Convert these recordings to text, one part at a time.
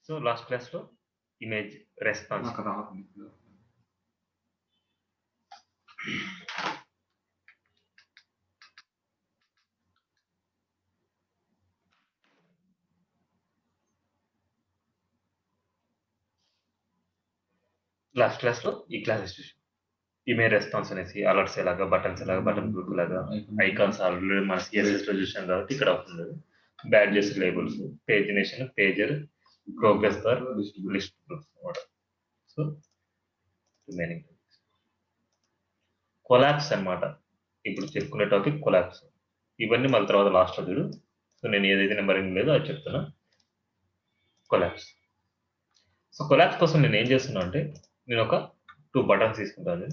So last క్లాస్లో image response నాకు రాదు. లాస్ట్ క్లాస్లో ఈ క్లాసెస్ చూసాం. ఇమేజ్ రెస్పాన్స్ అనేసి అలర్ట్స్ ఎలాగా, బటన్స్ ఎలాగా, బటన్ గ్రూప్ లాగా, ఐకాన్స్ ఆల్రెడీ మన సిఎస్ఎస్ లో చూసాం కాబట్టి ఇక్కడ అవుతుంది. Badges, labels, pagination, pager, progress bar, list groups. So remaining collapse అన్నమాట. ఇప్పుడు చెప్పుకునే టాపిక్ కొలాప్స్. ఇవన్నీ మళ్ళీ తర్వాత లాస్ట్ చూడు. సో నేను ఏదైతే నెంబరింగ్ లేదో అది చెప్తున్నా. కొలాప్స్. సో కొలాప్స్ కోసం నేను ఏం చేస్తున్నా అంటే నేను ఒక 2 బటన్స్ తీసుకుంటాను.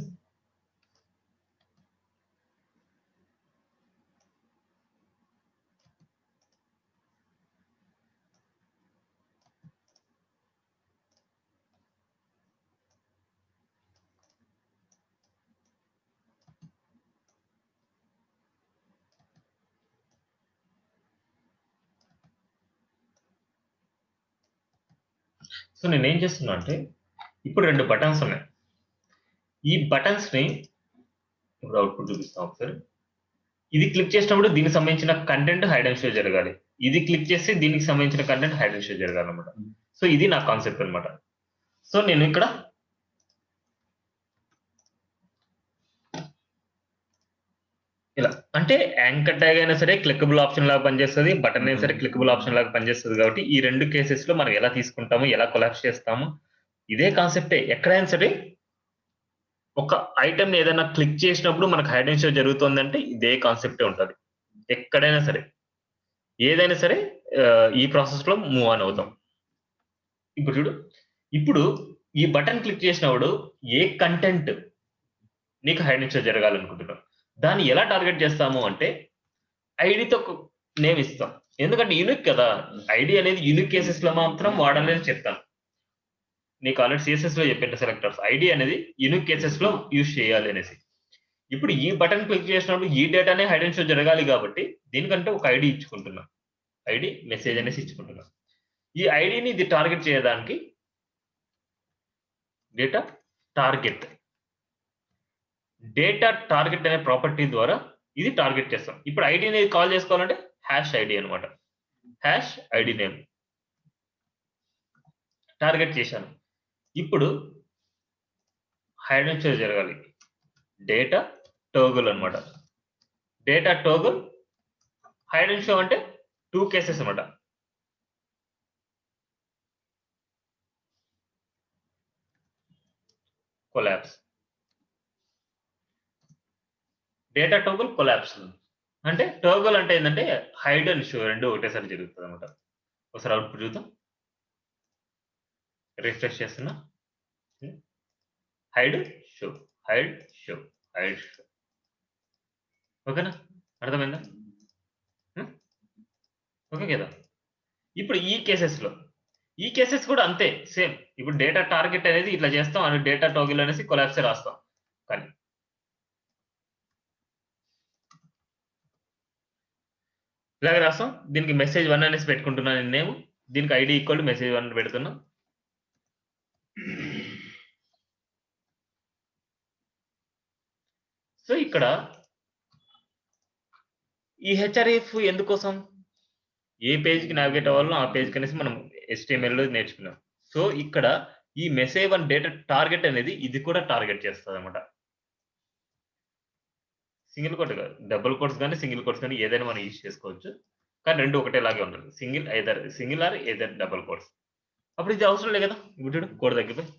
సో నేను ఏం చేస్తున్నా అంటే ఇప్పుడు 2 బటన్స్ ఉన్నాయి. ఈ బటన్స్ ని ఇప్పుడు అవుట్పుట్ చూపిస్తాం ఒకసారి. ఇది క్లిక్ చేసినప్పుడు దీనికి సంబంధించిన కంటెంట్ హైడ్ అండ్ షో జరగాలి. ఇది క్లిక్ చేస్తే దీనికి సంబంధించిన కంటెంట్ హైడ్ అండ్ షో జరగాలన్నమాట. సో ఇది నా కాన్సెప్ట్ అన్నమాట. సో నేను ఇక్కడ ఇలా అంటే యాంకర్ ట్యాగ్ అయినా సరే క్లికబుల్ ఆప్షన్ లాగా పనిచేస్తుంది, బటన్ అయినా సరే క్లికబుల్ ఆప్షన్ లాగా పనిచేస్తుంది. కాబట్టి ఈ 2 కేసెస్ లో మనం ఎలా తీసుకుంటాము, ఎలా కొలాప్స్ చేస్తాము, ఇదే కాన్సెప్టే. ఎక్కడైనా సరే ఒక ఐటమ్ ఏదైనా క్లిక్ చేసినప్పుడు మనకు హైడ్ అండ్ షో జరుగుతుందంటే ఇదే కాన్సెప్టే ఉంటుంది. ఎక్కడైనా సరే ఏదైనా సరే ఈ ప్రాసెస్ లో మూవ్ ఆన్ అవుతాం. ఇప్పుడు చూడు, ఇప్పుడు ఈ బటన్ క్లిక్ చేసినప్పుడు ఏ కంటెంట్ నీకు హైడ్ అండ్ షో జరగాలనుకుంటున్నాం, దాన్ని ఎలా టార్గెట్ చేస్తాము అంటే ఐడితో నేమ్ ఇస్తాం. ఎందుకంటే యూనిక్ కదా, ఐడి అనేది యూనిక్ కేసెస్ లో మాత్రం వాడాలని చెప్తాను. నీకు ఆల్రెడీ సిఎస్ఎస్ లో చెప్పిన సెలెక్టర్స్ ఐడి అనేది యూనిక్ కేసెస్ లో యూజ్ చేయాలి అనేసి. ఇప్పుడు ఈ బటన్ క్లిక్ చేసినప్పుడు ఈ డేటానే హైడ్ అండ్ షో జరగాలి కాబట్టి దీనికంటే ఒక ఐడి ఇచ్చుకుంటున్నాం. ఐడి మెసేజ్ అనేసి ఇచ్చుకుంటున్నాం. ఈ ఐడిని ఇది టార్గెట్ చేయడానికి డేటా టార్గెట్ అనే ప్రాపర్టీ ద్వారా ఇది టార్గెట్ చేస్తాం. ఇప్పుడు ఐడిని కాల్ చేసుకోవాలంటే హ్యాష్ ఐడి అనమాట. హ్యాష్ ఐడి నేమ్ టార్గెట్ చేశాను. ఇప్పుడు హైడ్ అండ్ షో జరగాలి. డేటా టోగుల్ అనమాట. Data toggle hide and show అంటే 2 కేసెస్ అనమాట. కొలాప్స్. Data toggle collapse. అంటే టోగుల్ అంటే ఏంటంటే హైడ్ అండ్ షో రెండు ఒకటేసారి జరుగుతుంది అనమాట. ఒకసారి అవుట్పుట్ చూద్దాం. రిఫ్రెష్ చేస్తున్నా. Hide show, hide show, hide show. ఓకేనా? అర్థమైందా? ఓకే కదా? ఇప్పుడు ఈ కేసెస్ కూడా అంతే సేమ్. ఇప్పుడు డేటా టార్గెట్ అనేది ఇట్లా చేస్తాం అని డేటా టోగుల్ అనేసి కొలాప్స్ రాస్తాం. కానీ ఇలాగ రాస్తాం. దీనికి మెసేజ్ 1 అనేసి పెట్టుకుంటున్నాను నేను నేమ్. దీనికి ఐడి ఈక్వల్ మెసేజ్ 1 పెడుతున్నా. సో ఇక్కడ ఈ హెచ్ఆర్ఎఫ్ ఎందుకోసం? ఏ పేజ్కి నావిగేట్ అవ్వాలో ఆ పేజ్కి అనేసి మనం HTML లో నేర్చుకున్నాం. సో ఇక్కడ ఈ మెసేజ్ 1 డేటా టార్గెట్ అనేది ఇది కూడా టార్గెట్ చేస్తుంది అనమాట. సింగిల్ కోట్ కాదు, డబుల్ కోట్స్ కానీ సింగిల్ కోట్స్ కానీ ఏదైనా మనం యూజ్ చేసుకోవచ్చు. కానీ రెండు ఒకటేలాగే ఉంటుంది. Single or either double quotes. అప్పుడు ఇది అవసరం లేదు కదా. ఇప్పుడు చూడు కోడ్ తగ్గిపోయి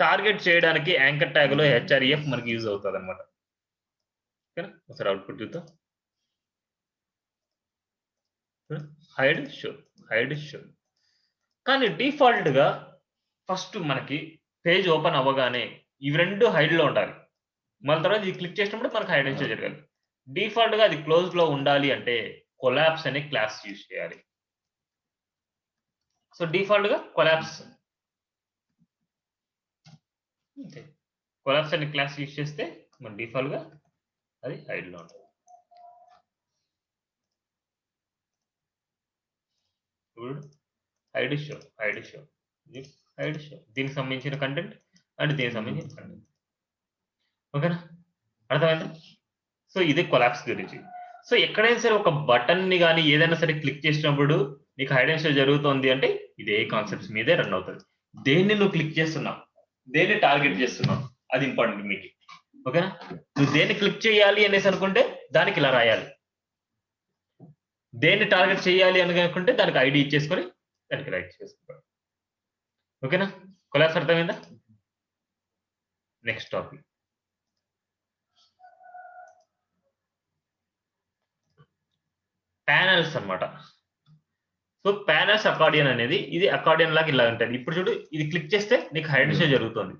టార్గెట్ చేయడానికి యాంకర్ ట్యాగ్ లో హెచ్ఆర్ఎఫ్ మనకి యూజ్ అవుతుంది అనమాట. ఓకేనా? ఒకసారి అవుట్పుట్ చూద్దాం. Hide show. కానీ డిఫాల్ట్ గా ఫస్ట్ మనకి పేజ్ ఓపెన్ అవ్వగానే ఇవి రెండు హైడ్ లో ఉండాలి. మళ్ళీ తర్వాత ఇది క్లిక్ చేసినప్పుడు మనకు హైడ్ అండ్ షో జరగాలి. డిఫాల్ట్ గా అది క్లోజ్ లో ఉండాలి అంటే కొలాప్స్ అనే క్లాస్ యూజ్ చేయాలి. సో డిఫాల్ట్ గా కొలాప్స్ అనే క్లాస్ యూజ్ చేస్తే మన డిఫాల్ట్ గా అది హైడ్ లో ఉంటుంది. హైడ్ షో దీనికి సంబంధించిన కంటెంట్ అండ్ దీనికి సంబంధించిన కంటెంట్. ఓకేనా, అర్థమైందా? సో ఇది కొలాప్స్ గురించి. సో ఎక్కడైనా సరే ఒక బటన్ ని కానీ ఏదైనా సరే క్లిక్ చేసినప్పుడు నీకు హైడ్ అండ్ షో జరుగుతోంది అంటే ఇదే కాన్సెప్ట్స్ మీదే రన్ అవుతుంది. దేన్ని నువ్వు క్లిక్ చేస్తున్నావు, దేన్ని టార్గెట్ చేస్తున్నావు, అది ఇంపార్టెంట్ మీకు. ఓకేనా, నువ్వు దేన్ని క్లిక్ చేయాలి అనేసి అనుకుంటే దానికి ఇలా రాయాలి, దేన్ని టార్గెట్ చేయాలి అని అనుకుంటే దానికి ఐడి ఇచ్చేసుకొని దానికి రైట్ చేసుకుంటాం. ఓకేనా, కొలాప్స్ అర్థమైందా? నెక్స్ట్ టాపిక్ ప్యానల్స్ అన్నమాట. సో ప్యానల్స్ అకార్డియన్ అనేది ఇది అకార్డియన్ లాగా ఇలా ఉంటుంది. ఇప్పుడు చూడు, ఇది క్లిక్ చేస్తే నీకు హైడ్ షో జరుగుతుంది.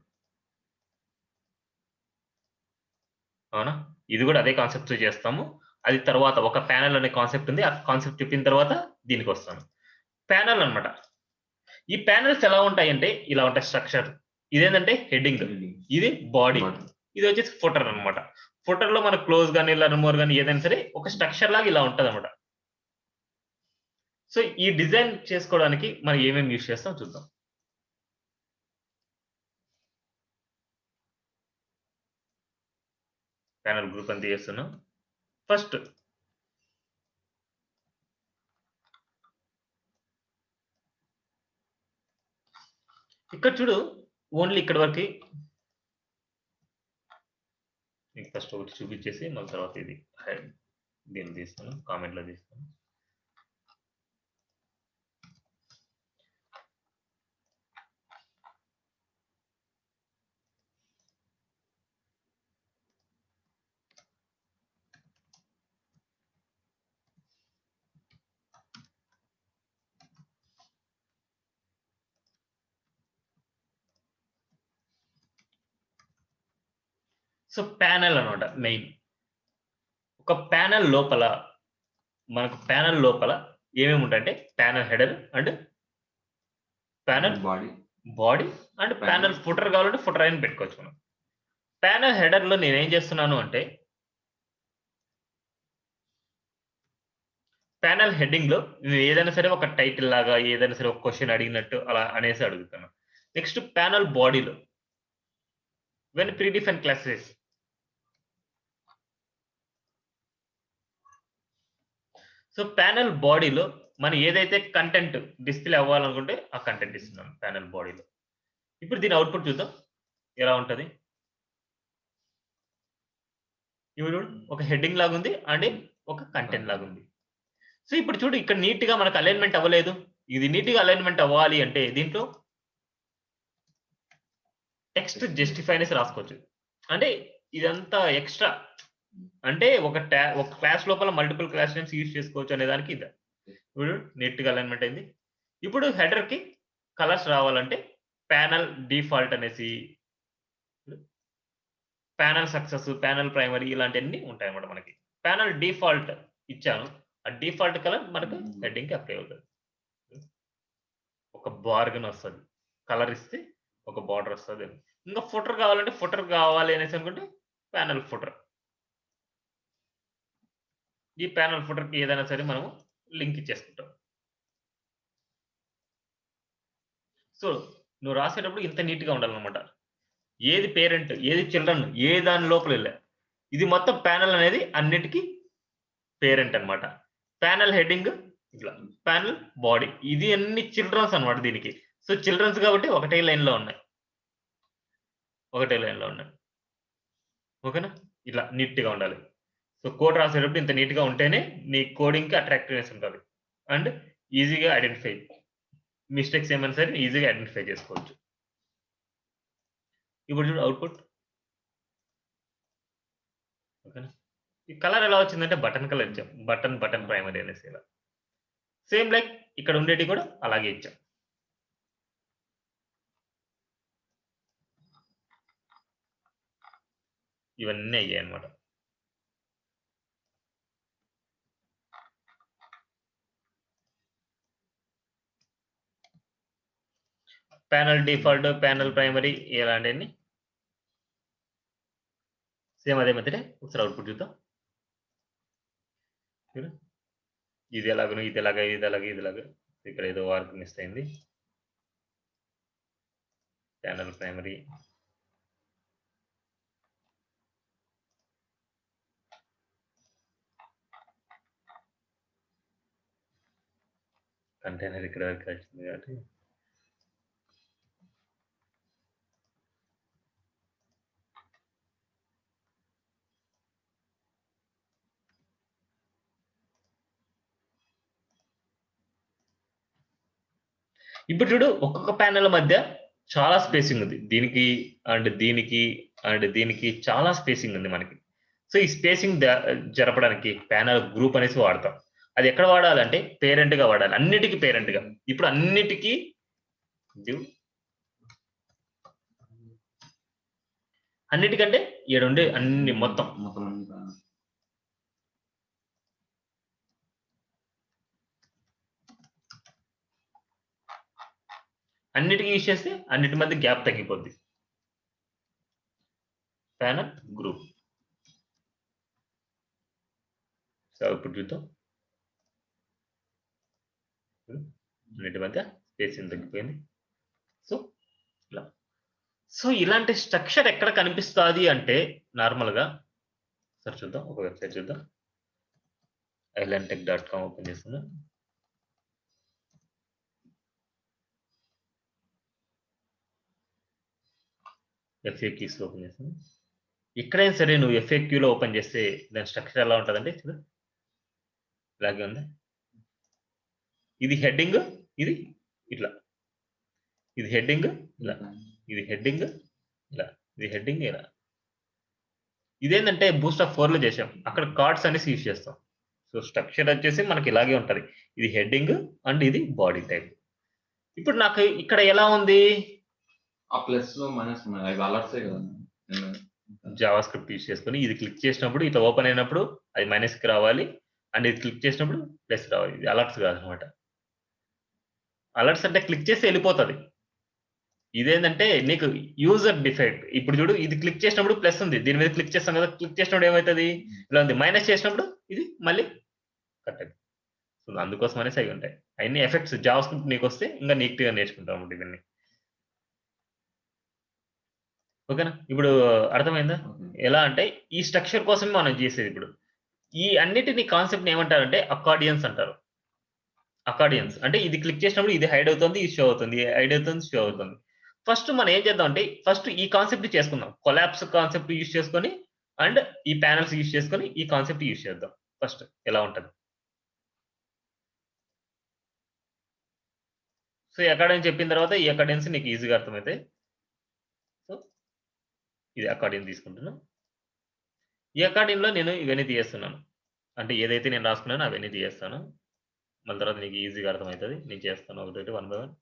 అవునా, ఇది కూడా అదే కాన్సెప్ట్ తో చేస్తాము. అది తర్వాత ఒక ప్యానల్ అనే కాన్సెప్ట్ ఉంది, ఆ కాన్సెప్ట్ చెప్పిన తర్వాత దీనికి వస్తాను. ప్యానల్ అన్నమాట. ఈ ప్యానల్స్ ఎలా ఉంటాయంటే ఇలా ఉంటాయి స్ట్రక్చర్. ఇదేంటంటే హెడ్డింగ్, ఇది బాడీ, ఇది వచ్చేసి ఫుటర్ అన్నమాట. ఫుటర్ లో మన క్లోజ్ కానీ లర్మోర్ కానీ ఏదైనా సరే ఒక స్ట్రక్చర్ లాగా ఇలా ఉంటది అన్నమాట. సో ఈ డిజైన్ చేసుకోవడానికి మనం ఏమేమి యూజ్ చేస్తాం చూద్దాం. ప్యానల్ గ్రూప్ అంతా చేస్తున్నాం. ఫస్ట్ ఇక్కడ చూడు, ఓన్లీ ఇక్కడ వరకు ఫస్ట్ ఒకటి చూపించేసి మళ్ళీ తర్వాత ఇది దీన్ని తీస్తాను, కామెంట్ లో తీస్తాను. సో ప్యానల్ అన్నమాట మెయిన్. ఒక ప్యానల్ లోపల మనకు ప్యానల్ లోపల ఏమేమి ఉంటాయంటే panel header and panel body and panel footer కావాలంటే ఫుటర్ అయిన పెట్టుకోవచ్చు మనం. ప్యానల్ హెడర్ లో నేను ఏం చేస్తున్నాను అంటే ప్యానల్ హెడ్డింగ్ లో నేను ఏదైనా సరే ఒక టైటిల్ లాగా ఏదైనా సరే ఒక క్వశ్చన్ అడిగినట్టు అలా అనేసి అడుగుతాను. నెక్స్ట్ ప్యానల్ బాడీలో when predefine classes, so panel బాడీలో మనం ఏదైతే కంటెంట్ డిస్ప్లే అవ్వాలనుకుంటే ఆ కంటెంట్ ఇస్తున్నాం ప్యానల్ బాడీలో. ఇప్పుడు దీని అవుట్పుట్ చూద్దాం ఎలా ఉంటది. ఇప్పుడు ఒక హెడ్డింగ్ లాగా ఉంది అండ్ ఒక కంటెంట్ లాగా ఉంది. సో ఇప్పుడు చూడు, ఇక్కడ నీట్ గా మనకు అలైన్మెంట్ అవ్వలేదు. ఇది నీట్ గా అలైన్మెంట్ అవ్వాలి అంటే దీంట్లో టెక్స్ట్ జస్టిఫై అనేసి రాసుకోవచ్చు. అంటే ఇదంతా ఎక్స్ట్రా, అంటే ఒక క్లాస్ లోపల మల్టిపుల్ క్లాస్ నేమ్స్ యూజ్ చేసుకోవచ్చు అనే దానికి ఇది. ఇప్పుడు నీట్ గా అలైన్మెంట్ అయింది. ఇప్పుడు హెడర్ కి కలర్స్ రావాలంటే ప్యానల్ డిఫాల్ట్ అనేసి, ప్యానల్ సక్సెస్, ప్యానల్ ప్రైమరీ ఇలాంటివన్నీ ఉంటాయన్నమాట మనకి. ప్యానల్ డిఫాల్ట్ ఇచ్చాను, ఆ డిఫాల్ట్ కలర్ మనకు హెడ్డింగ్ కి అప్లై అవుతుంది. ఒక బార్గన్ వస్తుంది, కలర్ ఇస్తే ఒక బార్డర్ వస్తుంది. ఇంకా ఫుటర్ కావాలంటే ఫుటర్ కావాలి అనేసి అనుకుంటే ప్యానల్ ఫుటర్. ఈ ప్యానల్ ఫుటర్ కి ఏదైనా సరే మనం లింక్ ఇచ్చేసుకుంటాం. సో నువ్వు రాసేటప్పుడు ఇంత నీట్ గా ఉండాలన్నమాట. ఏది పేరెంట్, ఏది చిల్డ్రన్, ఏ దాని లోపల వెళ్ళా, ఇది మొత్తం ప్యానల్ అనేది అన్నిటికీ పేరెంట్ అన్నమాట. ప్యానల్ హెడ్డింగ్ ఇట్లా, ప్యానల్ బాడీ, ఇది అన్ని చిల్డ్రన్స్ అన్నమాట దీనికి. సో చిల్డ్రన్స్ కాబట్టి ఒకటే లైన్ లో ఉన్నాయి, ఒకటే లైన్ లో ఉన్నాయి. ఓకేనా, ఇట్లా నీట్ గా ఉండాలి. సో కోడ్ రాసేటప్పుడు ఇంత నీట్ గా ఉంటేనే నీ కోడింగ్ కి అట్రాక్టివ్నెస్ ఉంటుంది అండ్ ఈజీగా ఐడెంటిఫై, మిస్టేక్స్ ఏమైనా సరే ఈజీగా ఐడెంటిఫై చేసుకోవచ్చు. ఇప్పుడు చూడు అవుట్పుట్. ఓకేనా, ఈ కలర్ ఎలా వచ్చిందంటే బటన్ కలర్ ఇచ్చాం, బటన్ ప్రైమరీ అనేసి. ఇలా సేమ్ లైక్ ఇక్కడ ఉండేటి కూడా అలాగే ఇచ్చాం. ఇవన్నీ అయ్యాయి అన్నమాట. ప్యానల్ డిఫాల్ట్, ప్యానల్ ప్రైమరీ ఇలాంటివన్నీ సేమ్ అదే మెథడే. ఒకసారి అవుట్పుట్ చూద్దాం. ఇది ఎలాగను, ఇది ఎలాగా, ఇది ఎలాగా, ఇది ఎలాగా. ఇక్కడ ఏదో వర్క్ మిస్ అయింది. ప్యానల్ ప్రైమరీ కంటైనర్ ఇక్కడ వరకు వచ్చింది కాబట్టి ఇప్పుడు చూడు ఒక్కొక్క ప్యానెల్ మధ్య చాలా స్పేసింగ్ ఉంది. దీనికి అండ్ దీనికి అండ్ దీనికి చాలా స్పేసింగ్ ఉంది మనకి. సో ఈ స్పేసింగ్ జరపడానికి ప్యానెల్ గ్రూప్ అనేసి వాడతాం. అది ఎక్కడ వాడాలంటే పేరెంట్ గా వాడాలి. అన్నిటికీ పేరెంట్ గా. ఇప్పుడు అన్నిటికీ అన్నిటికంటే ఏడుండే అన్ని మొత్తం అన్నిటికీ యూజ్ చేస్తే అన్నిటి మధ్య గ్యాప్ తగ్గిపోద్ది. Panel group. సో ఇప్పుడు చూద్దాం. అన్నిటి మధ్య స్పేసింగ్ తగ్గిపోయింది. సో ఇలా. సో ఇలాంటి స్ట్రక్చర్ ఎక్కడ కనిపిస్తుంది అంటే నార్మల్గా సరే చూద్దాం. ఒక వెబ్సైట్ చూద్దాం. islandtech.com ఓపెన్ చేస్తున్నా. FAQs లో ఓపెన్ చేస్తున్నా. ఎక్కడైనా సరే నువ్వు FAQ లో ఓపెన్ చేస్తే దాని స్ట్రక్చర్ ఎలా ఉంటుందంటే చూడు ఇలాగే ఉంది. ఇది హెడ్డింగ్, ఇది ఇట్లా, ఇది హెడ్డింగ్ ఇలా, ఇది హెడ్డింగ్ ఇలా, ఇది హెడ్డింగ్ ఇలా. ఇదేంటంటే బూస్ట్ ఆఫ్ 4 లో చేసాం. అక్కడ కార్డ్స్ అనేసి యూజ్ చేస్తాం. సో స్ట్రక్చర్ వచ్చేసి మనకి ఇలాగే ఉంటది. ఇది హెడ్డింగ్ అండ్ ఇది బాడీ టైప్. ఇప్పుడు నాకు ఇక్కడ ఎలా ఉంది? ఆ ప్లస్ లో మైనస్ ఉన్నాయి. అవి అలర్ట్సే కదా. జావా స్క్రిప్ట్ యూజ్ చేసుకొని ఇది క్లిక్ చేసినప్పుడు ఇట్లా ఓపెన్ అయినప్పుడు అది మైనస్ కి రావాలి అండ్ ఇది క్లిక్ చేసినప్పుడు ప్లస్ రావాలి. ఇది అలర్ట్స్ కాదనమాట. అలర్ట్స్ అంటే క్లిక్ చేస్తే వెళ్ళిపోతుంది. ఇదేంటంటే నీకు యూజర్ డిఫెక్ట్. ఇప్పుడు చూడు ఇది క్లిక్ చేసినప్పుడు ప్లస్ ఉంది. దీని మీద క్లిక్ చేస్తాం కదా, క్లిక్ చేసినప్పుడు ఏమవుతుంది? ఇలా ఉంది. మైనస్ చేసినప్పుడు ఇది మళ్ళీ కట్ అవుతుంది. సో అందుకోసం అనేసి అవి ఉంటాయి. అన్ని ఎఫెక్ట్స్ జావా స్క్రిప్ట్ నీకు వస్తే ఇంకా నీట్గా నేర్చుకుంటాం అన్నమాట ఇవన్నీ. ఓకేనా? ఇప్పుడు అర్థమైందా? ఎలా అంటే ఈ స్ట్రక్చర్ కోసమే మనం చేసేది. ఇప్పుడు ఈ అన్నిటిని కాన్సెప్ట్ ఏమంటారంటే అకార్డియన్స్ అంటారు. అకార్డియన్స్ అంటే ఇది క్లిక్ చేసినప్పుడు ఇది హైడ్ అవుతుంది, ఇది షో అవుతుంది, హైడ్ అవుతుంది, షో అవుతుంది. ఫస్ట్ మనం ఏం చేద్దాం అంటే ఫస్ట్ ఈ కాన్సెప్ట్ చేసుకుందాం. కొలాప్స్ కాన్సెప్ట్ యూజ్ చేసుకొని అండ్ ఈ ప్యానల్స్ యూజ్ చేసుకొని ఈ కాన్సెప్ట్ యూజ్ చేద్దాం. ఫస్ట్ ఎలా ఉంటుంది? సో ఈ అకార్డియన్ చెప్పిన తర్వాత ఈ అకార్డియన్స్ నీకు ఈజీగా అర్థమవుతాయి. సో ఇది అకార్డియన్ తీసుకుంటున్నాను. ఈ అకార్డియన్లో నేను ఇవన్నీ తీయేస్తున్నాను. అంటే ఏదైతే నేను రాసుకున్నానో అవన్నీ తీయేస్తాను. మళ్ళీ తర్వాత నీకు ఈజీగా అర్థమవుతుంది. నేను చేస్తాను ఒకటి 1 by 1.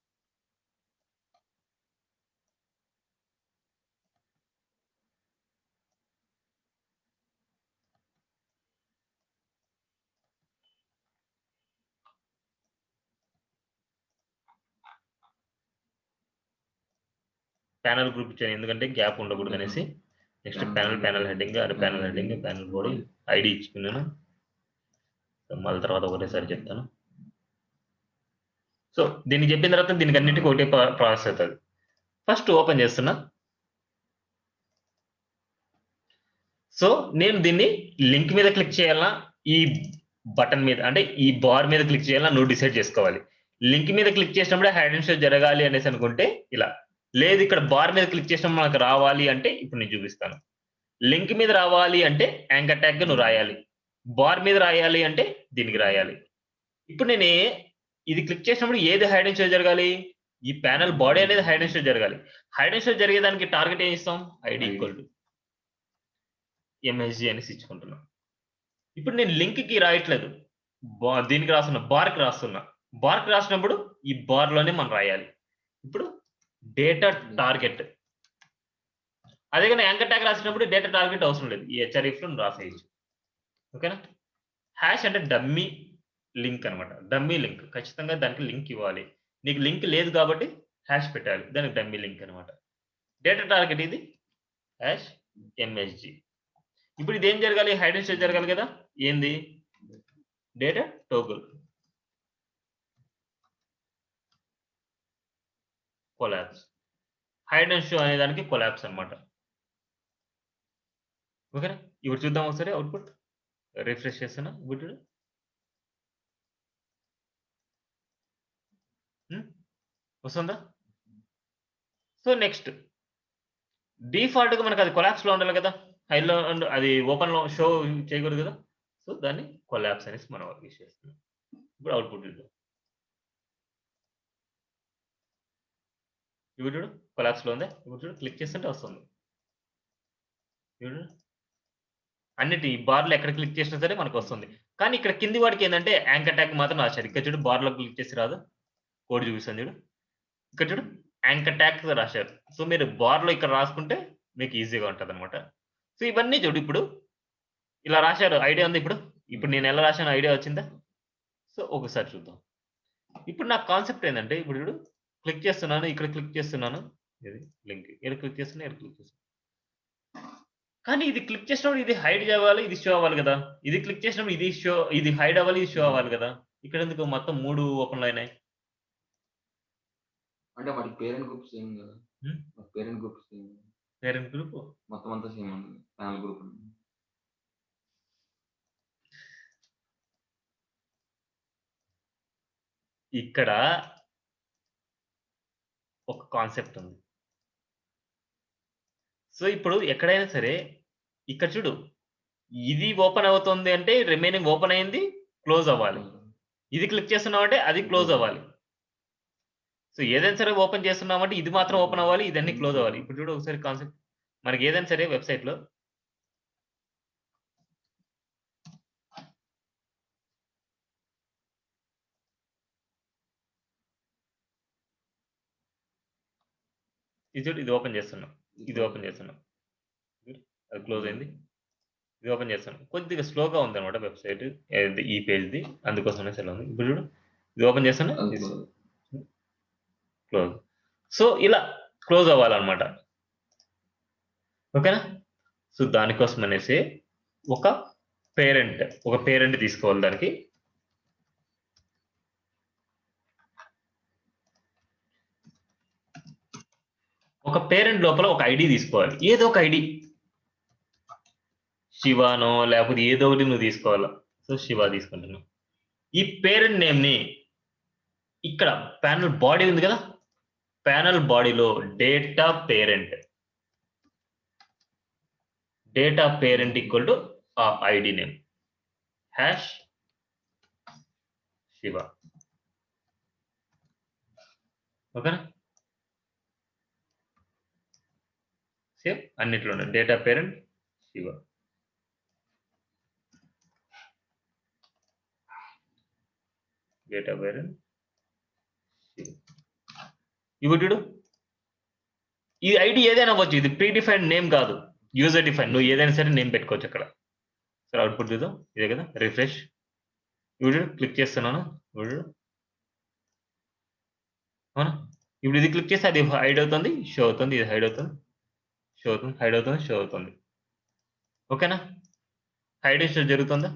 ప్యానల్ గ్రూప్ ఇచ్చాను ఎందుకంటే గ్యాప్ ఉండకూడదు అనేసి. నెక్స్ట్ ప్యానల్ హెడ్డింగ్, అది panel heading, panel body, ID ఇచ్చుకున్నాను. మళ్ళీ తర్వాత ఒకటేసారి చెప్తాను. సో దీన్ని చెప్పిన తర్వాత దీనికి అన్నిటికీ ఒకటే ప్రాసెస్ అవుతుంది. ఫస్ట్ ఓపెన్ చేస్తున్నా. సో నేను దీన్ని లింక్ మీద క్లిక్ చేయాలా, ఈ బటన్ మీద అంటే ఈ బార్ మీద క్లిక్ చేయాలా నువ్వు డిసైడ్ చేసుకోవాలి. లింక్ మీద క్లిక్ చేసినప్పుడే హైడ్ అండ్ షో జరగాలి అనేసి అనుకుంటే ఇలా, లేదు ఇక్కడ బార్ మీద క్లిక్ చేసినప్పుడు మనకు రావాలి అంటే ఇప్పుడు నేను చూపిస్తాను. లింక్ మీద రావాలి అంటే యాంకర్ ట్యాగ్ నువ్వు రాయాలి. బార్ మీద రాయాలి అంటే దీనికి రాయాలి. ఇప్పుడు నేను ఇది క్లిక్ చేసినప్పుడు ఏది హైడ్ అండ్ షో జరగాలి? ఈ ప్యానల్ బాడీ అనేది హైడ్ అండ్ షో జరగాలి. హైడ్ అండ్ షో జరిగేదానికి టార్గెట్ ఏం ఇస్తాం? ఐడి ఈక్వల్ టు MSG అనేసి ఇచ్చుకుంటున్నాం. ఇప్పుడు నేను లింక్ కి రాయట్లేదు, దీనికి రాస్తున్నా, బార్ కి రాస్తున్నా. బార్ కి రాసినప్పుడు ఈ బార్ లోనే మనం రాయాలి. ఇప్పుడు డేటా టార్గెట్. అదే కానీ యాంకర్ ట్యాగ్ రాసినప్పుడు డేటా టార్గెట్ అవసరం లేదు. ఈ HRF లో రాసేయచ్చు. ఓకేనా? హ్యాష్ అంటే డమ్మీ లింక్ అనమాట. డమ్మీ లింక్ ఖచ్చితంగా దానికి లింక్ ఇవ్వాలి. నీకు లింక్ లేదు కాబట్టి హ్యాష్ పెట్టాలి. దానికి డమ్మీ లింక్ అనమాట. డేటా టార్గెట్ ఇది హ్యాష్ MSG. ఇప్పుడు ఇది ఏం జరగాలి? హైడ్ అండ్ షో జరగాలి కదా. ఏంది? Data toggle. Collapse. Hide and show అనే దానికి కొలాప్స్ అన్నమాట. ఓకేనా? ఇప్పుడు చూద్దాం ఒకసారి అవుట్‌పుట్. రిఫ్రెష్ చేస్తున్నా. ఇప్పుడు చూడు. హ్మ్. వస్తుందా? సో, నెక్స్ట్ డిఫాల్ట్‌గా మనకు అది కొలాప్స్‌లో ఉండాలి కదా! హైడ్‌లో అది ఓపెన్‌లో షో చేయకూడదు కదా! సో, దాన్ని కొలాప్స్ అనేసి మనం యూజ్ చేస్తున్నాం. ఇప్పుడు అవుట్‌పుట్ చూద్దాం. ఇప్పుడు చూడు కొలాప్స్‌లో ఉందా? ఇప్పుడు చూడు క్లిక్ చేస్తుంటే వస్తుంది. చూడు. అన్నిటి బార్‌లో ఎక్కడ క్లిక్ చేసినా సరే మనకొస్తుంది. కానీ ఇక్కడ కింది వాడికి ఏందంటే యాంకర్ ట్యాగ్ మాత్రం రాశారు. ఇక్కడ చూడు బార్‌లో క్లిక్ చేసి రాదు. కోడ్ చూపిస్తాను చూడు. ఇక్కడ చూడు యాంకర్ ట్యాగ్ రాశారు. సో, మీరు బార్‌లో ఇక్కడ రాసుకుంటే మీకు ఈజీగా ఉంటదనమాట. సో, ఇవన్నీ చూడు ఇప్పుడు ఇలా రాశారు. ఐడియా ఉందా ఇప్పుడు? ఇప్పుడు నేను ఎలా రాశానో ఐడియా వచ్చిందా? సో, ఒకసారి చూద్దాం. ఇప్పుడు నా కాన్సెప్ట్ ఏందంటే ఇప్పుడు చూడు క్లిక్ చేస్తున్నాను. ఇక్కడ క్లిక్ చేస్తున్నాను. ఏది లింక్. ఈడ క్లిక్ చేస్తున్నా, ఈడ క్లిక్ చేస్తున్నా. కానీ ఇది క్లిక్ చేసినప్పుడు ఇది హైడ్ అవ్వాలి. ఇది షో అవ్వాలి గదా! ఇది క్లిక్ చేసినప్పుడు ఇది హైడ్ అవ్వాలి. ఇది షో అవ్వాలి గదా! ఇక్కడెందుకు మొత్తం 3 ఓపెన్‌లో అయినాయి? అంటే వాటి పేరెంట్ గ్రూప్ సేమ్ కదా! హ్మ్. Parent group same. Parent group మొత్తం అంతా సేమ్ ఉంటుంది. Panel group. ఇక్కడ ఒక కాన్సెప్ట్ ఉంది. సో, ఇప్పుడు ఎక్కడైనా సరే ఇక్కడ చూడు. ఇది ఓపెన్ అవుతుంది అంటే రిమైనింగ్ ఓపెన్ అయింది క్లోజ్ అవ్వాలి. ఇది క్లిక్ చేస్తున్నామంటే అది క్లోజ్ అవ్వాలి. సో, ఏదైనా సరే ఓపెన్ చేస్తున్నామంటే ఇది మాత్రం ఓపెన్ అవ్వాలి. ఇదన్నీ క్లోజ్ అవ్వాలి. ఇప్పుడు చూడు ఒకసారి కాన్సెప్ట్. మనకి ఏదైనా సరే వెబ్‌సైట్‌లో ఇది చూడు ఇది ఓపెన్ చేస్తున్నాం. ఇది ఓపెన్ చేస్తున్నాం. అది క్లోజ్ అయింది. ఇది ఓపెన్ చేస్తాను. కొద్దిగా స్లోగా ఉందన్నమాట వెబ్‌సైట్. ఏది ఈ పేజ్‌ది. అందుకోసమనేసి ఇలా ఉంది. ఇప్పుడు చూడు. ఇది ఓపెన్ చేస్తాను. అది క్లోజ్. క్లోజ్. సో, ఇలా క్లోజ్ అవ్వాలన్నమాట. ఓకేనా? సో, దానికోసమనేసి ఒక ఒక పేరెంట్ తీసుకోవాలి దానికి. ఒక పేరెంట్ లోపల ఒక ఐడీ తీసుకోవాలి. ఏదో ఒక ఐడీ. శివానో లేకపోతే ఏదో ఒకటి నువ్వు తీసుకోవాలా. సో, శివ తీసుకుంటున్నా. ఈ పేరెంట్ నేమ్‌ని ఇక్కడ ప్యానెల్ బాడీ ఉంది కదా! ప్యానెల్ బాడీలో data parent. Data parent equal to ఆ ఐడీ నేమ్. హ్యాష్ శివ. ఓకేనా? సేమ్ అన్నిట్లోనే data parent Shiva. Data parent Shiva. ఇప్పుడు చూడు. ఈ ఐడీ ఏదైనా అవ్వచ్చు. ఇది ప్రీ డిఫైన్డ్ నేమ్ కాదు. User defined. నువ్వు ఏదైనా సరే నేమ్ పెట్టుకోవచ్చు అక్కడ. సరే అవుట్‌పుట్ చూద్దాం. ఇదే కదా! రిఫ్రెష్. ఇప్పుడు చూడు క్లిక్ చేస్తున్నాను. ఇప్పుడు చూడు. అవునా? ఇప్పుడు ఇది క్లిక్ చేస్తే అది హైడ్ అవుతుంది. షో అవుతుంది. ఇది హైడ్ అవుతుంది. షో అవుతుంది. హైడ్ అవుతుంది. షో అవుతుంది. ఓకేనా? హైడ్ అండ్ షో జరుగుతుందా?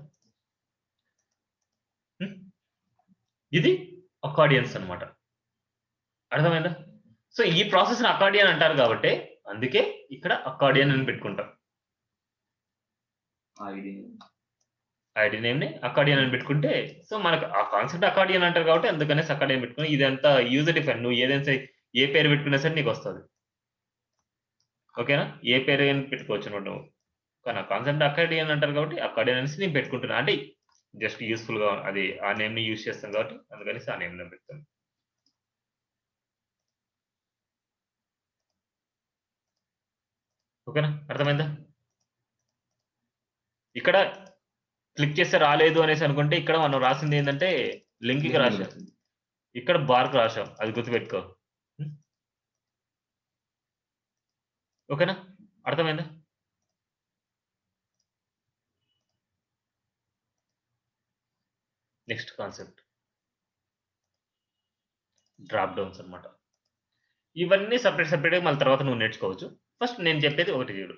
హ్మ్. ఇది అకార్డియన్స్ అన్నమాట. అర్థమైందా? సో, ఈ ప్రాసెస్‌ని అకార్డియన్ అంటారు కాబట్టి అందుకే ఇక్కడ అకార్డియన్ అని పెట్టుకుంటాం. ఐడీ. ఐడీ నేమ్‌ని అకార్డియన్ అని పెట్టుకుంటే సో, మనకు ఆ కాన్సెప్ట్ అకార్డియన్ అంటారు కాబట్టి అందుకనేసి అకార్డియన్ పెట్టుకొని ఇదంతా యూజర్ డిఫైన్. నువ్వు ఏదైనా సరే ఏ పేరు పెట్టుకున్నా సరే నీకొస్తది. ఓకేనా? ఏ పేరైనా పెట్టుకోవచ్చన్నమాట నువ్వు. కానీ ఆ కాన్సెప్ట్ అకార్డియన్ అంటారు కాబట్టి అకార్డియన్ అనేసి నేను పెట్టుకుంటున్నా. అంటే జస్ట్ యూజ్‌ఫుల్‌గా అది ఆ నేమ్‌ని యూజ్ చేస్తాం కాబట్టి అందుకనేసి ఆ నేమ్ నేను పెడతాను. ఓకేనా? అర్థమైందా? ఇక్కడ క్లిక్ చేస్తే రాలేదు అనేసి అనుకుంటే ఇక్కడ మనం రాసింది ఏందంటే లింక్‌కి రాసాం. ఇక్కడ బార్‌కి రాసాం. అది గుర్తుపెట్టుకో. హ్మ్. ఓకేనా? అర్థమైందా? Next concept. డ్రాప్ డౌన్స్ అన్నమాట. ఇవన్నీ సెపరేట్‌గా మళ్ళీ తర్వాత నువ్వు నేర్చుకోవచ్చు. ఫస్ట్ నేను చెప్పేది ఒకటి చూడు.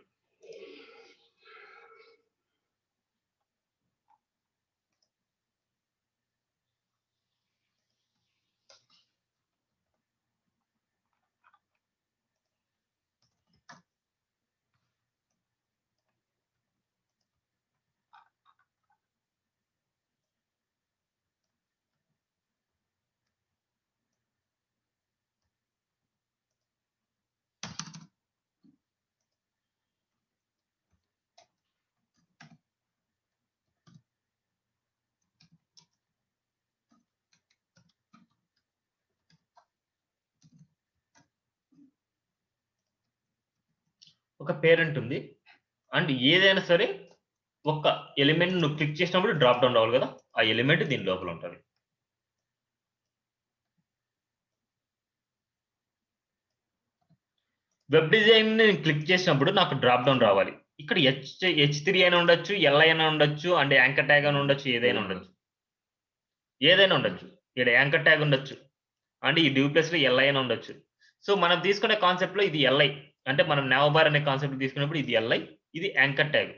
ఒక పేరెంట్ ఉంది. అండ్ ఏదైనా సరే ఒక ఎలిమెంట్ నువ్వు క్లిక్ చేసినప్పుడు డ్రాప్ డౌన్ రావాలి కదా! ఆ ఎలిమెంట్ దీని లోపల ఉంటది. వెబ్ డిజైన్‌ని నేను క్లిక్ చేసినప్పుడు నాకు డ్రాప్ డౌన్ రావాలి. ఇక్కడ హెచ్3 అయినా ఉండొచ్చు, ఎల్ఐ అయినా ఉండొచ్చు, అండ్ యాంకర్ ట్యాగ్ అని ఉండొచ్చు, ఏదైనా ఉండొచ్చు. ఏదైనా ఉండొచ్చు. ఈడ యాంకర్ ట్యాగ్ ఉండొచ్చు. అండ్ ఈ డివ్ ప్లస్‌లో ఎల్ఐ అయినా ఉండొచ్చు. సో, మనం తీసుకునే కాన్సెప్ట్‌లో ఇది ఎల్ఐ. అంటే మనం నావోబార్ అనే కాన్సెప్ట్ తీసుకున్నప్పుడు ఇది ఎల్ఐ, ఇది యాంకర్ ట్యాగ్.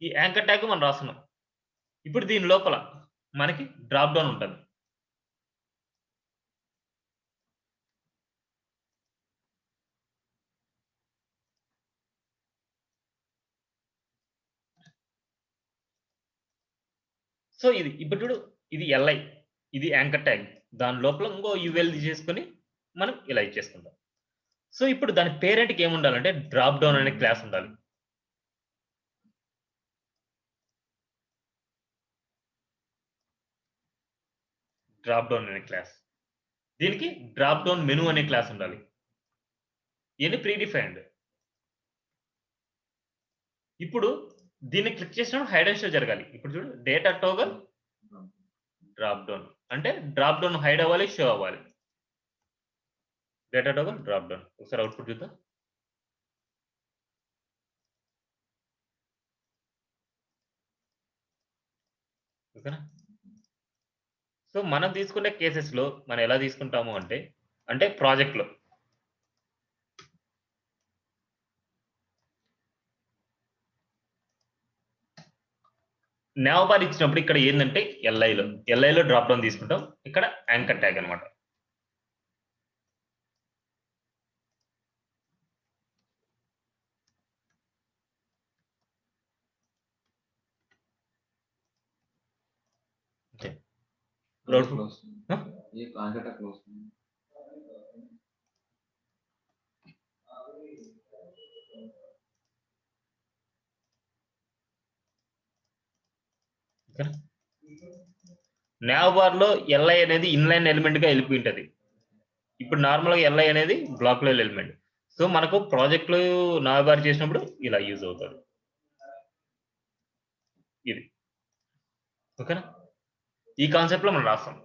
ఈ యాంకర్ ట్యాగ్ మనం రాస్తున్నాం. ఇప్పుడు దీని లోపల మనకి డ్రాప్ డౌన్ ఉంటది. సో, ఇది ఇప్పుడు చూడు ఇది ఎల్ఐ, ఇది యాంకర్ ట్యాగ్. దాని లోపల ఇంకో యూఎల్ తీసేసుకొని మనం ఇలా ఇచ్చేసుకుంటాం. సో, ఇప్పుడు దాని పేరెంట్‌కి ఏముండాలంటే డ్రాప్ డౌన్ అనే క్లాస్ ఉండాలి. డ్రాప్ డౌన్ అనే క్లాస్. దీనికి డ్రాప్ డౌన్ మెను అనే క్లాస్ ఉండాలి. ఇయన్నీ ప్రీ డిఫైన్డ్. ఇప్పుడు దీన్ని క్లిక్ చేసినప్పుడు హైడ్ అండ్ షో జరగాలి. ఇప్పుడు చూడు డేటా టోగల్ డ్రాప్ డౌన్. అంటే డ్రాప్ డౌన్ హైడ్ అవ్వాలి, షో అవ్వాలి. Data toggle drop down. ఒకసారి అవుట్‌పుట్ చూద్దాం. ఓకేనా? సో, మనం తీసుకునే కేసెస్‌లో మనం ఎలా తీసుకుంటాము అంటే ప్రాజెక్ట్‌లో నావ్ బార్ ఇచ్చినప్పుడు ఇక్కడ ఏందంటే ఎల్ఐలో డ్రాప్ డౌన్ తీసుకుంటాం. ఇక్కడ యాంకర్ ట్యాగ్ అన్నమాట. ఓకే. ఇప్పుడు అవుట్‌పుట్ క్లోజ్. ఆ? ये యాంకర్ ట్యాగ్ క్లోజ్. ఓకేనా? నావ్ బార్‌లో ఎల్ఐ అనేది ఇన్‌లైన్ ఎలిమెంట్‌గా ఎళ్ళిపోయి ఉంటది. ఇప్పుడు నార్మల్‌గా ఎల్ఐ అనేది బ్లాక్ లెవెల్ ఎలిమెంట్. సో, మనకు ప్రాజెక్ట్‌లో నావ్ బార్ చేసినప్పుడు ఇలా యూజ్ అవుతది. ఇది. ఓకేనా? ఈ కాన్సెప్ట్‌లో మనం రాస్తాం.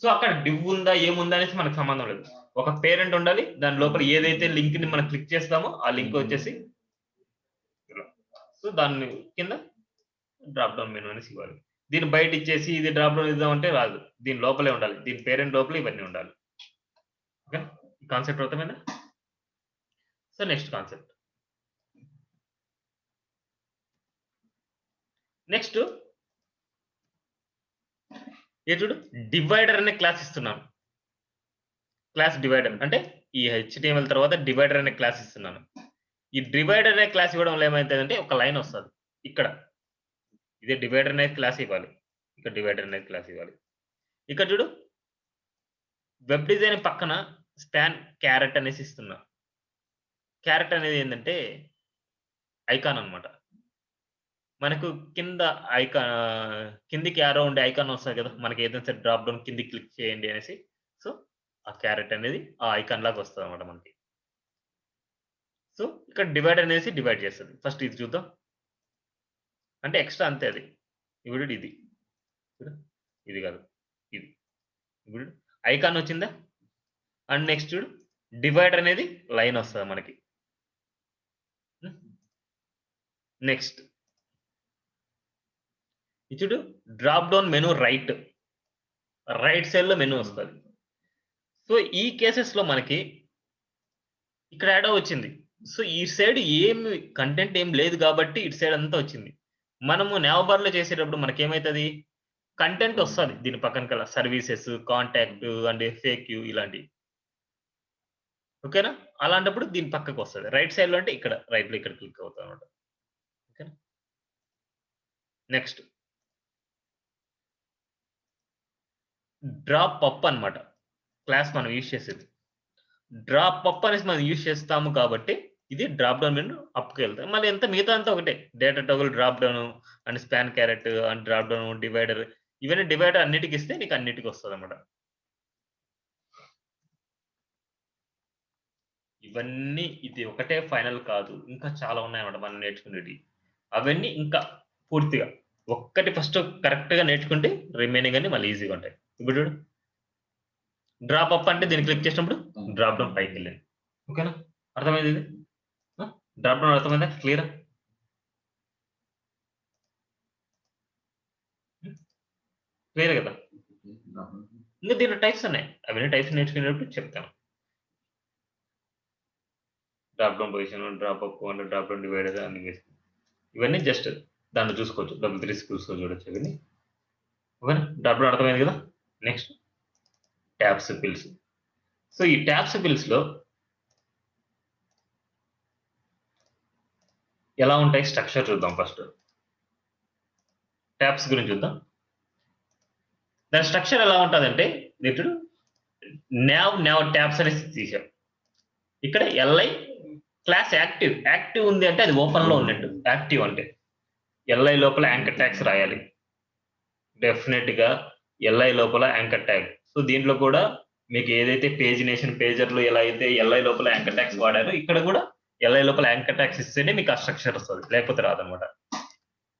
సో, అక్కడ డివ్ ఉందా, ఏముందా అనేసి మనకు సంబంధం లేదు. ఒక పేరెంట్ ఉండాలి. దాని లోపల ఏదైతే లింక్‌ని మనం క్లిక్ చేస్తామో, ఆ లింక్ వచ్చేసి ఇలా. సో, దాన్ని కింద డ్రాప్ డౌన్ మెను అనేసి ఇవ్వాలి. దీన్ని బయట ఇచ్చేసి ఇది డ్రాప్ డౌన్ ఇద్దామంటే రాదు. దీని లోపలే ఉండాలి. దీని పేరెంట్ లోపల ఇవన్నీ ఉండాలి. ఓకే. ఈ కాన్సెప్ట్ అర్థమైందా? So, next concept. నెక్స్ట్ ఇది చూడు డివైడర్ అనే క్లాస్ ఇస్తున్నాను. క్లాస్ డివైడర్ అంటే ఈ హెచ్‌టీఎంఎల్ తర్వాత డివైడర్ అనే క్లాస్ ఇస్తున్నాను. ఈ డివైడర్ అనే క్లాస్ ఇవ్వడం వల్ల ఏమైతదంటే ఒక లైన్ వస్తది. ఇక్కడ. ఇదే డివైడర్ అనే క్లాస్ ఇవ్వాలి. ఇక్కడ డివైడర్ అనే క్లాస్ ఇవ్వాలి. ఇక్కడ చూడు వెబ్ డిజైన్ పక్కన స్పాన్ క్యారెట్ అనేసి ఇస్తున్నా. క్యారెట్ అనేది ఏందంటే ఐకాన్ అన్నమాట. మనకు కింద కిందికి యారో ఉండే ఐకాన్ వస్తది కదా! మనకి ఏదైనా సరే డ్రాప్ డౌన్ కిందకి క్లిక్ చేయండి అనేసి. సో, ఆ క్యారెట్ అనేది ఆ ఐకాన్ లాగా వస్తదన్నమాట మనకి. సో, ఇక్కడ డివైడ్ అనేసి డివైడ్ చేస్తది. ఫస్ట్ ఇది చూద్దాం. అంటే ఎక్స్‌ట్రా అంతే అది. ఇప్పుడు ఇది. చూడు. ఇది కాదు. ఇది. ఇప్పుడు ఐకాన్ వచ్చిందా? అండ్ నెక్స్ట్ చూడు డివైడ్ అనేది లైన్ వస్తది మనకి. హ్మ్. నెక్స్ట్ ఇది చూడు డ్రాప్ డౌన్ మెను రైట్ సైడ్‌లో మెను వస్తది. సో, ఈ కేసెస్‌లో మనకి ఇక్కడ యాడో వచ్చింది. సో, ఈ సైడ్ ఏమి కంటెంట్ ఏం లేదు కాబట్టి ఇటు సైడ్ అంతా వచ్చింది. మనము నావ్ బార్‌లో చేసేటప్పుడు మనకేమైతది? కంటెంట్ వస్తది. దీని పక్కనకల్లా సర్వీసెస్, కాంటాక్ట్ అండ్ ఎఫ్ఏక్యూ ఇలాంటివి. ఓకేనా? అలాంటప్పుడు దీని పక్కకొస్తది. రైట్ సైడ్‌లో అంటే ఇక్కడ రైట్‌లో ఇక్కడ క్లిక్ అవుతదన్నమాట. ఓకేనా? నెక్స్ట్ డ్రాప్ అప్ అన్నమాట. క్లాస్ మనం యూజ్ చేసేది. డ్రాప్ అప్ అనేసి మనం యూజ్ చేస్తాము కాబట్టి, ఇది డ్రాప్ డౌన్ మెను అప్‌కెళ్తాయి. మళ్ళీ మిగతా అంతా ఒకటే. Data toggle drop down and span carrot and drop down divider ఇవన్నీ డివైడర్ అన్నిటికి ఇస్తే నీకు అన్నిటికి వస్తదన్నమాట. ఇవన్నీ ఇది ఒకటే ఫైనల్ కాదు. ఇంకా చాలా ఉన్నాయన్నమాట మనం నేర్చుకునేటివి. అవన్నీ ఇంకా పూర్తిగా ఒక్కటి ఫస్ట్ కరెక్ట్‌గా నేర్చుకుంటే రిమైనింగ్ అన్నీ మళ్ళీ ఈజీగా ఉంటాయి. ఇప్పుడు చూడు డ్రాప్ అప్ అంటే దీన్ని క్లిక్ చేసినప్పుడు డ్రాప్ డౌన్ పైకెళ్ళింది. ఓకేనా? అర్థమైందా ఇది? ఆ! డ్రాప్ డౌన్ అర్థమైందా? క్లియరా? హ్మ్. క్లియరే కదా! ఇంకా దీంట్లో టైప్స్ ఉన్నాయి. అవన్నీ టైప్స్ నేర్చుకునేటప్పుడు చెప్తాను. Drop down position, drop up అంటే డ్రాప్ డౌన్ డివైడర్ అన్ని వేసి ఇవన్నీ జస్ట్ దాంట్లో చూసుకోవచ్చు. W3 చూడొచ్చు ఇవన్నీ. ఓకేనా? డ్రాప్ డౌన్ అర్థమైంది కదా! Next tabs, pills. సో, ఈ ట్యాబ్స్, పిల్స్‌లో ఎలా ఉంటాయి స్ట్రక్చర్ చూద్దాం ఫస్ట్. ట్యాబ్స్ గురించి చూద్దాం. దాని స్ట్రక్చర్ ఎలా ఉంటదంటే ఇప్పుడు నావ్ ట్యాబ్స్ అనేసి తీసాం. ఇక్కడ ఎల్ఐ క్లాస్ యాక్టివ్. యాక్టివ్ ఉంది అంటే అది ఓపెన్‌లో ఉన్నట్టు. యాక్టివ్ అంటే. ఎల్ఐ లోపల యాంకర్ ట్యాగ్స్ రాయాలి. డెఫినిట్‌గా ఎల్ఐ లోపల యాంకర్ ట్యాగ్. సో, దీంట్లో కూడా మీకు ఏదైతే పేజినేషన్ పేజర్‌లో ఎలా అయితే ఎల్ఐ లోపల యాంకర్ ట్యాగ్స్ వాడారో ఇక్కడ కూడా ఎల్ఐ లోపల యాంకర్ ట్యాగ్స్ ఇస్తేనే మీకు ఆ స్ట్రక్చర్ వస్తది. లేకపోతే రాదన్నమాట.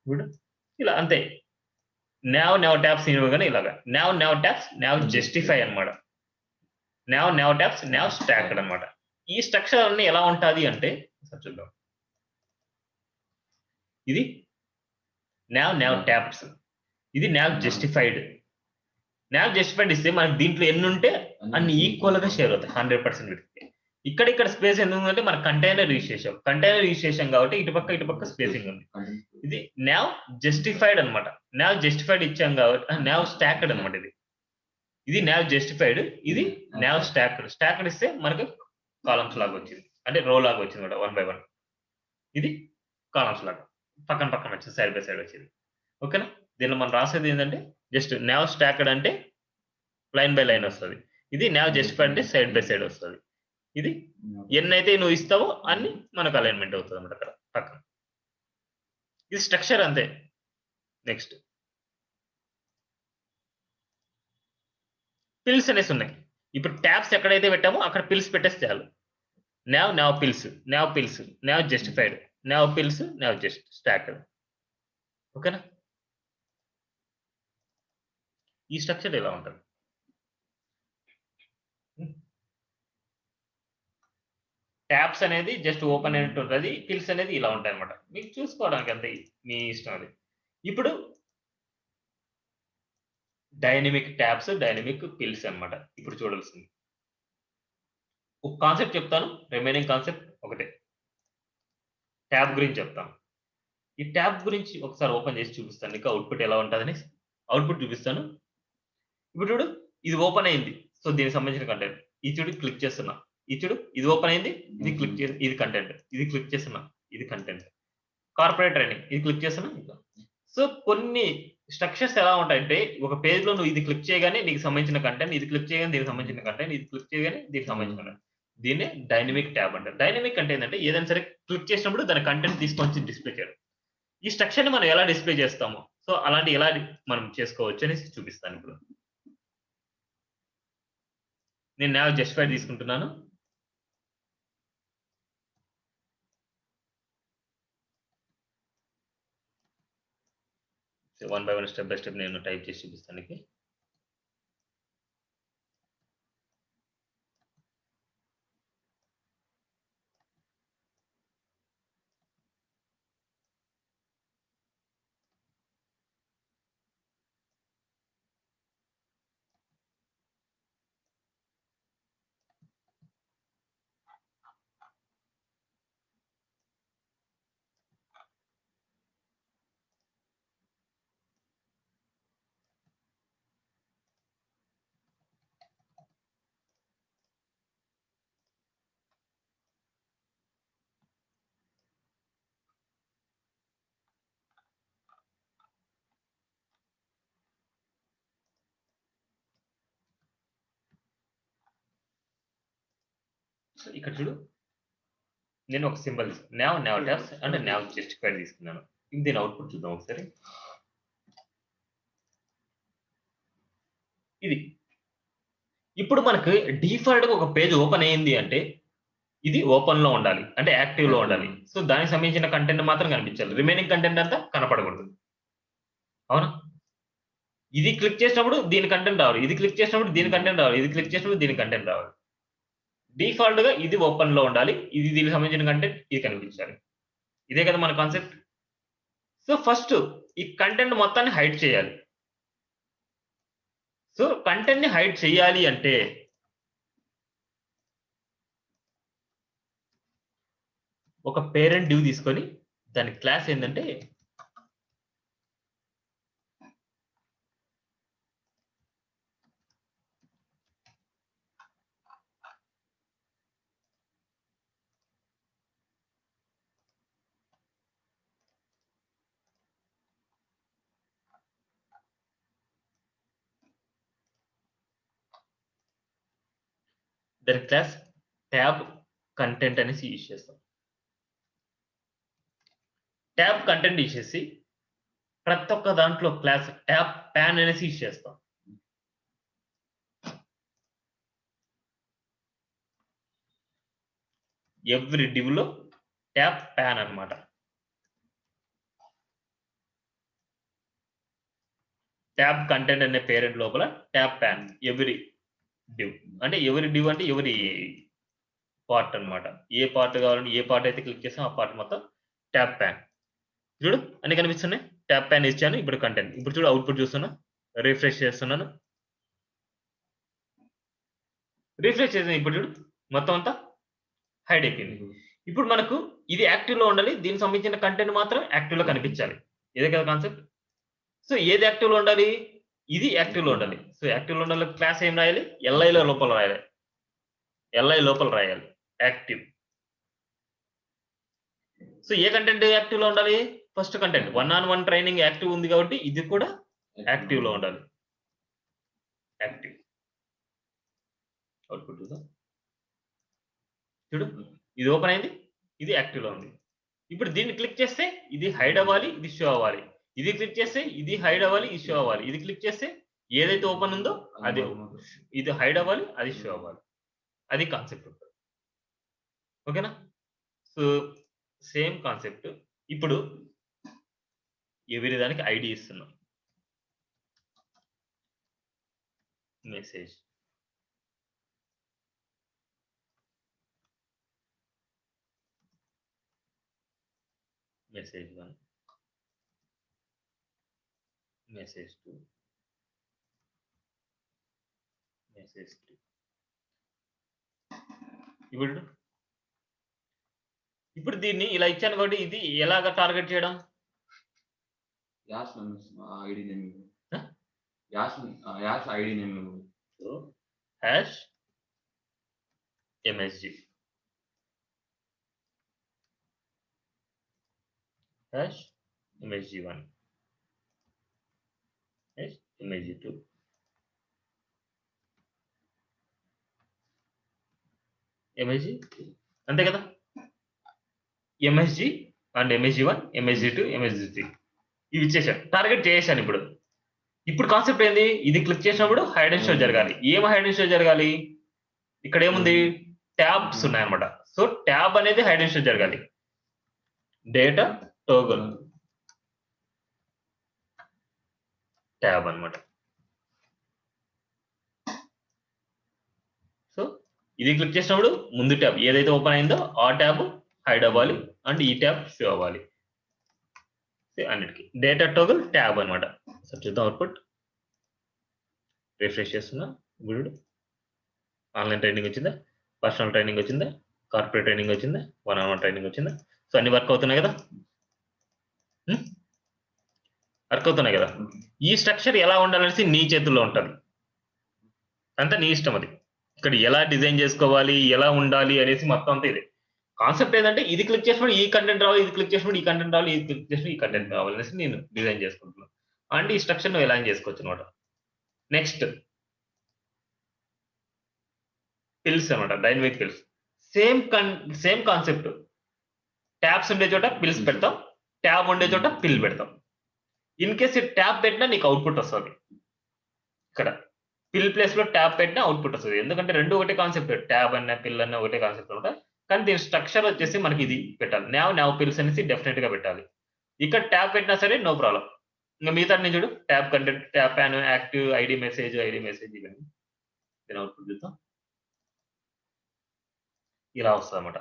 గుడ్. ఇలా అంతే. నావ్ ట్యాబ్స్ ఇవ్వగానే ఇలాగా. నావ్ ట్యాబ్స్ జస్టిఫై అన్నమాట. నావ్ ట్యాబ్స్ స్టాక్డ్ అన్నమాట. ఈ స్ట్రక్చర్ అన్నీ ఎలా ఉంటది అంటే ఒకసారి చూద్దాం. ఇది నావ్ ట్యాబ్స్. ఇది నావ్ జస్టిఫైడ్. నావ్ జస్టిఫైడ్ ఇస్తే మనకు దీంట్లో ఎన్నుంటే అన్ని ఈక్వల్‌గా షేర్ అవుతాయి. 100% వీటికి. ఇక్కడ స్పేస్ ఎందుకుందంటే మన కంటైనర్ యూజ్ చేసాం. కంటైనర్ యూజ్ చేసాం కాబట్టి ఇటుపక్క స్పేసింగ్ ఉంది. ఇది నావ్ జస్టిఫైడ్ అన్నమాట. నావ్ జస్టిఫైడ్ ఇచ్చాం కాబట్టి నావ్ స్టాక్డ్ అన్నమాట ఇది. ఇది నావ్ జస్టిఫైడ్. ఇది నావ్ స్టాక్డ్. స్టాక్డ్ ఇస్తే మనకు కాలమ్స్ లాగా వచ్చింది. అంటే రో లాగా వచ్చిందన్నమాట 1 బై 1. ఇది కాలమ్స్ లాగా. పక్కన వచ్చింది. సైడ్ బై సైడ్ వచ్చింది. ఓకేనా? దీనిలో మనం రాసేది ఏంటంటే జస్ట్ నావ్ స్టాక్డ్ అంటే లైన్ బై లైన్ వస్తది. ఇది నావ్ జస్టిఫైడ్ అంటే సైడ్ బై సైడ్ వస్తది. ఇది ఎన్నైతే నువ్వు ఇస్తావో అన్ని మనకు అలైన్‌మెంట్ అవుతదన్నమాట అక్కడ పక్కన. ఇది స్ట్రక్చర్ అంతే. నెక్స్ట్ పిల్స్ అనేసి ఉన్నాయి. ఇప్పుడు ట్యాబ్స్ ఎక్కడైతే పెట్టామో అక్కడ పిల్స్ పెట్టేస్తే చాలు. Now pills, now justified, now pills, now just stacked. ఓకేనా? ఈ స్ట్రక్చర్ ఇలా ఉంటది. హ్మ్. ట్యాబ్స్ అనేది జస్ట్ ఓపెన్ అయినట్టు ఉంటది. పిల్స్ అనేది ఇలా ఉంటాయన్నమాట. మీకు చూసుకోవడానికి అంతే మీ ఇష్టం అది. ఇప్పుడు డైనమిక్ ట్యాబ్స్, డైనమిక్ పిల్స్ అన్నమాట. ఇప్పుడు చూడాల్సింది. ఒక కాన్సెప్ట్ చెప్తాను. రిమైనింగ్ కాన్సెప్ట్ ఒకటే. ట్యాబ్ గురించి చెప్తాను. ఈ ట్యాబ్ గురించి ఒకసారి ఓపెన్ చేసి చూపిస్తాను నీకు అవుట్‌పుట్ ఎలా ఉంటదని. అవుట్‌పుట్ చూపిస్తాను. ఇప్పుడు చూడు ఇది ఓపెన్ అయింది. సో, దీనికి సంబంధించిన కంటెంట్. ఇది చూడు క్లిక్ చేస్తున్నా. ఇది చూడు ఇది ఓపెన్ అయింది. ఇది క్లిక్ చేసి ఇది కంటెంట్. ఇది క్లిక్ చేస్తున్నా. ఇది కంటెంట్. కార్పొరేట్ ట్రైనింగ్ ఇది క్లిక్ చేస్తున్నా. ఇట్లా. సో, కొన్ని స్ట్రక్చర్స్ ఎలా ఉంటాయంటే ఒక పేజ్‌లో నువ్వు ఇది క్లిక్ చేయగానే నీకు సంబంధించిన కంటెంట్, ఇది క్లిక్ చేయగానే దీనికి సంబంధించిన కంటెంట్, ఇది క్లిక్ చేయగానే దీనికి సంబంధించిన కంటెంట్. దీన్నే డైనమిక్ ట్యాబ్ అంటారు. డైనమిక్ అంటే ఏందంటే ఏదైనా సరే క్లిక్ చేసినప్పుడు దాని కంటెంట్ తీసుకొచ్చి డిస్‌ప్లే చేయడం. ఈ స్ట్రక్చర్‌ని మనం ఎలా డిస్‌ప్లే చేస్తామో, సో, అలాంటి ఎలా మనం చేసుకోవచ్చు అనేసి చూపిస్తాను ఇప్పుడు. నేను నావ్ జస్టిఫైడ్ తీసుకుంటున్నాను. So, one by one step by step నేను టైప్ చేసి చూపిస్తాను నీకు. సో, ఇక్కడ చూడు. నేను ఒక symbol now tabs and now justified తీసుకున్నాను. దీని అవుట్‌పుట్ చూద్దాం ఒకసారి. ఇది. ఇప్పుడు మనకు డిఫాల్ట్‌గా ఒక పేజ్ ఓపెన్ అయింది అంటే ఇది ఓపెన్ లో ఉండాలి, అంటే యాక్టివ్ లో ఉండాలి. సో దానికి సంబంధించిన కంటెంట్ మాత్రం కనిపించాలి, రిమైనింగ్ కంటెంట్ అంతా కనపడకూడదు. అవునా? ఇది క్లిక్ చేసినప్పుడు దీని కంటెంట్ రావాలి, ఇది క్లిక్ చేసినప్పుడు దీని కంటెంట్ రావాలి, ఇది క్లిక్ చేసినప్పుడు దీని కంటెంట్ రావాలి. డిఫాల్ట్ గా ఇది ఓపెన్ లో ఉండాలి, ఇది దీనికి సంబంధించిన కంటెంట్ ఇది కనిపించాలి. ఇదే కదా మన కాన్సెప్ట్. సో ఫస్ట్ ఈ కంటెంట్ మొత్తాన్ని హైడ్ చేయాలి. సో కంటెంట్ ని హైడ్ చేయాలి అంటే ఒక పేరెంట్ డివ్ తీసుకొని దాని క్లాస్ ఏంటంటే దాని క్లాస్ ట్యాబ్ కంటెంట్ అనేసి యూజ్ చేస్తాం. ట్యాబ్ కంటెంట్ ఇచ్చేసి ప్రతి ఒక్క దాంట్లో క్లాస్ ట్యాబ్ ప్యాన్ అనేసి యూజ్ చేస్తాం. ఎవ్రీ డివ్ లో ట్యాబ్ ప్యాన్ అన్నమాట. ట్యాబ్ కంటెంట్ అనే పేరెంట్ లోపల ట్యాబ్ ప్యాన్ ఎవ్రీ డివ్, అంటే ఎవరి డివ్ అంటే ఎవరి పార్ట్ అన్నమాట. ఏ పార్ట్ కావాలంటే ఏ పార్ట్ అయితే క్లిక్ చేసాం ఆ పార్ట్ మొత్తం ట్యాబ్ ప్యాన్. చూడు అన్ని కనిపిస్తున్నాయి, ట్యాబ్ ప్యాన్ ఇచ్చాను. ఇప్పుడు కంటెంట్, ఇప్పుడు చూడు అవుట్పుట్ చూస్తున్నా, రిఫ్రెష్ చేస్తున్నాను, రిఫ్రెష్ చేసాను. ఇప్పుడు చూడు మొత్తం అంతా హైడ్ అయిపోయింది. ఇప్పుడు మనకు ఇది యాక్టివ్ లో ఉండాలి, దీనికి సంబంధించిన కంటెంట్ మాత్రం యాక్టివ్ లో కనిపించాలి. ఇదే కదా కాన్సెప్ట్. సో ఏది యాక్టివ్ లో ఉండాలి? ఇది యాక్టివ్ లో ఉండాలి. సో యాక్టివ్ లో ఉండాలి క్లాస్ ఏం రాయాలి? ఎల్ఐ లో లోపల రాయాలి, ఎల్ఐ లోపల రాయాలి యాక్టివ్. సో ఏ కంటెంట్ యాక్టివ్ లో ఉండాలి? First content 1-on-1 training active ఉంది కాబట్టి ఇది కూడా యాక్టివ్ లో ఉండాలి. యాక్టివ్ అవుట్పుట్ చూద్దాం. చూడు ఇది ఓపెన్ అయింది, ఇది యాక్టివ్ లో ఉంది. ఇప్పుడు దీన్ని క్లిక్ చేస్తే ఇది హైడ్ అవ్వాలి, ఇది షో అవ్వాలి. ఇది క్లిక్ చేస్తే ఇది హైడ్ అవ్వాలి, ఇది షో అవ్వాలి. ఇది క్లిక్ చేస్తే ఏదైతే ఓపెన్ ఉందో అది ఇది హైడ్ అవ్వాలి, అది షో అవ్వాలి. అది కాన్సెప్ట్. ఓకేనా? So same concept. ఇప్పుడు ఎవరి దానికి ఐడి ఇస్తున్నాం. Message message 1, message 2, message 3. ఇప్పుడు దీన్ని ఇలా ఇచ్చాను కాబట్టి ఇది ఎలాగ టార్గెట్ చేయడం? Hash ID name, hash ID name. So hash MSG, hash MSG1, hash MSG2, MSG3. అంతే కదా? MSG and MSG1, MSG2, MSG3 ఇవి ఇచ్చేసాను, టార్గెట్ చేసాను. ఇప్పుడు కాన్సెప్ట్ ఏంది? ఇది క్లిక్ చేసినప్పుడు హైడ్ అండ్ షో జరగాలి. ఏం హైడ్ అండ్ షో జరగాలి? ఇక్కడ ఏముంది? ట్యాబ్స్ ఉన్నాయన్నమాట. సో ట్యాబ్ అనేది హైడ్ అండ్ షో జరగాలి. డేటా టోగల్ ట్యాబ్ అన్నమాట. సో ఇది క్లిక్ చేసినప్పుడు ముందు ట్యాబ్ ఏదైతే ఓపెన్ అయిందో ఆ ట్యాబ్ హైడ్ అవ్వాలి అండ్ ఈ ట్యాబ్ షో అవ్వాలి. అన్నిటికీ డేటా టోగల్ ట్యాబ్ అన్నమాట. సో చూద్దాం అవుట్పుట్. రిఫ్రెష్ చేస్తున్నా. ఇప్పుడు ఆన్లైన్ ట్రైనింగ్ వచ్చిందా, పర్సనల్ ట్రైనింగ్ వచ్చిందా, కార్పొరేట్ ట్రైనింగ్ వచ్చిందా, 1-on-1 ట్రైనింగ్ వచ్చిందా? సో అన్ని వర్క్ అవుతున్నాయి కదా? వర్క్ అవుతున్నాయి కదా? ఈ స్ట్రక్చర్ ఎలా ఉండాలనేసి నీ చేతుల్లో ఉంటుంది, అంతా నీ ఇష్టం. అది ఇక్కడ ఎలా డిజైన్ చేసుకోవాలి, ఎలా ఉండాలి అనేసి మొత్తం అంతా ఇదే కాన్సెప్ట్. ఏంటంటే ఇది క్లిక్ చేసినప్పుడు ఈ కంటెంట్ రావాలి, ఇది క్లిక్ చేసినప్పుడు ఈ కంటెంట్ రావాలి, ఇది క్లిక్ చేసినప్పుడు ఈ కంటెంట్ రావాలి అనేసి నేను డిజైన్ చేసుకుంటున్నాను. అండ్ ఈ స్ట్రక్చర్ నువ్వు ఎలా చేసుకోవచ్చు అనమాట. నెక్స్ట్ పిల్స్ అనమాట, dynamic pills. Same concept. Tabs ఉండే చోట పిల్స్ పెడతాం, ట్యాబ్ ఉండే చోట పిల్ పెడతాం. ఇన్ కేస్ ట్యాబ్ పెట్టినా నీకు అవుట్పుట్ వస్తుంది. ఇక్కడ పిల్ ప్లేస్ లో ట్యాబ్ పెట్టినా అవుట్పుట్ వస్తుంది. ఎందుకంటే రెండు ఒకటే కాన్సెప్ట్, ట్యాబ్ అన్న పిల్ అన్న ఒకటే కాన్సెప్ట్ అనమాట. కానీ దీని స్ట్రక్చర్ వచ్చేసి మనకి ఇది పెట్టాలి. నావ్ పిల్స్ అనేసి డెఫినిట్‌గా పెట్టాలి. ఇక్కడ ట్యాబ్ పెట్టినా సరే నో ప్రాబ్లమ్. ఇంక మిగతాన్ని చూడు tab content, tab pan, active, ID message ఇవన్నీ. దీని అవుట్‌పుట్ చూద్దాం. ఇలా వస్తదన్నమాట.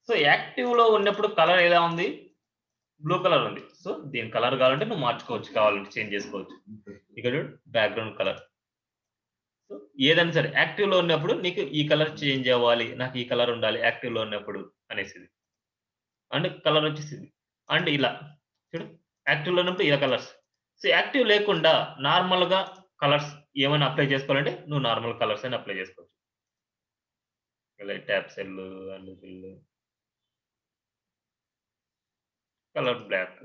సో, యాక్టివ్‌లో ఉన్నప్పుడు కలర్ ఎలా ఉంది? బ్లూ కలర్ ఉంది. సో, దీని కలర్ కావాలంటే నువ్వు మార్చుకోవచ్చు. కావాలంటే చేంజ్ చేసుకోవచ్చు. ఇక్కడ చూడు బ్యాక్‌గ్రౌండ్ కలర్. సో, ఏదైనా సరే యాక్టివ్‌లో ఉన్నప్పుడు నీకు ఈ కలర్ చేంజ్ అవ్వాలి. నాకు ఈ కలర్ ఉండాలి యాక్టివ్‌లో ఉన్నప్పుడు అనేసిది. అండ్ కలర్ వచ్చేసిది. అండ్ ఇలా చూడు యాక్టివ్‌లో ఉన్నప్పుడు ఇలా కలర్స్. సో, యాక్టివ్ లేకుండా నార్మల్‌గా కలర్స్ ఏమైనా అప్లై చేసుకోవాలంటే నువ్వు నార్మల్ కలర్స్ అయినా అప్లై చేసుకోవచ్చు. ఇలా tap cell and fill colour black.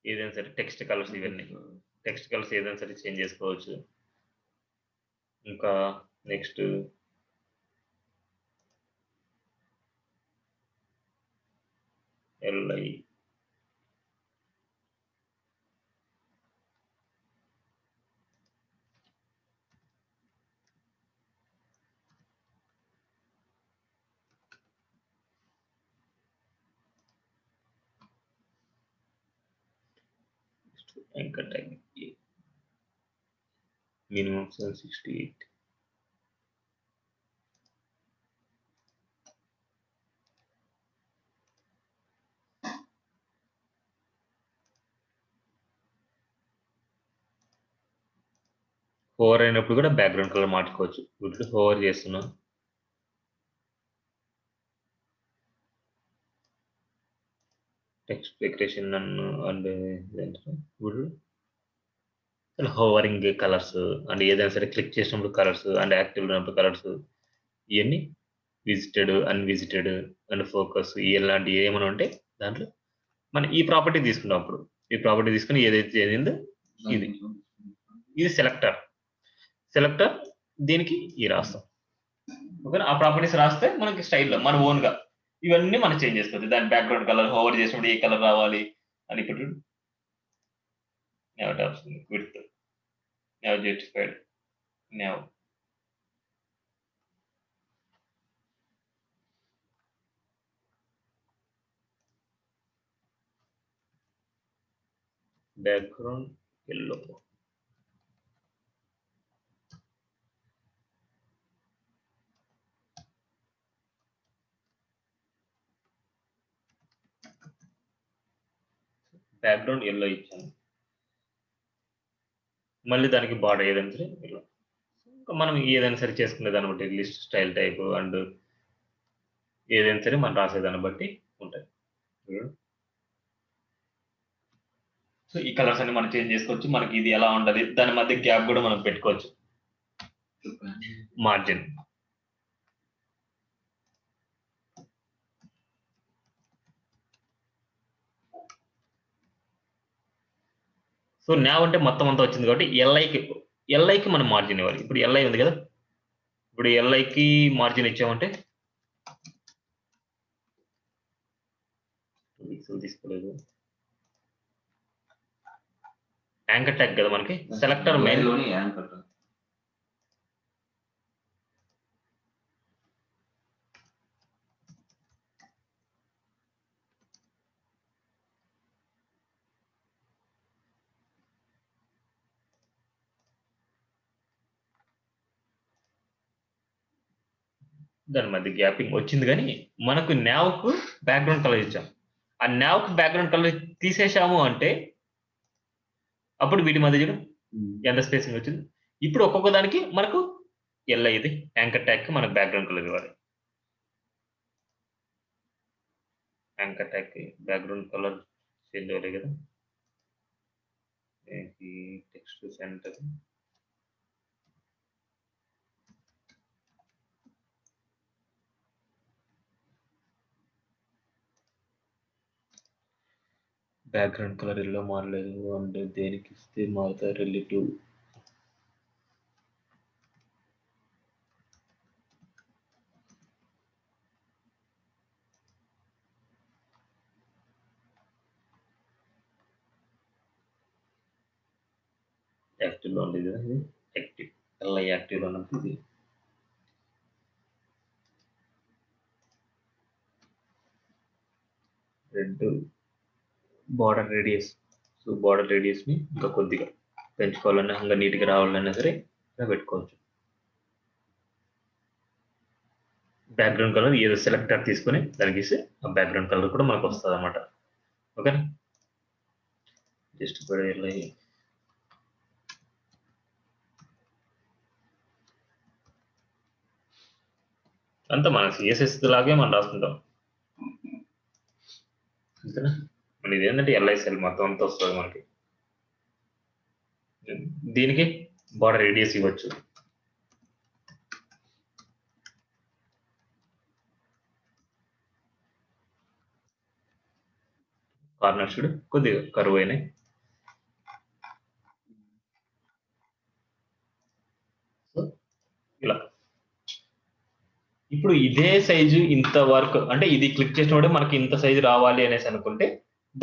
ఏదైనా సరే టెక్స్ట్ కలర్స్ ఇవన్నీ. టెక్స్ట్ కలర్స్ ఏదైనా సరే చేంజ్ చేసుకోవచ్చు. ఇంకా next LI anchor tag minimum 768. Hover అయినప్పుడు కూడా బ్యాక్‌గ్రౌండ్ కలర్ మార్చుకోవచ్చు. ఇప్పుడు హోవర్ చేస్తున్నా. టెక్స్ట్ డెకరేషన్ నన్ను అండ్ ఇప్పుడు హోవరింగ్ కలర్స్ అండ్ ఏదైనా సరే క్లిక్ చేసినప్పుడు కలర్స్ అండ్ యాక్టివ్‌లో ఉన్నప్పుడు కలర్స్ ఇయన్నీ విజిటెడ్, అన్‌విజిటెడ్ అండ్ ఫోకస్ ఇలాంటివి ఏమైనా ఉంటే దాంట్లో మనం ఈ ప్రాపర్టీ తీసుకున్నాం అప్పుడు. ఈ ప్రాపర్టీ తీసుకొని ఏదైతే చేరిందో ఇది. ఇది సెలెక్టర్. సెలెక్టర్ దీనికి ఈ రాస్తాం. ఓకేనా? ఆ ప్రాపర్టీస్ రాస్తే మనకి స్టైల్‌లో మన ఓన్‌గా ఇవన్నీ మనం చేంజ్ చేసుకోవచ్చు. దాని బ్యాక్‌గ్రౌండ్ కలర్ హోవర్ చేసినప్పుడు ఏ కలర్ రావాలి అని ఇప్పుడు చూడు. Now tops width, now justified, now background yellow. Background yellow ఇచ్చాను. మళ్ళీ దానికి బార్డర్ ఏదైనా సరే ఇలా. మనం ఏదైనా సరే చేసుకునే దాన్ని బట్టి లిస్ట్ స్టైల్ టైప్ అండ్ ఏదైనా సరే మనం రాసేదాన్ని బట్టి ఉంటాయి. సో, ఈ కలర్స్ అన్ని మనం చేంజ్ చేసుకోవచ్చు. మనకి ఇది ఎలా ఉంటది దాని మధ్య గ్యాప్ కూడా మనం పెట్టుకోవచ్చు. మార్జిన్. సో, నావ్ అంటే మొత్తం అంతా వచ్చింది కాబట్టి ఎల్ఐకి మనం మార్జిన్ ఇవ్వాలి. ఇప్పుడు ఎల్ఐ ఉంది కదా! ఇప్పుడు ఎల్ఐకి మార్జిన్ ఇచ్చామంటే పిక్సెల్ తీసుకోలేదు. యాంకర్ ట్యాగ్ కదా మనకి. Selector main. లోని యాంకర్ ట్యాగ్. దాని మధ్య గ్యాపింగ్ వచ్చింది గానీ, మనకు నావ్‌కు బ్యాక్‌గ్రౌండ్ కలర్ ఇచ్చాం. ఆ నావ్‌కి బ్యాక్‌గ్రౌండ్ కలర్ తీసేశాము అంటే అప్పుడు వీటి మధ్య చూడు ఎంత స్పేసింగ్ వచ్చింది. ఇప్పుడు ఒక్కొక్క దానికి మనకు ఎల్ఐ ఇది యాంకర్ ట్యాగ్‌కి మనకు బ్యాక్‌గ్రౌండ్ కలర్ ఇవ్వాలి. యాంకర్ ట్యాగ్‌కి బ్యాక్‌గ్రౌండ్ కలర్ చేంజ్ అవ్వలే కదా! ఏంటి text centre. Background colour yellow మారలేదు. అండ్ దేనికిస్తే మారుతాయి రిలేటివ్. యాక్టివ్‌లో ఉంది కదా! ఇది యాక్టివ్. ఎల్ఐ యాక్టివ్‌లో ఉన్నప్పుడు ఇది. Red border radius. So border radius ని ఇంకా కొద్దిగా పెంచుకోవాలన్నా ఇంకా నీట్గా రావాలన్నా సరే ఇలా పెట్టుకోవచ్చు. బ్యాక్గ్రౌండ్ కలర్ ఏదో సెలెక్టర్ తీసుకొని దానికి ఇస్తే ఆ బ్యాక్గ్రౌండ్ కలర్ కూడా మనకు వస్తుంది అనమాట. ఓకేనా, జస్ట్ అంతా మన సిఎస్ఎస్ లాగే మనం రాసుకుంటాం. అంతేనా, మన ఇదేంటంటే ఎల్ఐసిఎల్ మొత్తం అంతా వస్తుంది మనకి. దీనికి బార్డర్ రేడియస్ ఇవ్వచ్చు. కార్నర్స్ కూడా కొద్దిగా కరువు అయినాయి. సో ఇలా ఇప్పుడు ఇదే సైజు ఇంత వర్క్ అంటే ఇది క్లిక్ చేసినప్పుడే మనకి ఇంత సైజు రావాలి అనేసి అనుకుంటే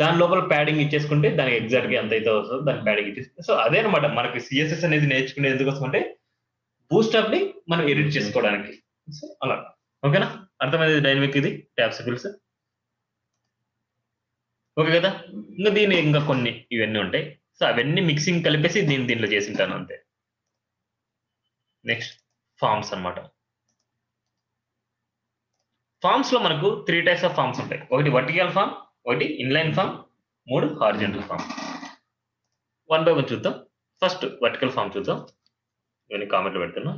దాని లోపల ప్యాడింగ్ ఇచ్చేసుకుంటే దానికి ఎగ్జాక్ట్ గా ఎంత అయితే వస్తుందో దానికి ప్యాడింగ్ ఇచ్చేసి. సో అదే అనమాట మనకి సిఎస్ఎస్ అనేది నేర్చుకునే ఎందుకోసం అంటే బూస్టప్ ని మనం ఎడిట్ చేసుకోవడానికి. సో అలా ఓకేనా, అర్థమైంది డైనమిక్ ఇది ట్యాబ్ సిపిల్స్. ఓకే కదా, ఇంకా దీని ఇంకా కొన్ని ఇవన్నీ ఉంటాయి. సో అవన్నీ మిక్సింగ్ కలిపేసి దీంట్లో చేసింటాను అంతే. నెక్స్ట్ ఫార్మ్స్ అన్నమాట. ఫార్మ్స్ లో మనకు 3 టైప్స్ ఆఫ్ ఫార్మ్స్ ఉంటాయి. ఒకటి వర్టికల్ ఫార్మ్, ఒకటి inline form, 3 horizontal form. One by one చూద్దాం. ఫస్ట్ వర్టికల్ ఫార్మ్ చూద్దాం. ఇవన్నీ కామెంట్లు పెడుతున్నా.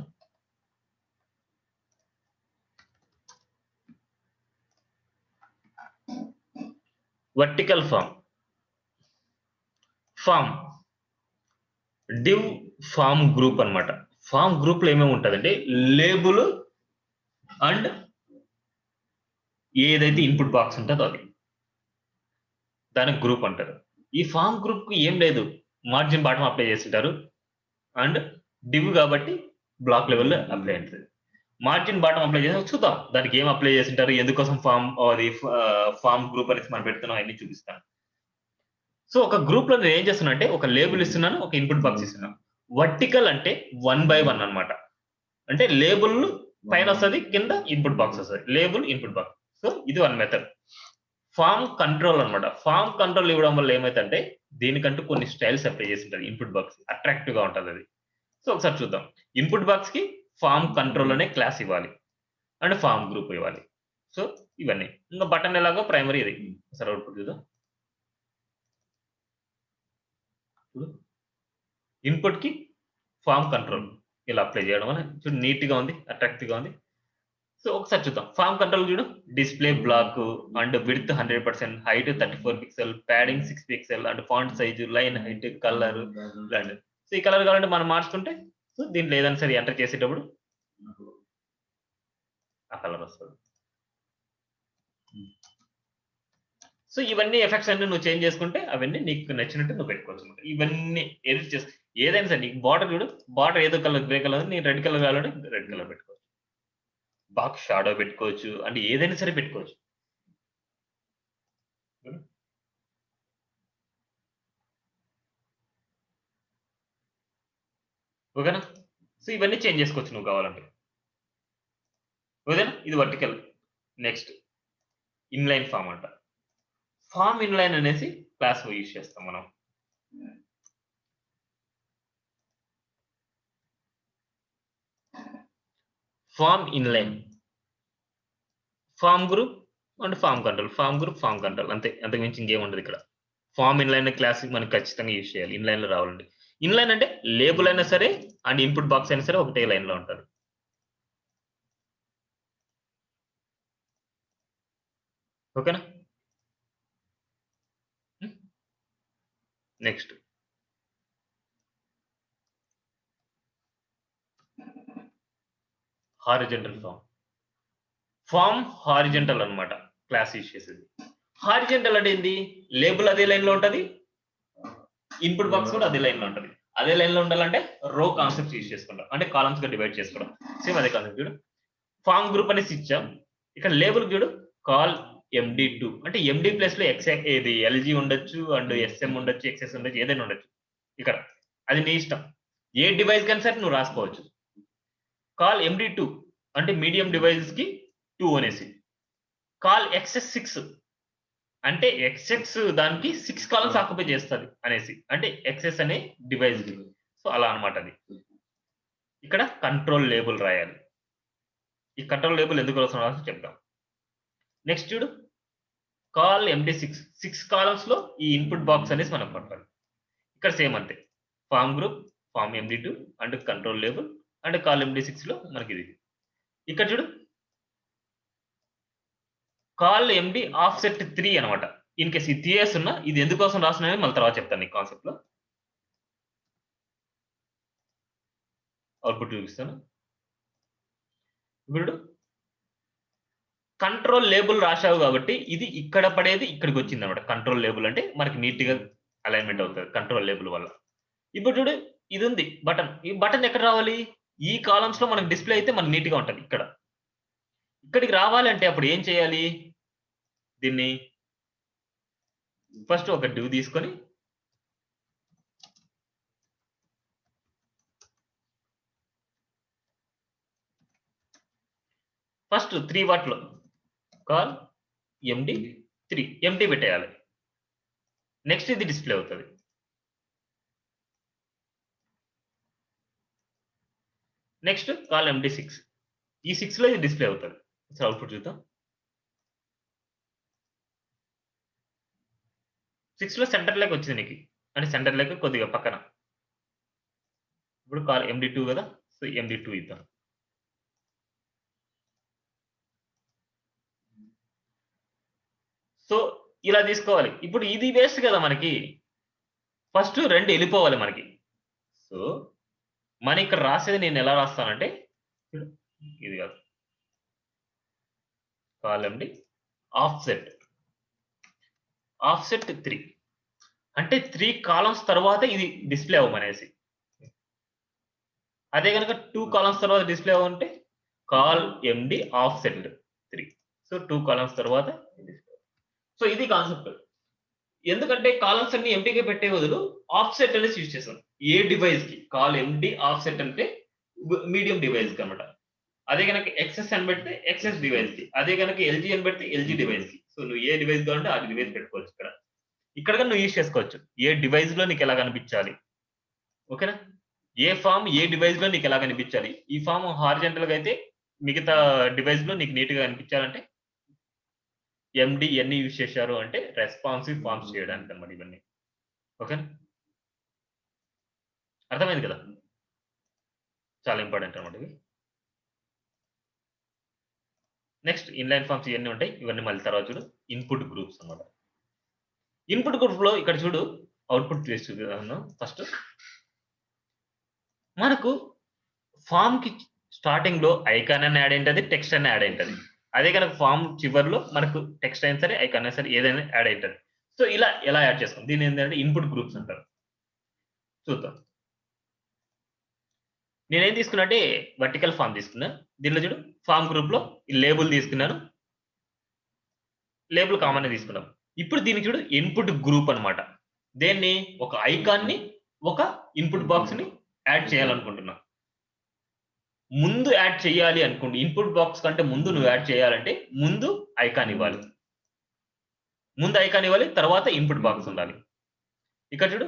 Vertical form div form group అన్నమాట. ఫార్మ్ గ్రూప్ లో ఏమేమి ఉంటుందంటే లేబుల్ అండ్ ఏదైతే ఇన్పుట్ బాక్స్ ఉంటుందో అది దానికి గ్రూప్ అంటారు. ఈ ఫార్మ్ గ్రూప్ కి ఏం లేదు, మార్జిన్ బాటం అప్లై చేస్తుంటారు అండ్ డివ్ కాబట్టి బ్లాక్ లెవెల్లో అప్లై అవుతుంది. మార్జిన్ బాటం అప్లై చేసి చూద్దాం దానికి ఏం అప్లై చేస్తుంటారు, ఎందుకోసం ఫార్మ్ గ్రూప్ అనేది మనం పెడుతున్నాం అన్ని చూపిస్తాను. సో ఒక గ్రూప్ లో నేను ఏం చేస్తున్నా అంటే ఒక లేబుల్ ఇస్తున్నాను, ఒక ఇన్పుట్ బాక్స్ ఇస్తున్నాను. వర్టికల్ అంటే 1 by 1 అన్నమాట. అంటే లేబుల్ పైన వస్తుంది, కింద ఇన్పుట్ బాక్స్ వస్తుంది, లేబుల్ ఇన్పుట్ బాక్స్. సో ఇది వన్ మెథడ్. ఫార్మ్ కంట్రోల్ అన్నమాట. ఫార్మ్ కంట్రోల్ ఇవ్వడం వల్ల ఏమైతే దీనికంటూ కొన్ని స్టైల్స్ అప్లై చేసి ఉంటారు. ఇన్పుట్ బాక్స్ అట్రాక్టివ్ గా ఉంటుంది అది. సో ఒకసారి చూద్దాం. ఇన్పుట్ బాక్స్ కి ఫార్మ్ కంట్రోల్ అనే క్లాస్ ఇవ్వాలి అండ్ ఫార్మ్ గ్రూప్ ఇవ్వాలి. సో ఇవన్నీ ఇంకా బటన్ ఎలాగో ప్రైమరీ ఇది. ఒకసారి అవుట్పుట్ చూద్దాం. ఇన్పుట్ కి ఫార్మ్ కంట్రోల్ ఇలా అప్లై చేయడం వల్ల చూడు నీట్ గా ఉంది, అట్రాక్టివ్ గా ఉంది. సో ఒకసారి చూద్దాం. ఫార్మ్ కంట్రోల్ చూడు, display block and width 100%, height 34 pixel, padding 6 pixel and font size, line height, colour ఇలాంటి. సో ఈ కలర్ కావాలంటే మనం మార్చుకుంటే సో దీంట్లో ఏదైనా సరే ఎంటర్ చేసేటప్పుడు ఆ కలర్ వస్తుంది. సో ఇవన్నీ ఎఫెక్ట్స్ అన్ని నువ్వు చేంజ్ చేసుకుంటే అవన్నీ నీకు నచ్చినట్టు నువ్వు పెట్టుకోవచ్చు. ఇవన్నీ ఎడిట్ చేసి ఏదైనా సరే నీకు బార్డర్ చూడు, బార్డర్ ఏదో కలర్ గ్రే కలర్, నీ రెడ్ కలర్ కావాలంటే రెడ్ కలర్ పెట్టుకోవచ్చు, బాక్స్ షాడో పెట్టుకోవచ్చు అంటే ఏదైనా సరే పెట్టుకోవచ్చు. ఓకేనా, సో ఇవన్నీ చేంజ్ చేసుకోవచ్చు నువ్వు కావాలంటే. ఓకేనా, ఇది వర్టికల్. నెక్స్ట్ ఇన్లైన్ ఫార్మ్ అంట. ఫార్మ్ ఇన్లైన్ అనేసి క్లాస్ యూజ్ చేస్తాం మనం. Form inline, form group and form control, form group, form control అంతే, అంతకు మించి ఇంకేం ఉండదు ఇక్కడ. ఫార్మ్ ఇన్లైన్ క్లాస్ మనం ఖచ్చితంగా యూజ్ చేయాలి ఇన్లైన్ లో రావాలండి. ఇన్లైన్ అంటే లేబుల్ అయినా సరే అండ్ ఇన్పుట్ బాక్స్ అయినా సరే ఒకటే లైన్ లో ఉంటారు. ఓకేనా, next horizontal form. Form horizontal అన్నమాట క్లాస్ యూజ్ చేసేది. హారిజంటల్ అంటే ఏంది, లేబుల్ అదే లైన్ లో ఉంటది, ఇన్పుట్ బాక్స్ కూడా అదే లైన్ లో ఉంటది. అదే లైన్ లో ఉండాలంటే రో కాన్సెప్ట్ యూజ్ చేసుకుంటాం, అంటే కాలమ్స్ గా డివైడ్ చేసుకోవడం. సేమ్ అదే కాన్సెప్ట్ చూడు. ఫార్మ్ గ్రూప్ అనేసి ఇచ్చాం. ఇక్కడ లేబుల్ చూడు, కాల్ MD2 అంటే MD ప్లస్ లో ఏది LG ఉండొచ్చు అండ్ SM ఉండొచ్చు, XS ఉండొచ్చు, ఏదైనా ఉండొచ్చు. ఇక్కడ అది నీ ఇష్టం, ఏ డివైస్ కానీ సరే నువ్వు రాసుకోవచ్చు. కాల్ MD2 అంటే మీడియం డివైస్ కి 2 అనేసి. కాల్ XS6 అంటే ఎక్స్ఎక్స్ దానికి 6 కాలమ్స్ ఆక్యుపై చేస్తది అనేసి. అంటే ఎక్స్ఎస్ అనే డివైస్. సో, అలా అన్నమాట అది. ఇక్కడ కంట్రోల్ లేబుల్ రాయాలి. ఈ కంట్రోల్ లేబుల్ ఎందుకు అవసరం రాసి చెప్దాం. నెక్స్ట్ చూడు. కాల్ ఎండీ6 6 కాలమ్స్‌లో ఈ ఇన్‌పుట్ బాక్స్ అనేసి మనం పట్టాలి. ఇక్కడ సేమ్ అంతే. Form group, form MD two and control label and col ఎండీ6లో మనకిది. ఇక్కడ చూడు. కాల్ ఎండీ ఆఫ్‌సెట్ 3 అన్నమాట. ఇన్ కేస్ ఇది తీయేస్తున్నా ఇది ఎందుకోసం రాస్తున్నానని మళ్ళీ తర్వాత చెప్తాను నీకు కాన్సెప్ట్‌లో. అవుట్‌పుట్ చూపిస్తాను. ఇప్పుడు కంట్రోల్ లేబుల్ రాశావు కాబట్టి ఇది ఇక్కడ పడేది ఇక్కడికొచ్చిందన్నమాట. కంట్రోల్ లేబుల్ అంటే మనకి నీట్‌గా అలైన్‌మెంట్ అవుతది కంట్రోల్ లేబుల్ వల్ల. ఇప్పుడు చూడు ఇదుంది బటన్. ఈ బటన్ ఎక్కడ రావాలి? ఈ కాలమ్స్‌లో మనకు డిస్‌ప్లే అయితే మనకు నీట్‌గా ఉంటది ఇక్కడ. ఇక్కడికి రావాలంటే అప్పుడు ఏం చేయాలి? దీన్ని ఫస్ట్ ఒక డివ్ తీసుకొని ఫస్ట్ 3 వాటిలో కాల్ ఎండీ3 ఎంప్టీ పెట్టేయాలి. నెక్స్ట్ ఇది డిస్‌ప్లే అవుతది. నెక్స్ట్ కాల్ ఎండీ6 ఈ 6లో ఇది డిస్‌ప్లే అవుతది. ఒకసారి అవుట్‌పుట్ చూద్దాం. 6లో సెంటర్‌లోకి వచ్చింది నీకు. అంటే సెంటర్‌లోకి కొద్దిగా పక్కన. ఇప్పుడు కాల్ ఎండీ2 కదా! సో, ఎండీ2 ఇద్దాం. సో, ఇలా తీసుకోవాలి. ఇప్పుడు ఇది వేస్ట్ కదా మనకి. ఫస్ట్ 2 ఎళ్ళిపోవాలి మనకి. సో, మనం ఇక్కడ రాసేది నేను ఎలా రాస్తానంటే చూడు ఇది కాదు. Call MD offset. ఆఫ్‌సెట్ 3 అంటే 3 కాలమ్స్ తర్వాత ఇది డిస్‌ప్లే అవ్వమనేసి. అదే గనక 2 కాలమ్స్ తర్వాత డిస్‌ప్లే అవ్వంటే col MD offset 3. So, 2 columns తర్వాత సో, ఇది కాన్సెప్ట్. ఎందుకంటే కాలమ్స్ అన్ని ఎంప్టీగా పెట్టే బదులు ఆఫ్‌సెట్ అనేసి యూజ్ చేసాం. ఏ డివైస్‌కి కాల్ ఎండీ ఆఫ్‌సెట్ అంటే మీడియం డివైస్‌కి అన్నమాట. అదే గనక ఎక్స్ఎస్ అని పెడితే ఎక్స్ఎస్ డివైస్‌కి. అదే గనక ఎల్‌జీ అని పెడితే ఎల్‌జీ డివైస్‌కి. సో, నువ్వు ఏ డివైస్ కావాలంటే ఆ డివైస్ పెట్టుకోవచ్చు ఇక్కడ. ఇక్కడ గాని నువ్వు యూజ్ చేసుకోవచ్చు. ఏ డివైస్‌లో నీకు ఎలా కనిపించాలి. ఓకేనా? ఏ ఫార్మ్ ఏ డివైస్‌లో నీకు ఎలా కనిపించాలి. ఈ ఫార్మ్ హారిజాంటల్‌గా అయితే మిగతా డివైస్‌లో నీకు నీట్‌గా కనిపించాలంటే ఎండీ ఎన్ని యూజ్ చేశారు అంటే రెస్పాన్సివ్ ఫార్మ్స్ చేయడానికన్నమాట ఇవన్నీ. ఓకేనా? అర్థమైంది కదా! చాలా ఇంపార్టెంట్ అన్నమాట ఇవి. నెక్స్ట్ ఇన్‌లైన్ ఫార్మ్స్ ఇయన్నీ ఉంటాయి. ఇవన్నీ మళ్ళీ తర్వాత చూడు. ఇన్‌పుట్ గ్రూప్స్ అన్నమాట. ఇన్‌పుట్ గ్రూప్‌లో ఇక్కడ చూడు అవుట్‌పుట్ చేసి చూపిస్తాను ఫస్ట్. మనకు ఫార్మ్‌కి స్టార్టింగ్‌లో ఐకాన్ అని యాడ్ అయింటది. టెక్స్ట్ అని యాడ్ అయింటది. అదే గనక ఫార్మ్ చివర్లో మనకు టెక్స్ట్ అయినా సరే, ఐకాన్ అయినా సరే ఏదైనా యాడ్ అయింటది. సో, ఇలా ఎలా యాడ్ చేస్తాం? దీన్ని ఏందంటే ఇన్‌పుట్ గ్రూప్స్ అంటారు. చూద్దాం. నేనేం తీసుకున్నా అంటే వర్టికల్ ఫార్మ్ తీసుకున్నా. దీనిలో చూడు ఫార్మ్ గ్రూప్‌లో ఈ లేబుల్ తీసుకున్నాను. లేబుల్ కామన్‌గా తీసుకున్నాం. ఇప్పుడు దీనికి చూడు ఇన్‌పుట్ గ్రూప్ అన్నమాట. దేన్ని ఒక ఐకాన్‌ని, ఒక ఇన్‌పుట్ బాక్స్‌ని యాడ్ చేయాలనుకుంటున్నా. ముందు యాడ్ చేయాలి అనుకోండి. ఇన్‌పుట్ బాక్స్ కంటే ముందు నువ్వు యాడ్ చేయాలంటే ముందు ఐకాన్ ఇవ్వాలి. ముందు ఐకాన్ ఇవ్వాలి. తర్వాత ఇన్‌పుట్ బాక్స్ ఉండాలి. ఇక్కడ చూడు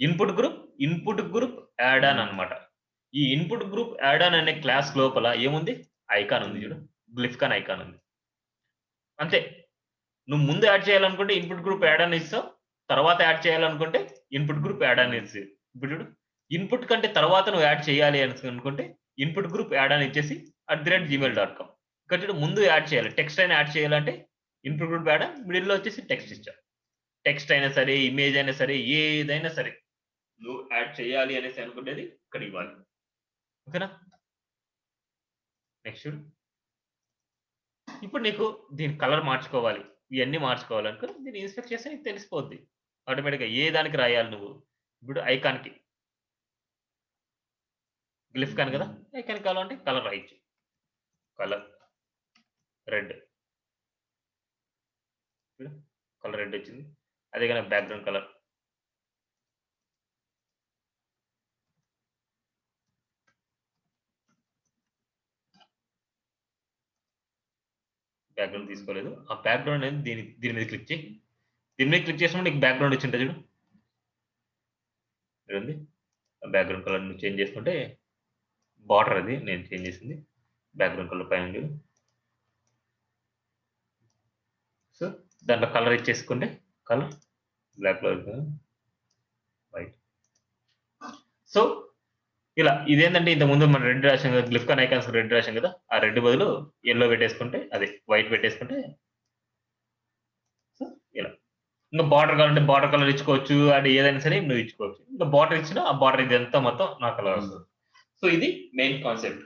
ఇన్‌పుట్ గ్రూప్ యాడ్ ఆన్ అన్నమాట. ఈ ఇన్‌పుట్ గ్రూప్ యాడ్ ఆన్ అనే క్లాస్ లోపల ఏముంది? ఐకాన్ ఉంది చూడు. గ్లిఫ్‌కాన్ ఐకాన్ ఉంది. అంతే. నువ్వు ముందు యాడ్ చేయాలనుకుంటే ఇన్‌పుట్ గ్రూప్ యాడ్ ఆన్ ఇస్తావు. తర్వాత యాడ్ చేయాలనుకుంటే ఇన్‌పుట్ గ్రూప్ యాడ్ ఆన్ ఇస్తావు. ఇప్పుడు చూడు ఇన్‌పుట్ కంటే తర్వాత నువ్వు యాడ్ చేయాలి అనుకుంటే ఇన్‌పుట్ గ్రూప్ యాడ్ ఆన్ ఇచ్చేసి @gmail.com ఇక్కడ చూడు ముందు యాడ్ చేయాలి. టెక్స్ట్ అయినా యాడ్ చేయాలంటే ఇన్‌పుట్ గ్రూప్ యాడ్ ఆన్ మిడిల్‌లో వచ్చేసి టెక్స్ట్ ఇచ్చా. టెక్స్ట్ అయినా సరే, ఇమేజ్ అయినా సరే, ఏదైనా సరే నువ్వు యాడ్ చేయాలి అనేసి అనుకునేది ఇక్కడ ఇవ్వాలి. ఓకేనా? నెక్స్ట్ చూడు. ఇప్పుడు నీకు దీని కలర్ మార్చుకోవాలి. ఇయన్నీ మార్చుకోవాలనుకో దీన్ని ఇన్స్పెక్ట్ చేస్తే నీకు తెలిసిపోద్ది. ఆటోమేటిక్‌గా ఏ దానికి రాయాలి నువ్వు. ఇప్పుడు ఐకాన్‌కి గ్లిఫ్‌కాన్ కదా! ఐకాన్ కావాలంటే కలర్ రాయొచ్చు. Colour red. చూడు కలర్ రెడ్ వచ్చింది. అదే గనక బ్యాక్‌గ్రౌండ్ కలర్ బ్యాక్‌గ్రౌండ్ తీసుకోలేదు. ఆ బ్యాక్‌గ్రౌండ్ అనేది దీని మీద క్లిక్ చెయి. దీని మీద క్లిక్ చేసినప్పుడు నీకు బ్యాక్‌గ్రౌండ్ వచ్చింటది చూడు. ఇదుంది. బ్యాక్‌గ్రౌండ్ కలర్ నువ్వు చేంజ్ చేసుకుంటే బార్డర్ అది నేను చేంజ్ చేసింది. బ్యాక్‌గ్రౌండ్ కలర్ పైన చూడు. సో, దాంట్లో కలర్ ఇచ్చేసుకుంటే కలర్ బ్లాక్‌లో వైట్. సో, ఇలా ఇదేంటంటే ఇంతకుముందు మనం రెడ్ రాసాం కదా! గ్లిఫ్కాన్ ఐకాన్స్ రెడ్ రాసాం కదా! ఆ రెడ్ బదులు యెల్లో పెట్టేసుకుంటే అదే వైట్ పెట్టేసుకుంటే సో, ఇలా. ఇంక బార్డర్ కావాలంటే బార్డర్ కలర్ ఇచ్చుకోవచ్చు. అది ఏదైనా సరే నువ్వు ఇచ్చుకోవచ్చు. ఇంకా బార్డర్ ఇచ్చినా ఆ బార్డర్ ఇదంతా మొత్తం నా కలర్ వస్తది. సో, ఇది మెయిన్ కాన్సెప్ట్.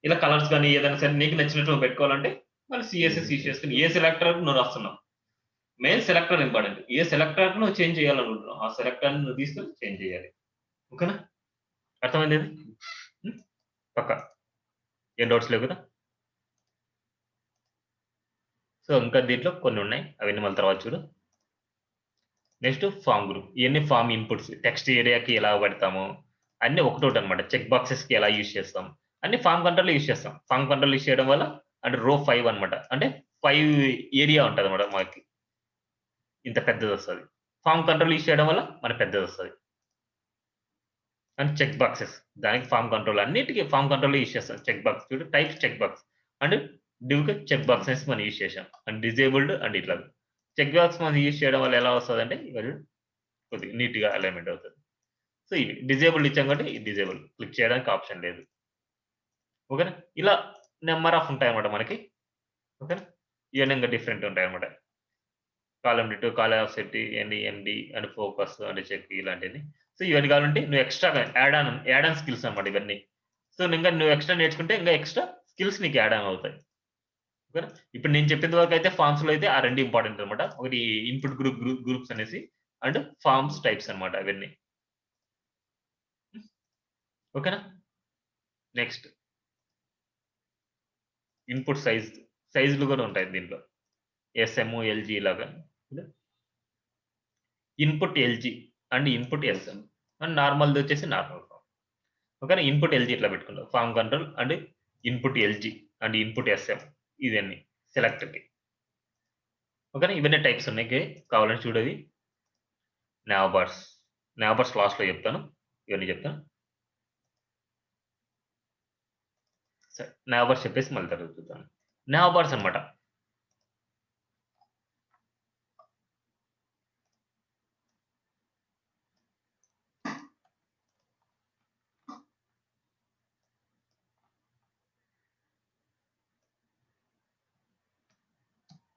ఇలా కలర్స్ గాని ఏదైనా సరే నీకు నచ్చినట్టు నువ్వు పెట్టుకోవాలంటే మళ్ళీ సీఎస్ఎస్ యూజ్ చేసుకొని ఏ సెలెక్టర్ నువ్వు రాస్తున్నావు. Main selector important. ఏ సెలెక్టర్ నువ్వు చేంజ్ చేయాలనుకుంటున్నావు. ఆ సెలెక్టర్‌ని నువ్వు తీసుకొని చేంజ్ చేయాలి. ఓకేనా? అర్థమైందా ఇది? హ్మ్. పక్కా. ఏం డౌట్స్ లేవు కదా? సో, ఇంకా దీంట్లో కొన్నున్నాయి. అవన్నీ మళ్ళీ తర్వాత చూడు. Next form group. ఇయన్నీ ఫార్మ్ ఇన్‌పుట్స్. టెక్స్ట్ ఏరియాకి ఎలా పెడతాము, అన్నీ ఒకటోటనమాట. చెక్ బాక్సెస్‌కి ఎలా యూజ్ చేస్తాం. అన్నీ ఫార్మ్ కంట్రోల్‌లో యూజ్ చేస్తాం. ఫార్మ్ కంట్రోల్ యూజ్ చేయడం వల్ల అంటే రో 5 అనమాట. అంటే 5 ఏరియా ఉంటదనమాట మనకి. ఇంత పెద్దదొస్తది. ఫార్మ్ కంట్రోల్ యూజ్ చేయడం వల్ల మనకు పెద్దదొస్తది. And check boxes. దానికి ఫార్మ్ కంట్రోల్ అన్నిటికి ఫార్మ్ కంట్రోల్ యూజ్ చేస్తాం. చెక్ బాక్స్ చూడు టైప్స్ చెక్ బాక్స్. అండ్ డివ్‌కి చెక్ బాక్స్ అనేసి మనం యూజ్ చేసాం. అండ్ డిజేబుల్డ్ అండ్ ఇట్లా. చెక్ బాక్స్ మనం యూజ్ చేయడం వల్ల ఎలా వస్తదంటే ఇగో చూడు కొద్దిగా నీట్‌గా అలైన్‌మెంట్ అవుతది. సో, ఇవి డిజేబుల్డ్ ఇచ్చాం కాబట్టి ఇది డిజేబుల్. క్లిక్ చేయడానికి ఆప్షన్ లేదు. ఓకేనా? ఇలా నంబర్ ఆఫ్ ఉంటాయన్నమాట మనకి. ఓకేనా? ఇవన్నీ ఇంగా డిఫరెంట్ ఉంటాయన్నమాట. Column ditto, column offset, ND and focus and check ఇలాంటియన్ని. సో, ఇవన్నీ కావాలంటే నువ్వు ఎక్స్‌ట్రాగా యాడ్ ఆన్ స్కిల్స్ అన్నమాట ఇవన్నీ. సో, ఇంగా నువ్వు ఎక్స్‌ట్రా నేర్చుకుంటే ఇంగా ఎక్స్‌ట్రా స్కిల్స్ నీకు యాడ్ ఆన్ అవుతాయి. ఓకేనా? ఇప్పుడు నేను చెప్పినంత వరకైతే ఫార్మ్స్‌లో అయితే ఆ 2 ఇంపార్టెంట్ అన్నమాట. ఒకటి ఇన్‌పుట్ గ్రూప్స్ అనేసి అండ్ ఫార్మ్స్ టైప్స్ అన్నమాట అవన్నీ. ఓకేనా? నెక్స్ట్ ఇన్‌పుట్ సైజ్‌లు కూడా ఉంటాయి దీంట్లో. ఎస్ఎం, ఎల్‌జీ ఇలాగా. Input LG and input SM. And నార్మల్‌దొచ్చేసి నార్మల్ ఫార్మ్. ఓకేనా? ఇన్‌పుట్ ఎల్‌జీ ఇట్లా పెట్టుకున్నావు. Form control and input LG and input SM ఇవన్నీ సెలెక్ట్‌కి. ఓకేనా? ఇవన్నీ టైప్స్ ఉన్నాయి. కావాలంటే చూడవి. Nav bars. నావ్ బార్స్ లాస్ట్‌లో చెప్తాను. ఇవన్నీ చెప్తాను. సరే. నావ్ బార్స్ చెప్పేసి మళ్ళీ తర్వాత చూద్దాం. నావ్ బార్స్ అన్నమాట.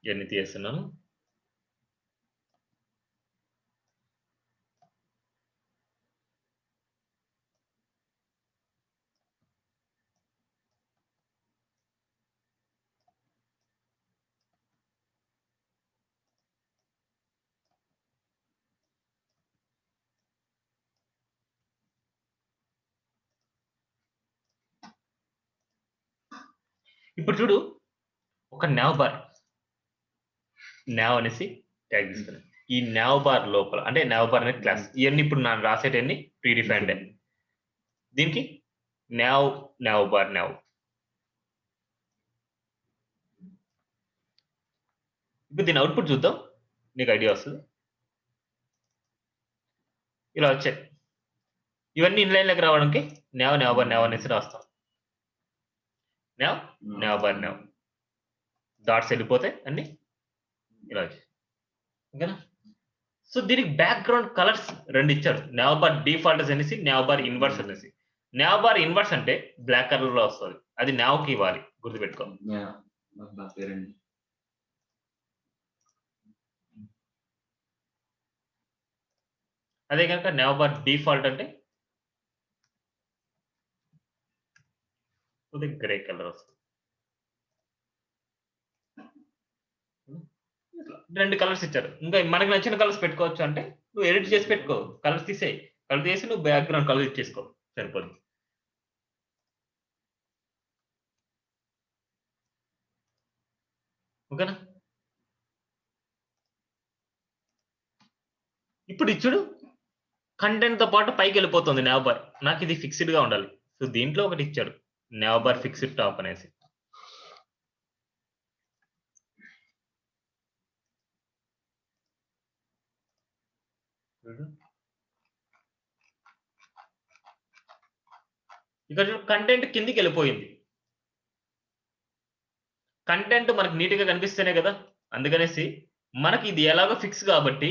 ఇయన్నీ తీసేస్తున్నాను. ఇప్పుడు చూడు ఒక నావ్ బార్. నావ్ అనేసి ట్యాగ్ తీసుకున్నాను. ఈ నావ్ బార్ లోపల అంటే నావ్ బార్ అనే క్లాస్. ఇయన్నీ ఇప్పుడు నేను రాసేటియన్నీ ప్రీ డిఫైన్డే. దీనికి నావ్ బార్ నావ్. ఇప్పుడు దీని అవుట్‌పుట్ చూద్దాం. నీకు ఐడియా వస్తది. ఇలా వచ్చాయి. ఇవన్నీ ఇన్‌లైన్‌లోకి రావడానికి నావ్ బార్ నావ్ అనేసి రాస్తాం. Now bar now. డాట్స్ ఎళ్ళిపోతాయి అన్నీ ఇలా వచ్చాయి. ఓకేనా? సో, దీనికి బ్యాక్‌గ్రౌండ్ కలర్స్ 2 ఇచ్చారు. నావ్ బార్ డిఫాల్ట్స్ అనేసి, నావ్ బార్ ఇన్వర్స్ అనేసి. నావ్ బార్ ఇన్వర్స్ అంటే బ్లాక్ కలర్‌లో వస్తది. అది నావ్‌కి ఇవ్వాలి. గుర్తుపెట్టుకో. యాహ్! నా పేరండి. అదే గనుక నావ్ బార్ డిఫాల్ట్ అంటే కొద్దిగా గ్రే కలర్ వస్తది. ఇట్లా 2 కలర్స్ ఇచ్చారు. ఇంకా మనకు నచ్చిన కలర్స్ పెట్టుకోవచ్చు అంటే నువ్వు ఎడిట్ చేసి పెట్టుకో. కలర్స్ తీసేయి. కలర్ తీసేసి నువ్వు బ్యాక్‌గ్రౌండ్ కలర్ ఇచ్చేసుకో. సరిపోద్ది. ఓకేనా? ఇప్పుడు ఇది చూడు కంటెంట్‌తో పాటు పైకెళ్ళిపోతుంది నావ్ బార్. నాకిది ఫిక్స్‌డ్‌గా ఉండాలి. సో, దీంట్లో ఒకటి ఇచ్చాడు. నావ్ బార్ ఫిక్స్డ్ టాప్ అనేసి. ఇక్కడ కంటెంట్ కిందికి వెళ్ళిపోయింది. కంటెంట్ మనకు నీట్‌గా కనిపిస్తేనే కదా! అందుకనేసి మనకి ఇది ఎలాగో ఫిక్స్ కాబట్టి,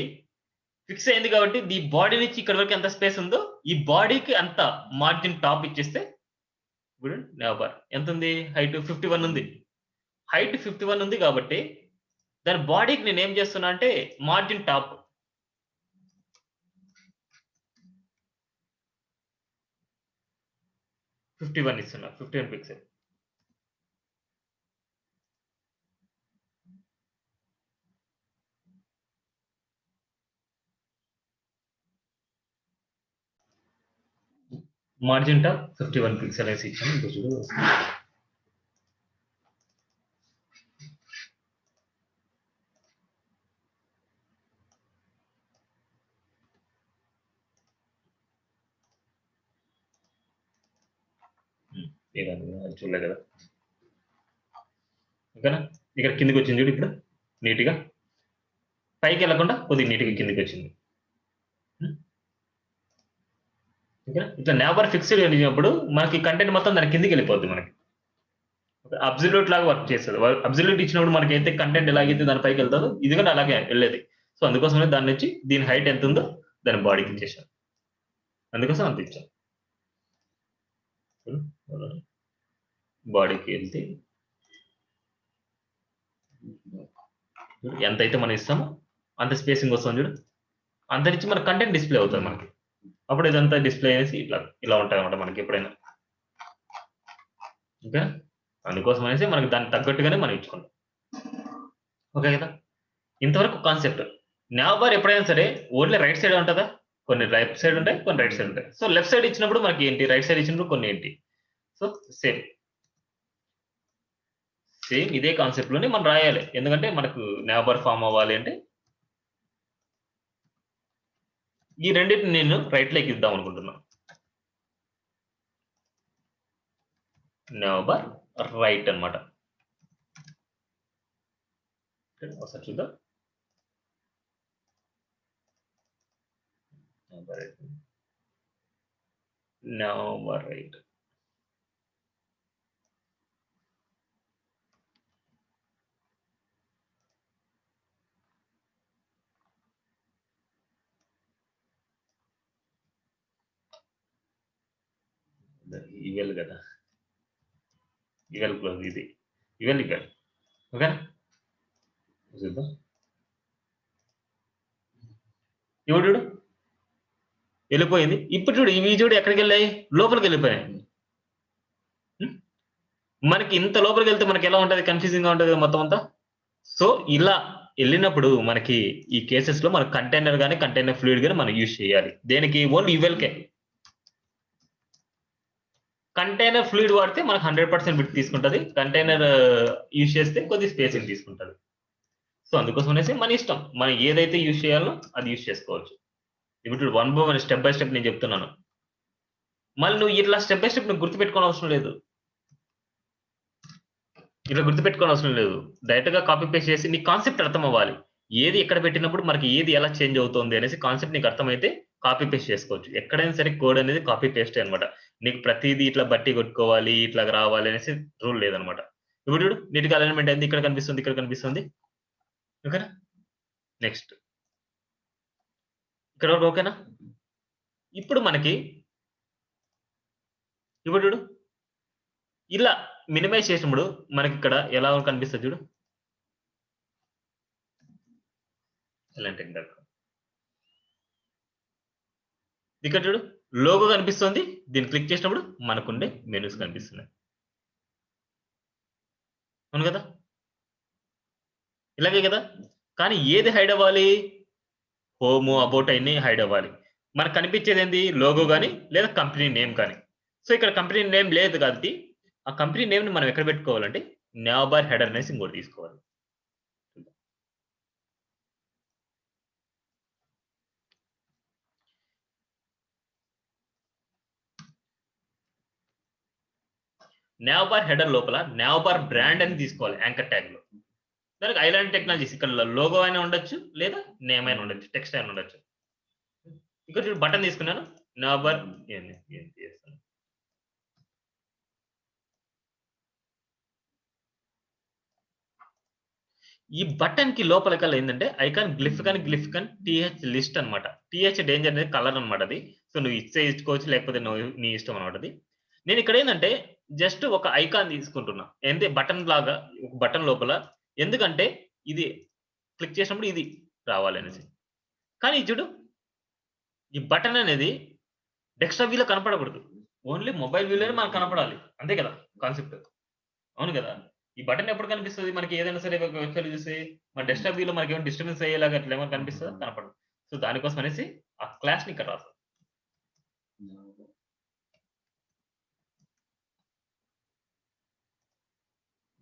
ఫిక్స్ అయింది కాబట్టి ఈ బాడీ నుంచి ఇక్కడి వరకు ఎంత స్పేస్ ఉందో, ఈ బాడీకి అంత మార్జిన్ టాప్ ఇచ్చేస్తే ఇప్పుడు నావ్ బార్ ఎంతుంది? హైట్ 51 ఉంది. హైట్ 51 ఉంది కాబట్టి దాని బాడీకి నేనేం చేస్తున్నా అంటే మార్జిన్ టాప్ 51 ఇస్తున్నా. 51 పిక్సెల్. మార్జిన్ టాప్ 51 పిక్సెల్ అనేసి ఇచ్చాను. ఇంకో చూడు అది చూడలే కదా! ఓకేనా? ఇక్కడ కిందికి వచ్చింది చూడు ఇప్పుడు నీట్‌గా. పైకి వెళ్ళకుండా కొద్దిగా నీట్‌గా కిందికి వచ్చింది. ఓకేనా? ఇట్లా నావ్ ఫిక్స్డ్ అయినప్పుడు మనకి కంటెంట్ మొత్తం దాని కిందికి వెళ్ళిపోద్ది మనకి. అబ్సల్యూట్ లాగా వర్క్ చేస్తది. అబ్సల్యూట్ ఇచ్చినప్పుడు మనకైతే కంటెంట్ ఎలాగైతే దాని పైకి వెళ్తాదో ఇది కూడా అలాగే వెళ్ళేది. సో అందుకోసమే దాని నుంచి దీని హైట్ ఎంత ఉందో దాని బాడీకి ఇచ్చేసాను. అందుకోసం అంత ఇచ్చాను. బాడీకి వెళ్తే ఎంతైతే మనం ఇస్తామో అంత స్పేసింగ్ వస్తుంది చూడు. అంత నుంచి మన కంటెంట్ డిస్ప్లే అవుతుంది మనకి. అప్పుడు ఇదంతా డిస్ప్లే చేసి ఇలా ఉంటాయి అన్నమాట మనకి ఎప్పుడైనా. ఓకే, అందుకోసం అనేసి మనకి దానికి తగ్గట్టుగానే మనం ఇచ్చుకుంటాం. ఓకే కదా, ఇంతవరకు కాన్సెప్ట్. నావ్ బార్ ఎప్పుడైనా సరే ఓన్లీ రైట్ సైడ్ ఉంటుందా? కొన్ని లెఫ్ట్ సైడ్ ఉంటాయి, కొన్ని రైట్ సైడ్ ఉంటాయి. సో లెఫ్ట్ సైడ్ ఇచ్చినప్పుడు మనకి ఏంటి, రైట్ సైడ్ ఇచ్చినప్పుడు కొన్ని ఏంటి. సో సేమ్ ఇదే కాన్సెప్ట్ లోనే మనం రాయాలి. ఎందుకంటే మనకు నావ్ బార్ ఫామ్ అవ్వాలి అంటే ఈ రెండింటిని నేను రైట్ లోకి ఇద్దాం అనుకుంటున్నాను. నావ్ బార్ రైట్ అన్నమాట. ఒకసారి చూద్దాం. Now bar right. ఈవెల్ కదా, ఈవెల్ క్లోజ్ ఇది, ఈవెల్ ఇక్కడ. ఓకే చూద్దాం. ఇప్పుడు చూడు వెళ్ళిపోయింది. ఇప్పుడు చూడు ఇవి చూడు ఎక్కడికి వెళ్ళాయి, లోపలికి వెళ్ళిపోయాయి. మనకి ఇంత లోపలికి వెళ్తే మనకి ఎలా ఉంటుంది, కన్ఫ్యూజింగ్ గా ఉంటుంది మొత్తం అంతా. సో ఇలా వెళ్ళినప్పుడు మనకి ఈ కేసెస్ లో మన కంటైనర్ గానీ కంటైనర్ ఫ్లూయిడ్ గానీ మనం యూజ్ చేయాలి. దేనికి? ఓన్లీ ఈవెల్కే. కంటైనర్ ఫ్లూయిడ్ వాడితే మనకు 100% బిట్ తీసుకుంటది. కంటైనర్ యూజ్ చేస్తే కొద్ది స్పేసింగ్ తీసుకుంటది. సో అందుకోసం అనేసి మన ఇష్టం, మనం ఏదైతే యూజ్ చేయాలో అది యూజ్ చేసుకోవచ్చు. ఇప్పుడు 1 బై 1 స్టెప్ బై స్టెప్ నేను చెప్తున్నాను. మళ్ళీ నువ్వు ఇట్లా స్టెప్ బై స్టెప్ నువ్వు గుర్తుపెట్టుకోని అవసరం లేదు. ఇట్లా గుర్తుపెట్టుకోని అవసరం లేదు. డైరెక్ట్ గా కాపీ పేస్ట్ చేసి నీ కాన్సెప్ట్ అర్థం అవ్వాలి. ఏది ఎక్కడ పెట్టినప్పుడు మనకి ఏది ఎలా చేంజ్ అవుతుంది అనేసి కాన్సెప్ట్ నీకు అర్థమైతే కాపీ పేస్ట్ చేసుకోవచ్చు. ఎక్కడైనా సరే కోడ్ అనేది కాపీ పేస్ట్ అన్నమాట. నీకు ప్రతిదీ ఇట్లా బట్టి కొట్టుకోవాలి, ఇట్లా రావాలి అనేసి రూల్ లేదనమాట. ఇప్పుడు చూడు నీట్‌గా అలైన్‌మెంట్ అయింది. ఇక్కడ కనిపిస్తుంది, ఇక్కడ కనిపిస్తుంది. ఓకేనా? నెక్స్ట్ ఇక్కడ వరకు ఓకేనా? ఇప్పుడు మనకి ఇప్పుడు చూడు ఇలా మినిమైజ్ చేసినప్పుడు మనకి ఇక్కడ ఎలా కనిపిస్తుంది చూడు. ఇలాంటి ఇక్కడ చూడు లోగో కనిపిస్తుంది. దీన్ని క్లిక్ చేసినప్పుడు మనకుండే మెనూస్ కనిపిస్తున్నాయి. అవును కదా, ఇలాగే కదా. కానీ ఏది హైడ్ అవ్వాలి? హోమ్, అబౌట్ అన్ని హైడ్ అవ్వాలి. మనకు కనిపించేది ఏంది? లోగో గానీ లేదా కంపెనీ నేమ్ కానీ. సో ఇక్కడ కంపెనీ నేమ్ లేదు కాబట్టి ఆ కంపెనీ నేమ్ ని మనం ఎక్కడ పెట్టుకోవాలంటే నావ్ బార్ హెడర్ అనేసి ఇంకోటి తీసుకోవాలి. నావ్ బార్ హెడర్ లోపల నావ్ బార్ బ్రాండ్ అని తీసుకోవాలి యాంకర్ ట్యాగ్ లో. దానికి ఐలాండ్ టెక్నాలజీస్ ఇక్కడ లోగో అయినా ఉండొచ్చు లేదా నేమ్ అయినా ఉండొచ్చు, టెక్స్ట్ అయినా ఉండొచ్చు. ఇక్కడ చూడు బటన్ తీసుకున్నాను. నవబర్ ఏంది చేస్తాను. ఈ బటన్ కి లోపల కల్లా ఏంటంటే ఐకాన్ గ్లిఫ్కన్ టీహెచ్ లిస్ట్ అన్నమాట. టీహెచ్ డేంజర్ అనేది కలర్ అన్నమాట అది. సో నువ్వు ఇచ్చే ఇచ్చుకోవచ్చు, లేకపోతే నువ్వు నీ ఇష్టం అన్నమాట అది. నేను ఇక్కడ ఏంటంటే జస్ట్ ఒక ఐకాన్ తీసుకుంటున్నా. ఏంటి బటన్ లాగా ఒక బటన్ లోపల, ఎందుకంటే ఇది క్లిక్ చేసినప్పుడు ఇది రావాలనేసి. కానీ చూడు ఈ బటన్ అనేది డెస్క్‌టాప్ వ్యూలో కనపడకూడదు. ఓన్లీ మొబైల్ వ్యూలోనే మనకు కనపడాలి. అంతే కదా కాన్సెప్ట్. అవును కదా! ఈ బటన్ ఎప్పుడు కనిపిస్తది? మనకి ఏదైనా సరే ఒక వెబ్‌సైట్ చూసి మన డెస్క్‌టాప్ వ్యూలో మనకేమైనా డిస్టర్బెన్స్ అయ్యేలాగా అట్లా ఏమైనా కనిపిస్తదా? కనపడదు. సో దానికోసం అనేసి ఆ క్లాస్‌ని ఇక్కడ రాసాం.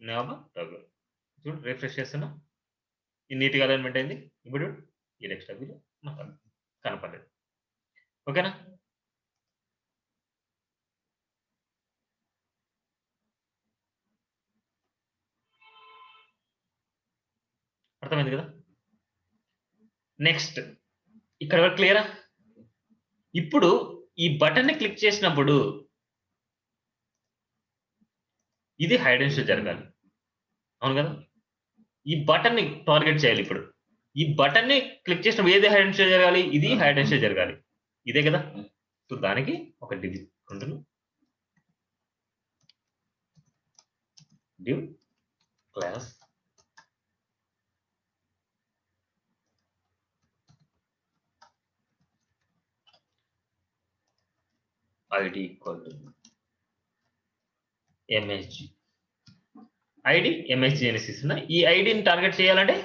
నాబా టోగుల్. చూడు రిఫ్రెష్ చేస్తున్నా. ఇది నీట్‌గా అలైన్‌మెంట్ అయింది. ఇప్పుడు ఈ డెస్క్‌టాప్ వ్యూలో మనకు కనపడలేదు. ఓకేనా? అర్థమైంది కదా! నెక్స్ట్ ఇక్కడ వరకు క్లియరా? ఇప్పుడు ఈ బటన్‌ని క్లిక్ చేసినప్పుడు ఇది హైడ్ అండ్ షో జరగాలి. అవును కదా! ఈ బటన్‌ని టార్గెట్ చేయాలి ఇప్పుడు. ఈ బటన్‌ని క్లిక్ చేసినప్పుడు ఏది హైడ్ అండ్ షో జరగాలి? ఇది హైడ్ అండ్ షో జరగాలి. ఇదే కదా! సో దానికి ఒక డివ్ ఉంటుంది. Div class ID equal to MSG. ID MSG అనేసి ఇస్తున్నా. ఈ ఐడిని టార్గెట్ చేయాలంటే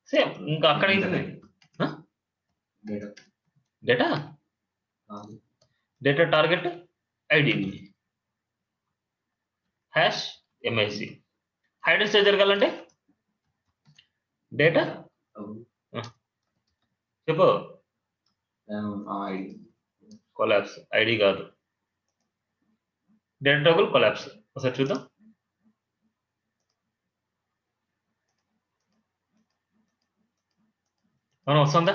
సేమ్ ఇంకా అక్కడ అవుతుంది. డేటా డేటా డేటా టార్గెట్ ఐడిని hash MSG. Hide and show జరగాలంటే డేటా చెప్పు. ఐడి కొలాప్స్ ఐడి కాదు. Data toggle collapse. ఒకసారి చూద్దాం. అవునా వస్తుందా?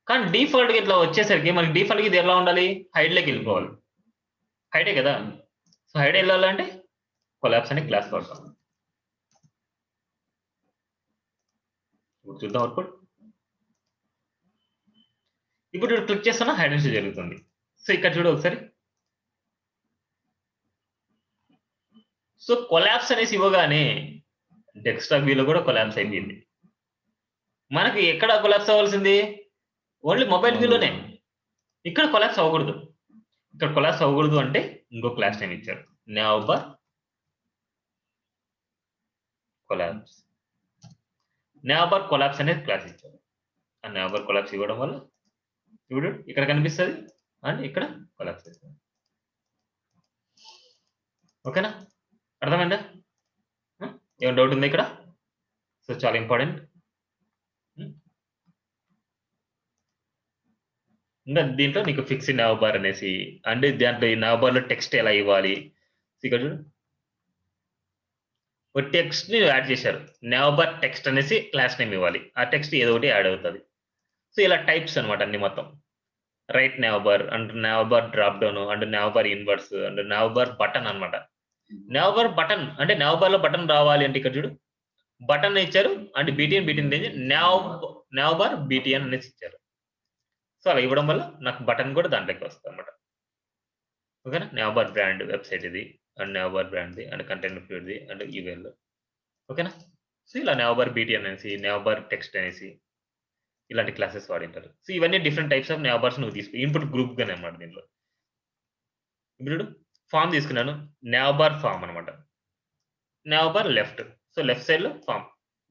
కానీ డిఫాల్ట్‌గా ఇట్లా వచ్చేసరికి మనకి డిఫాల్ట్‌గా ఇది ఎలా ఉండాలి? హైడ్‌లోకి వెళ్ళిపోవాలి. హైడే కదా! సో హైడ్ వెళ్ళాలంటే కొలాప్స్ అనే క్లాస్ వాడతాం. ఇప్పుడు చూద్దాం అవుట్‌పుట్. ఇప్పుడు చూడు క్లిక్ చేస్తున్నా హైడ్ అండ్ షో జరుగుతుంది. సో ఇక్కడ చూడు ఒకసారి. సో కొలాప్స్ అనేసి ఇవ్వగానే డెస్క్‌టాప్ వ్యూలో కూడా కొలాప్స్ అయిపోయింది. మనకి ఎక్కడ కొలాప్స్ అవ్వాల్సింది? ఓన్లీ మొబైల్ వ్యూలోనే. ఇక్కడ కొలాప్స్ అవ్వకూడదు. ఇక్కడ కొలాప్స్ అవ్వకూడదు అంటే ఇంకో క్లాస్ నేమ్ ఇచ్చారు. నవబర్ కొలాప్స్. నవబర్ కొలాప్స్ అనేది క్లాస్ ఇచ్చారు. ఆ నవబర్ కొలాప్స్ ఇవ్వడం వల్ల ఇప్పుడు ఇక్కడ కనిపిస్తది అండ్ ఇక్కడ కొలాప్స్ అవుతుంది. ఓకేనా? అర్థమైందా? ఏమైనా డౌట్ ఉందా ఇక్కడ? సో చాలా ఇంపార్టెంట్. ఇంకా దీంట్లో నీకు ఫిక్స్డ్ నవబార్ అనేసి అంటే దాంట్లో ఈ నవబార్‌లో టెక్స్ట్ ఎలా ఇవ్వాలి? ఇక్కడ చూడు. ఒక టెక్స్ట్‌ని యాడ్ చేశారు. నవబార్ టెక్స్ట్ అనేసి క్లాస్ నేమ్ ఇవ్వాలి. ఆ టెక్స్ట్ ఏదో ఒకటి యాడ్ అవుతది. సో ఇలా టైప్స్ అన్నమాట అన్ని మొత్తం. Right navbar and navbar drop down and navbar inverse and navbar button అన్నమాట. నవబార్ బటన్ అంటే నవబార్‌లో బటన్ రావాలి అంటే ఇక్కడ చూడు. బటన్ ఇచ్చారు అండ్ బీటీఎన్ రేంజ్ నవబార్ బీటీఎన్ అనేసి ఇచ్చారు. సో అలా ఇవ్వడం వల్ల నాకు బటన్ కూడా దాంట్లోకి వస్తదన్నమాట. ఓకేనా? నవబార్ బ్రాండ్ వెబ్‌సైట్ ఇది. అండ్ నవబార్ బ్రాండ్‌ది అండ్ కంటెంట్ ఫ్లూయిడ్‌ది అండ్ ఈవెల్. ఓకేనా? సో ఇలా నవబార్ బీటీఎన్ అనేసి, నవబార్ టెక్స్ట్ అనేసి ఇలాంటి క్లాసెస్ వాడింటారు. సో ఇవన్నీ డిఫరెంట్ టైప్స్ ఆఫ్ నవబార్స్ నువ్వు తీసుకో. ఇన్‌పుట్ గ్రూప్‌గానే అన్నమాట దీంట్లో. ఇప్పుడు చూడు ఫార్మ్ తీసుకున్నాను. నవబార్ ఫార్మ్ అన్నమాట. నవబార్ లెఫ్ట్. సో లెఫ్ట్ సైడ్‌లో ఫార్మ్.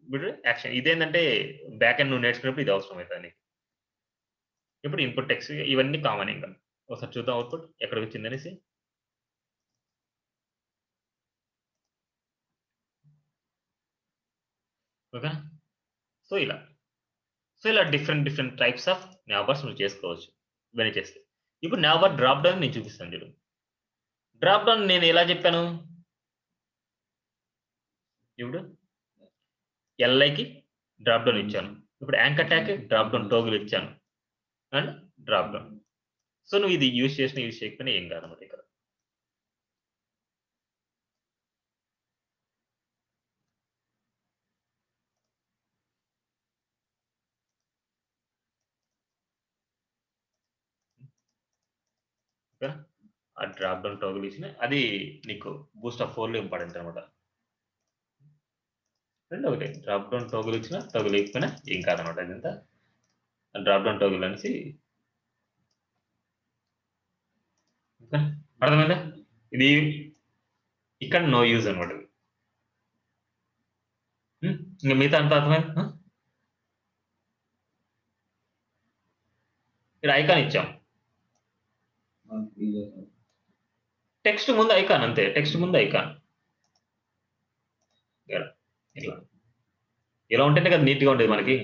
ఇప్పుడు యాక్షన్ ఇదేంటంటే బ్యాక్ ఎండ్ నువ్వు నేర్చుకున్నప్పుడు ఇది అవసరం అయితది నీకు. ఇప్పుడు ఇన్‌పుట్ టెక్స్ట్ ఇవన్నీ కామన్ ఇంకా. ఒకసారి చూద్దాం అవుట్‌పుట్ ఎక్కడికొచ్చిందనేసి. ఓకేనా? సో ఇలా. సో ఇలా డిఫరెంట్ టైప్స్ ఆఫ్ నావబార్స్ నువ్వు చేసుకోవచ్చు. ఇవన్నీ చేస్తే. ఇప్పుడు నావబార్ డ్రాప్ డౌన్ నేను చూపిస్తాను చూడు. డ్రాప్ డౌన్ నేను ఎలా చెప్పాను? ఇప్పుడు ఎల్ఐకి డ్రాప్ డౌన్ ఇచ్చాను. ఇప్పుడు anchor tag drop down toggle ఇచ్చాను అండ్ డ్రాప్ డౌన్. సో నువ్వు ఇది యూజ్ చేసినా యూజ్ చేయకపోయినా ఏం కాదన్నమాట ఇక్కడ. ఓకేనా? ఆ డ్రాప్ డౌన్ టోగుల్ ఇచ్చిన అది నీకు బూస్ట్ ఆఫ్ 4లో ఇంపార్టెంట్ అనమాట. రెండు ఒకటే డ్రాప్ డౌన్ టోగుల్ ఇచ్చినా టోగుల్ ఇవ్వకపోయినా ఏం కాదనమాట. ఇదంతా డ్రాప్ డౌన్ టోగుల్ అనేసి ఓకేనా? అర్థమైందా? ఇది ఇక్కడ నో యూజ్ అనమాట. ఇంకా మిగతా అంతా అర్థమైందా? ఇక్కడ ఐకాన్ ఇచ్చాం. టెక్స్ట్ ముందు ఐకాన్ అంతే. టెక్స్ట్ ముందు ఐకాన్. ఇలా ఇలా ఇలా ఉంటేనే కదా నీట్‌గా ఉండేది మనకి.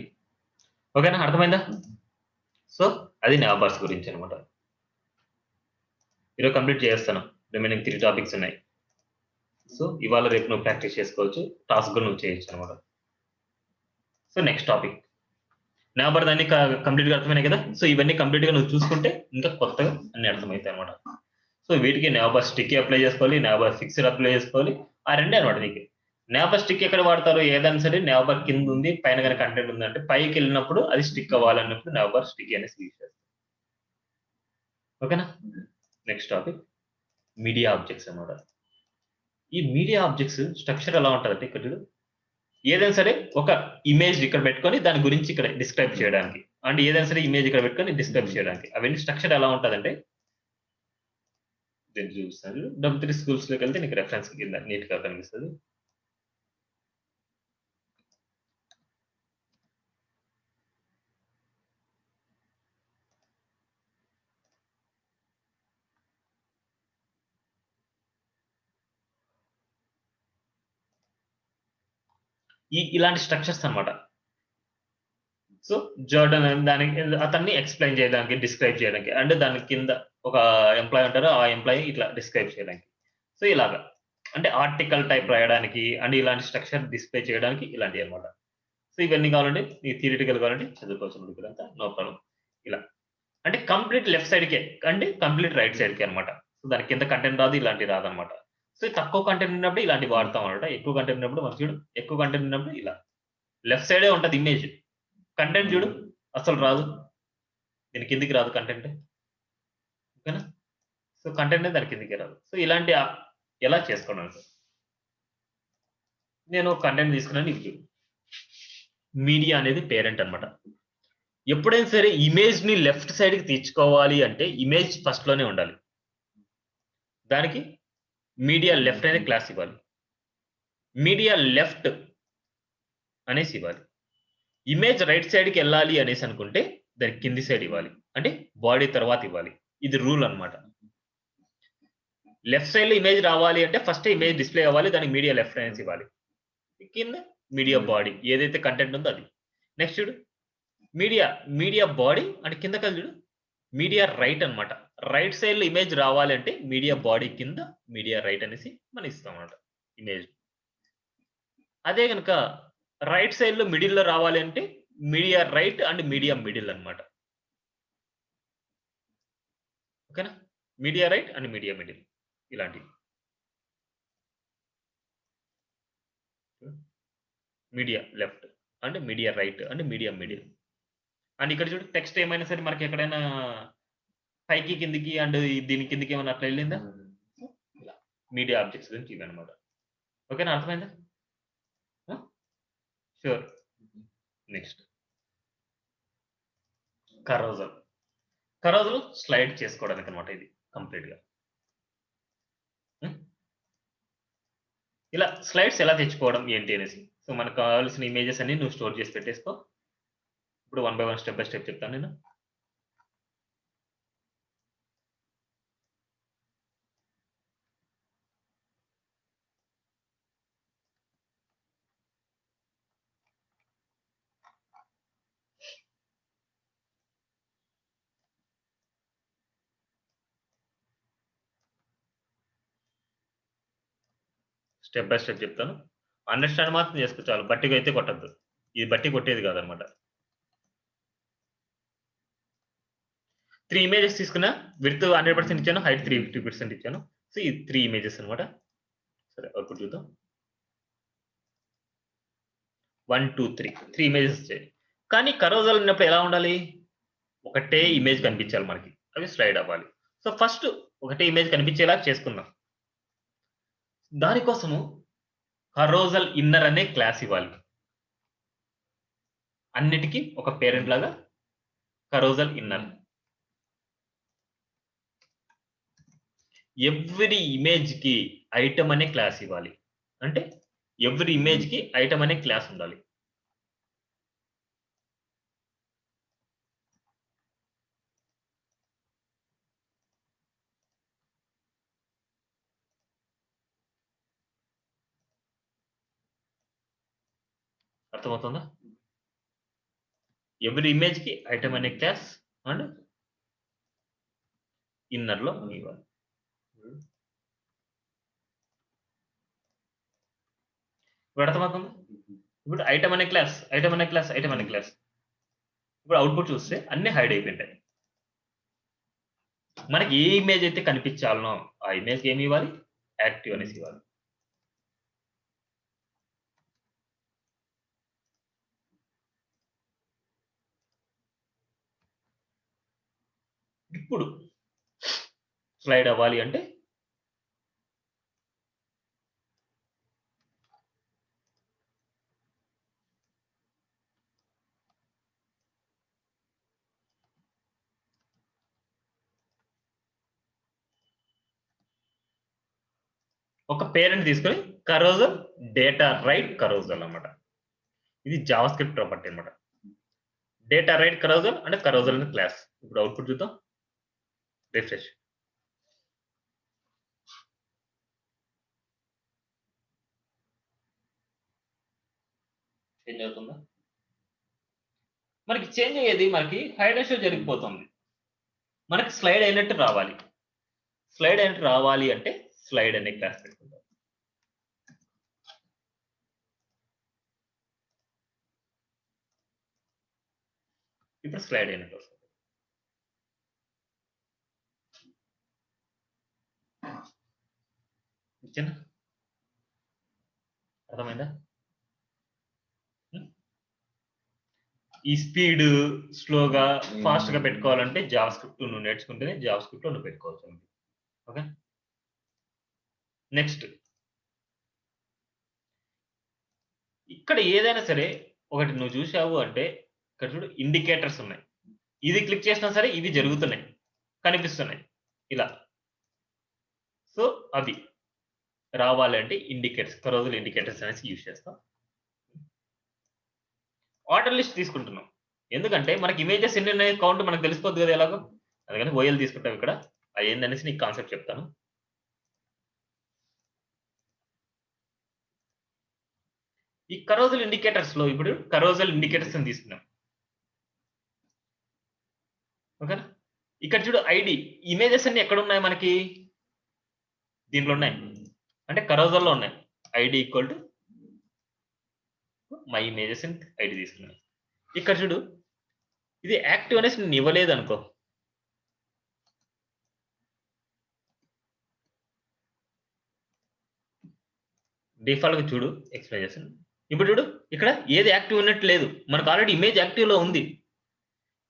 ఓకేనా? అర్థమైందా? సో అది నాబార్స్ గురించి అనమాట. ఈరోజు కంప్లీట్ చేసేస్తాను. రిమైనింగ్ 3 టాపిక్స్ ఉన్నాయి. సో ఇవాళ రేపు నువ్వు ప్రాక్టీస్ చేసుకోవచ్చు. టాస్క్ కూడా నువ్వు చేయొచ్చు అనమాట. So next topic. నాబార్ అన్ని కంప్లీట్‌గా అర్థమైనాయి కదా! సో ఇవన్నీ కంప్లీట్‌గా నువ్వు చూసుకుంటే ఇంకా కొత్తగా అన్నీ అర్థమవుతాయి అనమాట. సో వీటికి నాబార్ స్టిక్కీ అప్లై చేసుకోవాలి. నాబార్ ఫిక్స్డ్ అప్లై చేసుకోవాలి. ఆ రెండే అనమాట నీకు. నాబార్ స్టిక్ ఎక్కడ వాడతారు? ఏదైనా సరే నాబార్ కింద ఉంది. పైన గాని కంటెంట్ ఉందంటే పైకెళ్ళినప్పుడు అది స్టిక్ అవ్వాలన్నప్పుడు నాబార్ స్టిక్కీ అనేసి యూజ్ చేస్తాం. ఓకేనా? నెక్స్ట్ టాపిక్ మీడియా ఆబ్జెక్ట్స్ అన్నమాట. ఈ మీడియా ఆబ్జెక్ట్స్ స్ట్రక్చర్ ఎలా ఉంటదంటే ఇక్కడ చూడు. ఏదైనా సరే ఒక ఇమేజ్ ఇక్కడ పెట్టుకొని దాని గురించి ఇక్కడ డిస్క్రైబ్ చేయడానికి. అండ్ ఏదైనా సరే ఇమేజ్ ఇక్కడ పెట్టుకొని డిస్క్రైబ్ చేయడానికి. అవన్నీ స్ట్రక్చర్ ఎలా ఉంటదంటే దీన్ని చూపిస్తాను. W3 స్కూల్స్‌లోకి వెళ్తే నీకు రెఫరెన్స్ కింద నీట్‌గా కనిపిస్తది. ఇలాంటి స్ట్రక్చర్స్ అన్నమాట. సో జోర్డన్ అని దానికి అతన్ని ఎక్స్‌ప్లెయిన్ చేయడానికి, డిస్క్రైబ్ చేయడానికి. అండ్ దాని కింద ఒక ఎంప్లాయీ ఉంటారు. ఆ ఎంప్లాయీ ఇట్లా డిస్క్రైబ్ చేయడానికి. సో ఇలాగా. అంటే ఆర్టికల్ టైప్ రాయడానికి అండ్ ఇలాంటి స్ట్రక్చర్ డిస్‌ప్లే చేయడానికి ఇలాంటియన్నమాట. సో ఇవన్నీ కావాలంటే నీకు థియరిటికల్ కావాలంటే చదువుకోవచ్చు ఇక్కడంతా నో ప్రాబ్లమ్. ఇలా. అంటే కంప్లీట్ లెఫ్ట్ సైడ్‌కే అంటే కంప్లీట్ రైట్ సైడ్‌కే అన్నమాట. సో దాని కింద కంటెంట్ రాదు, ఇలాంటివి రాదన్నమాట. సో తక్కువ కంటెంట్ ఉన్నప్పుడు ఇలాంటివి వాడతాం అన్నమాట. ఎక్కువ కంటెంట్ ఉన్నప్పుడు మనం చూడు ఎక్కువ కంటెంట్ ఉన్నప్పుడు ఇలా. లెఫ్ట్ సైడే ఉంటది ఇమేజ్. కంటెంట్ చూడు అసలు రాదు. దీని కిందకి రాదు కంటెంట్. ఓకేనా? సో కంటెంట్ దాని కిందకే రాదు. సో ఇలాంటి ఎలా చేసుకోవడం సార్? నేను కంటెంట్ తీసుకున్నాను ఇది చూడు. మీడియా అనేది పేరెంట్ అన్నమాట. ఎప్పుడైనా సరే ఇమేజ్‌ని లెఫ్ట్ సైడ్‌కి తెచ్చుకోవాలి అంటే ఇమేజ్ ఫస్ట్‌లోనే ఉండాలి. దానికి మీడియా లెఫ్ట్ అనే క్లాస్ ఇవ్వాలి. మీడియా లెఫ్ట్ అనేసి ఇవ్వాలి. ఇమేజ్ రైట్ సైడ్‌కెళ్ళాలి అనేసి అనుకుంటే దానికి కింది సైడ్ ఇవ్వాలి. అంటే బాడీ తర్వాత ఇవ్వాలి. ఇది రూల్ అన్నమాట. లెఫ్ట్ సైడ్‌లో ఇమేజ్ రావాలి అంటే ఫస్ట్ ఇమేజ్ డిస్‌ప్లే అవ్వాలి. దానికి మీడియా లెఫ్ట్ అనేసి ఇవ్వాలి. కింద మీడియా బాడీ ఏదైతే కంటెంట్ ఉందో అది. నెక్స్ట్ చూడు మీడియా బాడీ అంటే కిందకెళ్ళి చూడు. మీడియా రైట్ అన్నమాట. రైట్ సైడ్‌లో ఇమేజ్ రావాలంటే మీడియా బాడీ కింద మీడియా రైట్ అనేసి మనం ఇస్తామన్నమాట ఇమేజ్. అదే గనుక రైట్ సైడ్‌లో మిడిల్‌లో రావాలి అంటే media right and media middle అన్నమాట. ఓకేనా? Media right and media middle ఇలాంటివి. Media left and media right and media middle. And ఇక్కడ చూడు టెక్స్ట్ ఏమైనా సరే మనకి ఎక్కడైనా పైకి, కిందకి అండ్ దీని కిందకి ఏమన్నా అట్లా ఎళ్ళిందా? ఇలా మీడియా ఆబ్జెక్ట్స్ గురించి ఇవన్నమాట. ఓకేనా? అర్థమైందా? ఆ! Sure. Next carousel. Carousel slide చేసుకోవడానికన్నమాట ఇది కంప్లీట్‌గా. హ్మ్. ఇలా స్లైడ్స్ ఎలా తెచ్చుకోవడం ఏంటి అనేసి. సో మనకు కావాల్సిన ఇమేజెస్ అన్ని నువ్వు స్టోర్ చేసి పెట్టేసుకో. ఇప్పుడు one by one step by step చెప్తాను నేను. స్టెప్ బై స్టెప్ చెప్తాను. అండర్‌స్టాండ్ మాత్రం చేసుకో చాలు. బట్టిగా అయితే కొట్టొద్దు. ఇది బట్టి కొట్టేది కాదనమాట. 3 ఇమేజెస్ తీసుకున్నా, విడ్త్ 100% ఇచ్చాను, హైట్ 350% ఇచ్చాను. సో, ఈ 3 ఇమేజెస్ అనమాట. సరే అవుట్‌పుట్ చూద్దాం. 1, 2, 3 ఇమేజెస్ వచ్చాయి. కానీ కరోజల్ ఉన్నప్పుడు ఎలా ఉండాలి? ఒకటే ఇమేజ్ కనిపించాలి మనకి. అవి స్లైడ్ అవ్వాలి. సో, ఫస్ట్ ఒకటే ఇమేజ్ కనిపించేలా చేసుకుందాం. దానికోసము కరోజల్ ఇన్నర్ అనే క్లాస్ ఇవ్వాలి. అన్నిటికి ఒక పేరెంట్ లాగా కరోజల్ ఇన్నర్. ఎవ్రీ ఇమేజ్‌కి ఐటెమ్ అనే క్లాస్ ఇవ్వాలి. అంటే ఎవ్రీ ఇమేజ్‌కి ఐటెమ్ అనే క్లాస్ ఉండాలి. అర్థమవుతుందా? ఎవ్రీ ఇమేజ్‌కి ఐటెమ్ అనే క్లాస్ అండ్ ఇన్నర్‌లో ఇవ్వాలి. ఇప్పుడు అర్థమవుతుందా? ఇప్పుడు ఐటెమ్ అనే క్లాస్, ఐటెమ్ అనే క్లాస్, ఐటెమ్ అనే క్లాస్. ఇప్పుడు అవుట్‌పుట్ చూస్తే అన్నీ హైడ్ అయిపోయింటాయి. మనకి ఏ ఇమేజ్ అయితే కనిపించాలనో ఆ ఇమేజ్‌కి ఏమి ఇవ్వాలి? యాక్టివ్ అనేసి ఇవ్వాలి. ఇప్పుడు స్లైడ్ అవ్వాలి అంటే ఒక పేరెంట్ తీసుకొని కరోజల్ డేటా రైట్ కరోజల్ అన్నమాట. ఇది జావాస్క్రిప్ట్ ప్రాపర్టీ అన్నమాట. డేటా రైట్ కరోజల్ అంటే కరోజల్ అనే క్లాస్. ఇప్పుడు అవుట్‌పుట్ చూద్దాం. రిఫ్రెష్. చేంజ్ అవుతుందా? మనకి చేంజ్ అయ్యేది మనకి హైడ్ అండ్ షో జరిగిపోతుంది. మనకి స్లైడ్ అయినట్టు రావాలి. స్లైడ్ అయినట్టు రావాలి అంటే స్లైడ్ అనే క్లాస్ పెట్టుకుందాం. ఇప్పుడు స్లైడ్ అయినట్టు వస్తుంది. ఇచ్చానా? అర్థమైందా? ఈ స్పీడ్ స్లోగా, ఫాస్ట్‌గా పెట్టుకోవాలంటే జావాస్క్రిప్ట్ నువ్వు నేర్చుకుంటేనే జావాస్క్రిప్ట్‌లో నువ్వు పెట్టుకోవచ్చు. ఓకే. నెక్స్ట్. ఇక్కడ ఏదైనా సరే ఒకటి నువ్వు చూసావు అంటే ఇక్కడ చూడు ఇండికేటర్స్ ఉన్నాయి. ఇది క్లిక్ చేసినా సరే ఇవి జరుగుతున్నాయి. కనిపిస్తున్నాయి. ఇలా. సో, అవి రావాలంటే ఇండికేటర్స్, కరోజల్ ఇండికేటర్స్ అనేసి యూజ్ చేస్తాం. ఆర్డర్ లిస్ట్ తీసుకుంటున్నాం. ఎందుకంటే మనకి ఇమేజెస్ ఎన్ని ఉన్నాయి కౌంట్ మనకు తెలిసిపోద్ది కదా ఎలాగో. అందుకని ఓఎల్ తీసుకుంటాం ఇక్కడ. అది ఏందనేసి నీకు కాన్సెప్ట్ చెప్తాను. ఈ కరోజల్ ఇండికేటర్స్‌లో ఇప్పుడు కరోజల్ ఇండికేటర్స్ అని తీసుకున్నాం. ఓకేనా? ఇక్కడ చూడు ఐడీ. ఇమేజెస్ అన్ని ఎక్కడున్నాయి మనకి? దీంట్లో ఉన్నాయి. అంటే కరోజల్‌లో ఉన్నాయి. ID equal to my images అని ఐడీ తీసుకున్నాను. ఇక్కడ చూడు ఇది యాక్టివ్ అనేసి నేను ఇవ్వలేదనుకో. డిఫాల్ట్‌గా చూడు ఎక్స్‌ప్లెయిన్ చేస్తాను. ఇప్పుడు చూడు ఇక్కడ ఏది యాక్టివ్ ఉన్నట్టు లేదు. మనకు ఆల్రెడీ ఇమేజ్ యాక్టివ్‌లో ఉంది.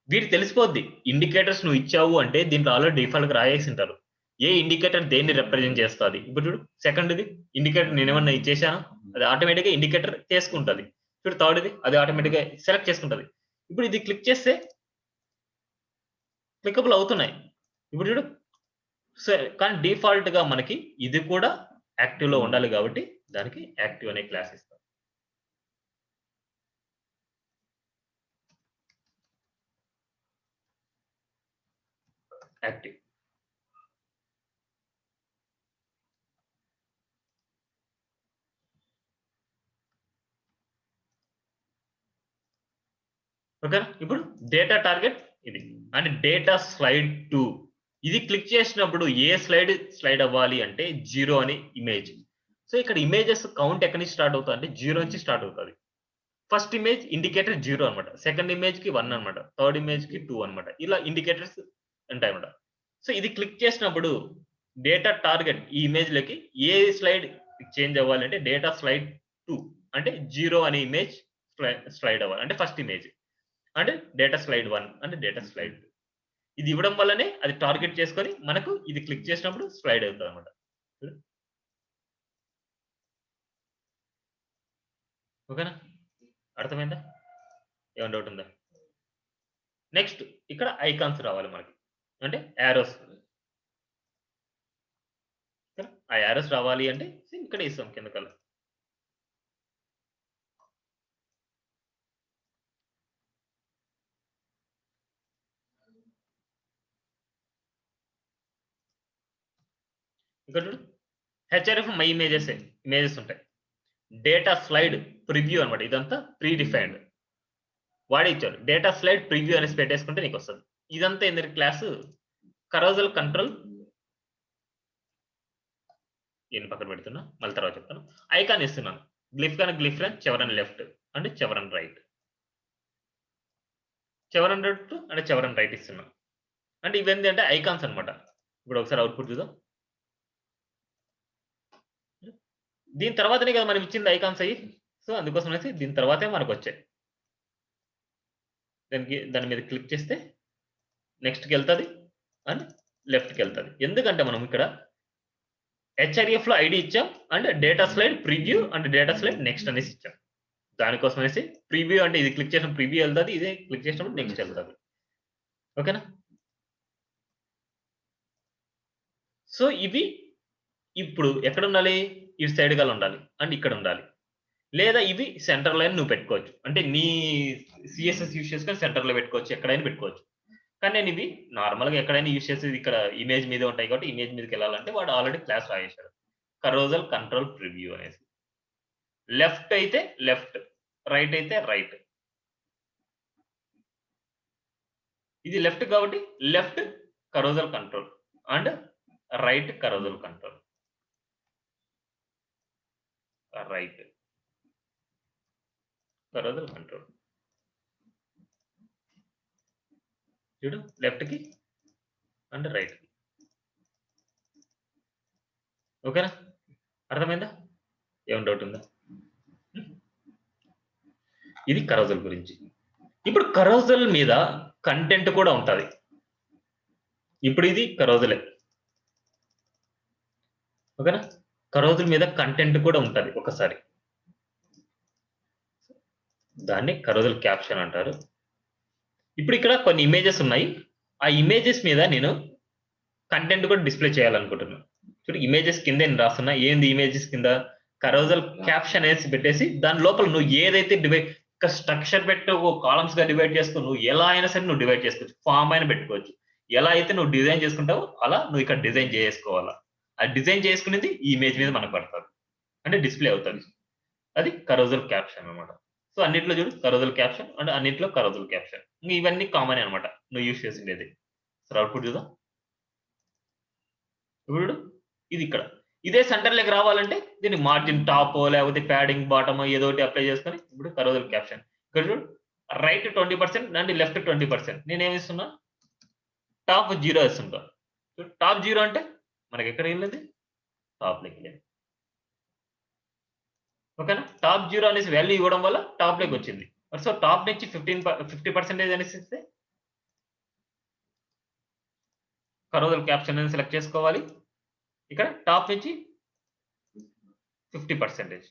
వీరికి తెలిసిపోద్ది. ఇండికేటర్స్ నువ్వు ఇచ్చావు అంటే దీంట్లో ఆల్రెడీ డిఫాల్ట్‌గా రాయేసింటారు. ఏ ఇండికేటర్ దేన్ని రిప్రజెంట్ చేస్తది. ఇప్పుడు చూడు సెకండ్‌ది ఇండికేటర్ నేనేమన్నా ఇచ్చేసానా? అది ఆటోమేటిక్‌గా ఇండికేటర్ చేసుకుంటది. చూడు థర్డ్‌ది అది ఆటోమేటిక్‌గా సెలెక్ట్ చేసుకుంటది. ఇప్పుడు ఇది క్లిక్ చేస్తే క్లికబుల్ అవుతున్నాయి. ఇప్పుడు చూడు కానీ డిఫాల్ట్‌గా మనకి ఇది కూడా యాక్టివ్‌లో ఉండాలి కాబట్టి దానికి యాక్టివ్ అనే క్లాస్ ఇస్తాం. యాక్టివ్. ఓకేనా? ఇప్పుడు డేటా టార్గెట్ ఇది. అంటే డేటా స్లైడ్ టు ఇది క్లిక్ చేసినప్పుడు ఏ స్లైడ్ అవ్వాలి అంటే 0 అని ఇమేజ్. సో, ఇక్కడ ఇమేజెస్ కౌంట్ ఎక్కడి నుంచి స్టార్ట్ అవుతది అంటే 0 నుంచి స్టార్ట్ అవుతది. ఫస్ట్ ఇమేజ్ ఇండికేటర్ 0 అనమాట. సెకండ్ ఇమేజ్ కి 1 అనమాట. థర్డ్ ఇమేజ్ కి 2 అనమాట. ఇలా ఇండికేటర్స్ ఉంటాయన్నమాట. సో ఇది క్లిక్ చేసినప్పుడు డేటా టార్గెట్ ఈ ఇమేజ్‌లకి ఏ స్లైడ్ చేంజ్ అవ్వాలంటే డేటా స్లైడ్ 2 అంటే 0 అనే ఇమేజ్ స్లైడ్ అవ్వాలి. అంటే ఫస్ట్ ఇమేజ్. అంటే డేటా స్లైడ్ 1 అంటే డేటా స్లైడ్ 2. ఇది ఇవ్వడం వల్లనే అది టార్గెట్ చేసుకొని మనకు ఇది క్లిక్ చేసినప్పుడు స్లైడ్ అవుతదన్నమాట. ఓకేనా? అర్థమైందా? ఏమైనా డౌట్ ఉందా? నెక్స్ట్ ఇక్కడ ఐకాన్స్ రావాలి మనకి. అంటే యారోస్. ఆ యారోస్ రావాలి అంటే ఇక్కడ ఇస్తాం కిందకల్లా. ఇక్కడ చూడు హెచ్ఆర్ఎఫ్ మై ఇమేజెస్ ఉంటాయి. డేటా స్లైడ్ ప్రివ్యూ అనమాట. ఇదంతా ప్రీ డిఫైన్డ్ వాడే ఇచ్చాడు. డేటా స్లైడ్ ప్రివ్యూ అనేసి పెట్టేసుకుంటే నీకు వస్తుంది. ఇదంతా ఏంటంటే క్లాసు కరోజల్ కంట్రోల్ ఈయన పక్కన పెడుతున్నా, మళ్ళీ తర్వాత చెప్తాను. ఐకాన్ ఇస్తున్నాను. గ్లిఫ్ కానీ గ్లిఫ్ చివరన్ లెఫ్ట్ అంటే చివరన్ రైట్, చివరన్ లెఫ్ట్ అంటే చివరన్ రైట్ ఇస్తున్నాను. అంటే ఇవన్నీ అంటే ఐకాన్స్ అనమాట. ఇప్పుడు ఒకసారి అవుట్పుట్ చూద్దాం. దీని తర్వాతనే కదా మనం ఇచ్చింది ఐకాన్స్ అయ్యి. సో అందుకోసం అనేసి దీని తర్వాతే మనకు వచ్చాయి. దాని మీద క్లిక్ చేస్తే నెక్స్ట్కి వెళ్తుంది అండ్ లెఫ్ట్కి వెళ్తుంది. ఎందుకంటే మనం ఇక్కడ హెచ్ఆర్ఎఫ్ లో ఐడి ఇచ్చాం and data slide preview and data slide next అనేసి ఇచ్చాం. దానికోసం అనేసి ప్రివ్యూ అంటే ఇది క్లిక్ చేసిన ప్రివ్యూ వెళ్తుంది, ఇదే క్లిక్ చేసినప్పుడు నెక్స్ట్ వెళ్తుంది. ఓకేనా? సో ఇవి ఇప్పుడు ఎక్కడ ఉండాలి? ఇటు సైడ్ గా ఉండాలి అండ్ ఇక్కడ ఉండాలి. లేదా ఇవి సెంటర్ లైన్ నువ్వు పెట్టుకోవచ్చు. అంటే నీ సిఎస్ఎస్ యూస్ చేసుకొని సెంటర్ లో పెట్టుకోవచ్చు, ఎక్కడైనా పెట్టుకోవచ్చు. కానీ నేను ఇవి నార్మల్ గా ఎక్కడైనా యూస్ చేసేది ఇక్కడ ఇమేజ్ మీద ఉంటాయి కాబట్టి ఇమేజ్ మీదకి వెళ్ళాలంటే వాడు ఆల్రెడీ క్లాస్ రాయేశాడు. కరోజల్ కంట్రోల్ ప్రివ్యూ అనేసి. లెఫ్ట్ అయితే లెఫ్ట్, రైట్ అయితే రైట్. ఇది లెఫ్ట్ కాబట్టి left carousel control and right carousel control. Right carousel control. చూడు లెఫ్ట్ కి అండ్ రైట్ కి. ఓకేనా? అర్థమైందా? ఏమైనా డౌట్ ఉందా? ఇది కరోజల్ గురించి. ఇప్పుడు కరోజల్ మీద కంటెంట్ కూడా ఉంటుంది. ఇప్పుడు ఇది కరోజలే. ఓకేనా? కరోజల్ మీద కంటెంట్ కూడా ఉంటుంది ఒకసారి. దాన్ని కరోజల్ క్యాప్షన్ అంటారు. ఇప్పుడు ఇక్కడ కొన్ని ఇమేజెస్ ఉన్నాయి. ఆ ఇమేజెస్ మీద నేను కంటెంట్ కూడా డిస్ప్లే చేయాలనుకుంటున్నాను. చూడు ఇమేజెస్ కింద నేను రాస్తున్నా. ఏంది ఇమేజెస్ కింద కరోజల్ క్యాప్షన్ వేసి పెట్టేసి దాని లోపల నువ్వు ఏదైతే డివైడ్ స్ట్రక్చర్ పెట్టు, కాలమ్స్ గా డివైడ్ చేసుకో, నువ్వు ఎలా అయినా సరే నువ్వు డివైడ్ చేసుకోవచ్చు. ఫామ్ అయినా పెట్టుకోవచ్చు. ఎలా అయితే నువ్వు డిజైన్ చేసుకుంటావో అలా నువ్వు ఇక్కడ డిజైన్ చేసుకోవాలా. ఆ డిజైన్ చేసుకునేది ఈ ఇమేజ్ మీద మనకు పడుతుంది, అంటే డిస్ప్లే అవుతుంది. అది కరోజల్ క్యాప్షన్ అనమాట. సో అన్నిట్లో చూడు కరోజల్ క్యాప్షన్ అండ్ అన్నిట్లో కరోజల్ క్యాప్షన్. ఇవన్నీ కామన్ అనమాట నువ్వు యూస్ చేసిండేది. సో అవుట్పుట్ చూద్దాం. ఇప్పుడు ఇది ఇక్కడ ఇదే సెంటర్ లెక్క రావాలంటే దీన్ని మార్జిన్ టాప్ లేకపోతే ప్యాడింగ్ బాటమ్ ఏదో ఒకటి అప్లై చేసుకొని ఇప్పుడు కరోజల్ క్యాప్షన్ ఇక్కడ చూడు రైట్ 20% అండ్ లెఫ్ట్ 20%. నేనేమి ఇస్తున్నా? టాప్ 0 ఇస్తుంటా. టాప్ 0 అంటే మనకి ఎక్కడ వెళ్ళింది? టాప్ లెక్క వెళ్ళింది. ఓకేనా? టాప్ 0 అనేసి వాల్యూ ఇవ్వడం వల్ల టాప్ లెక్క వచ్చింది. సో టాప్ నుంచి 50% అనేసి ఇస్తే కరోజల్ క్యాప్షన్ అని సెలెక్ట్ చేసుకోవాలి. ఇక్కడ టాప్ నుంచి 50%.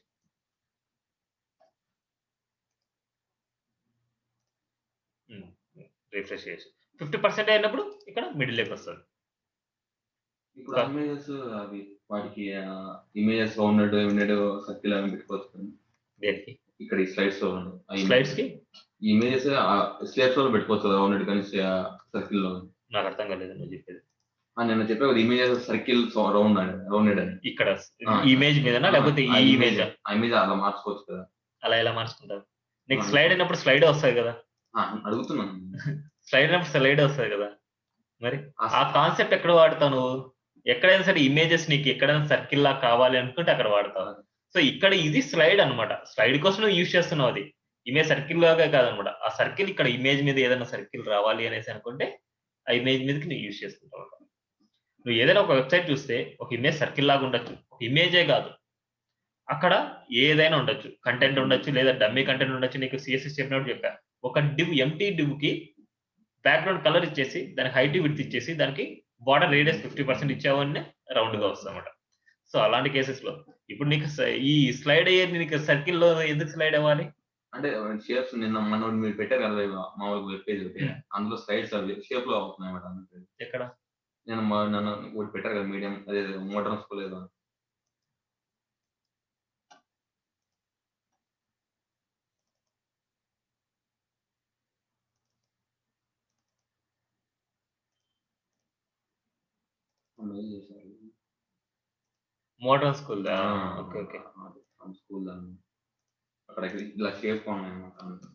రిఫ్రెష్ చేసి 50% అయినప్పుడు ఇక్కడ మిడిల్ లెక్క వస్తుంది. ఇప్పుడు ఇమేజెస్ అవి వాటికి ఇమేజెస్ రౌండెడ్ సర్కిల్ అని పెట్టుకోవచ్చు. దేనికి? ఇక్కడ ఈ స్లైడ్స్ లో స్లైడ్స్ కి ఇమేజెస్ స్లైడ్స్ లో పెట్టుకోవచ్చు రౌండెడ్ కానీ సర్కిల్ లో. నాకు అర్థం కాలేదు నువ్వు చెప్పేది. నేను చెప్పే ఇమేజెస్ సర్కిల్ రౌండెడ్ అని. ఇక్కడ ఇమేజ్ మీదనా లేకపోతే ఈ ఇమేజ్? ఆ ఇమేజ్ అలా మార్చుకోవచ్చు కదా. అలా ఎలా మార్చుకుంటావు? నీకు స్లైడ్ అయినప్పుడు స్లైడ్ వస్తాయి కదా. అడుగుతున్నాను. స్లైడ్ అయినప్పుడు స్లైడ్ వస్తుంది కదా. మరి ఆ కాన్సెప్ట్ ఎక్కడ వాడతావు నువ్వు? ఎక్కడైనా సరే ఇమేజెస్ నీకు ఎక్కడైనా సర్కిల్ లా కావాలి అనుకుంటే అక్కడ వాడతావు. సో ఇక్కడ ఇది స్లైడ్ అనమాట. స్లైడ్ కోసం నువ్వు యూజ్ చేస్తున్నావు అది. ఇమేజ్ సర్కిల్ లాగా కాదనమాట. ఆ సర్కిల్ ఇక్కడ ఇమేజ్ మీద ఏదైనా సర్కిల్ రావాలి అనేసి అనుకుంటే, ఆ ఇమేజ్ మీదకి నువ్వు యూజ్ చేసుకుంటావు. నువ్వు ఏదైనా ఒక వెబ్‌సైట్ చూస్తే ఒక ఇమేజ్ సర్కిల్ లాగా ఉండొచ్చు. ఒక ఇమేజే కాదు. అక్కడ ఏదైనా ఉండొచ్చు. కంటెంట్ ఉండొచ్చు, లేదా డమ్మీ కంటెంట్ ఉండొచ్చు. నీకు సీఎస్ఎస్ చెప్పినప్పుడు చెప్పా. ఒక ఎంప్టీ డివ్‌కి బ్యాక్‌గ్రౌండ్ కలర్ ఇచ్చేసి, దానికి హైట్, విడ్త్ ఇచ్చేసి, దానికి బోర్డర్ రేడియస్ 50% ఇచ్చావంటే రౌండ్‌గా వస్తదన్నమాట. సో, అలాంటి కేసెస్‌లో ఇప్పుడు నీకు ఈ స్లైడ్ అయ్యేది నీకు సర్కిల్‌లో ఎందుకు స్లైడ్ అవ్వాలి? అంటే షేప్స్ నిన్న మొన్న మీరు పెట్టారు కదా! మామూలుగా వెబ్ పేజ్ ఒకటి. హ్మ్. అందులో స్లైడ్స్ అవి షేప్‌లో అవుతున్నాయన్నమాట అందుకే. ఎక్కడ? నన్ను ఒకటి పెట్టారు కదా! మీడియం అదే మోడర్న్ స్కూల్ ఏదో. మెయిల్ చేశారు. మోడర్న్ స్కూల్‌దా? ఆ! ఓకే. ఓకే. అది స్కూల్ దాన్ని. అక్కడ ఇలా షేప్ ఉన్నాయన్నమాట.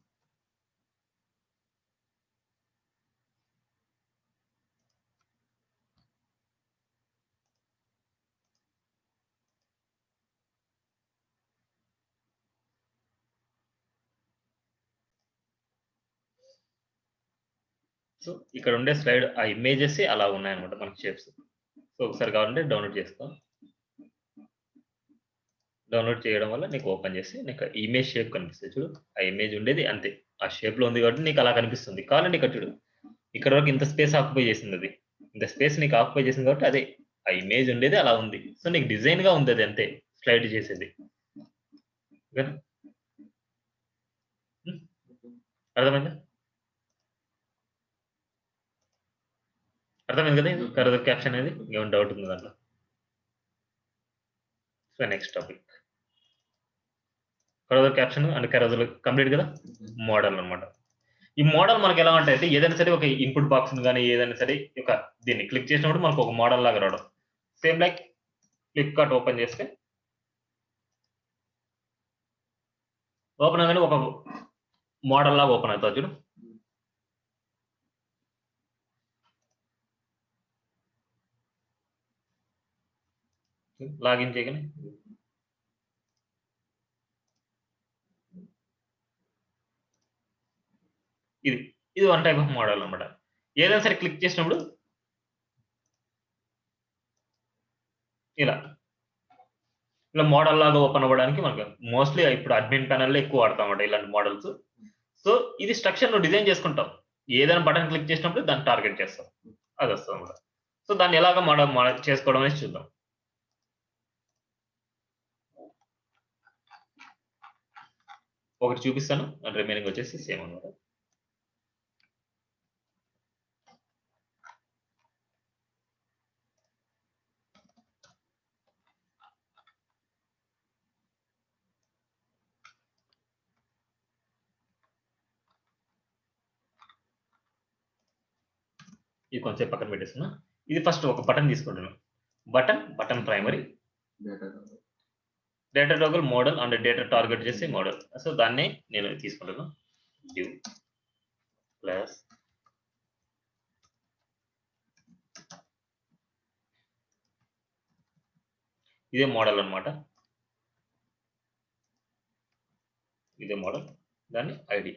సో, ఇక్కడ ఉండే స్లైడ్ ఆ ఇమేజెస్ అలా ఉన్నాయన్నమాట మనకి షేప్స్. సో, ఒకసారి కావాలంటే డౌన్‌లోడ్ చేసుకో. డౌన్‌లోడ్ చేయడం వల్ల నీకు ఓపెన్ చేసి నీకు ఇమేజ్ షేప్ కనిపిస్తది చూడు. ఆ ఇమేజ్ ఉండేది అంతే. ఆ షేప్‌లో ఉంది కాబట్టి నీకు అలా కనిపిస్తుంది. కావాలంటే ఇక్కడ చూడు. ఇక్కడ వరకు ఇంత స్పేస్ ఆక్యుపై చేసిందది. ఇంత స్పేస్ నీకు ఆక్యుపై చేసింది కాబట్టి అదే. ఆ ఇమేజ్ ఉండేది అలా ఉంది. సో, నీకు డిజైన్‌గా ఉందది అంతే. స్లైడ్ చేసేది. ఓకేనా? హ్మ్. అర్థమైందా? అర్థమైంది కదా! ఇది కర్సర్ క్యాప్షన్ అనేది. ఏమైనా డౌట్ ఉందా దాంట్లో? So, next topic. Cursor caption and cursor complete కదా! మోడల్ అన్నమాట. ఈ మోడల్ మనకెలా ఉంటాయంటే ఏదైనా సరే ఒక ఇన్‌పుట్ బాక్స్‌ని గాని ఏదైనా సరే దీన్ని క్లిక్ చేసినప్పుడు మనకు ఒక మోడల్ లాగా రావడం. సేమ్ లైక్ ఫ్లిప్‌కార్ట్ ఓపెన్ చేస్తే ఓపెన్ అవ్వగానే ఒక మోడల్ లాగా ఓపెన్ అవుతది చూడు. లాగిన్ చేయగానే ఇది. ఇది వన్ టైప్ ఆఫ్ మోడల్ అన్నమాట. ఏదైనా సరే క్లిక్ చేసినప్పుడు ఇలా. ఇలా మోడల్ లాగా ఓపెన్ అవ్వడానికి మనకు మోస్ట్‌లీ ఇప్పుడు అడ్మిన్ ప్యానెల్‌లో ఎక్కువ వాడతాం అన్నమాట ఇలాంటి మోడల్స్. సో, ఇది స్ట్రక్చర్ నువ్వు డిజైన్ చేసుకుంటావు. ఏదైనా బటన్ క్లిక్ చేసినప్పుడు దాన్ని టార్గెట్ చేస్తావు. అదొస్తదన్నమాట. సో, దాన్ని ఎలాగా మనం చేసుకోవడం అనేది చూద్దాం. ఒకటి చూపిస్తాను. రిమైనింగ్ వచ్చేసి సేమ్ అన్నమాట. ఇది కొంచెం పక్కన పెట్టేస్తున్నా. ఇది ఫస్ట్ ఒక బటన్ తీసుకుంటున్నాను. Button primary, data toggle model and data target చేసి మోడల్. సో, దాన్ని నేను తీసుకుంటున్నాను. డివ్ ప్లస్ ఇదే మోడల్ అన్నమాట. ఇదే మోడల్. దాన్ని ఐడి.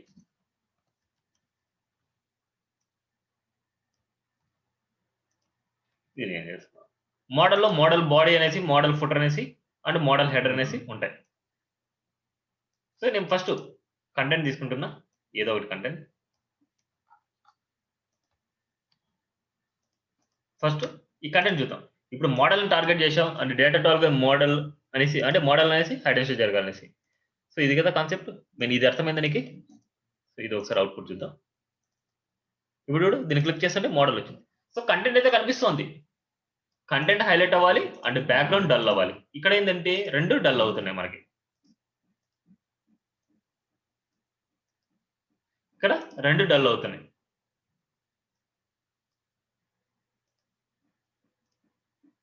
ఇది నేను చేస్తున్నాను. మోడల్‌లో మోడల్ బాడీ అనేసి, మోడల్ ఫుటర్ అనేసి అండ్ మోడల్ హెడర్ అనేసి ఉంటాయి. సో, నేను ఫస్ట్ కంటెంట్ తీసుకుంటున్నా. ఏదో ఒకటి కంటెంట్. ఫస్ట్ ఈ కంటెంట్ చూద్దాం. ఇప్పుడు మోడల్‌ని టార్గెట్ చేశాం అండ్ డేటా టార్గెట్ మోడల్ అనేసి అంటే మోడల్ అనేసి హైడెన్షియల్ జరగాలనేసి. సో, ఇది కదా కాన్సెప్ట్. ఇది అర్థమైందా నీకి? సో, ఇది ఒకసారి అవుట్‌పుట్ చూద్దాం. ఇప్పుడు చూడు దీన్ని క్లిక్ చేస్తుంటే మోడల్ వచ్చింది. సో, కంటెంట్ అయితే కనిపిస్తోంది. కంటెంట్ హైలైట్ అవ్వాలి అండ్ బ్యాక్‌గ్రౌండ్ డల్ అవ్వాలి. ఇక్కడ ఏందంటే 2 డల్ అవుతున్నాయి మనకి. ఇక్కడ 2 డల్ అవుతున్నాయి.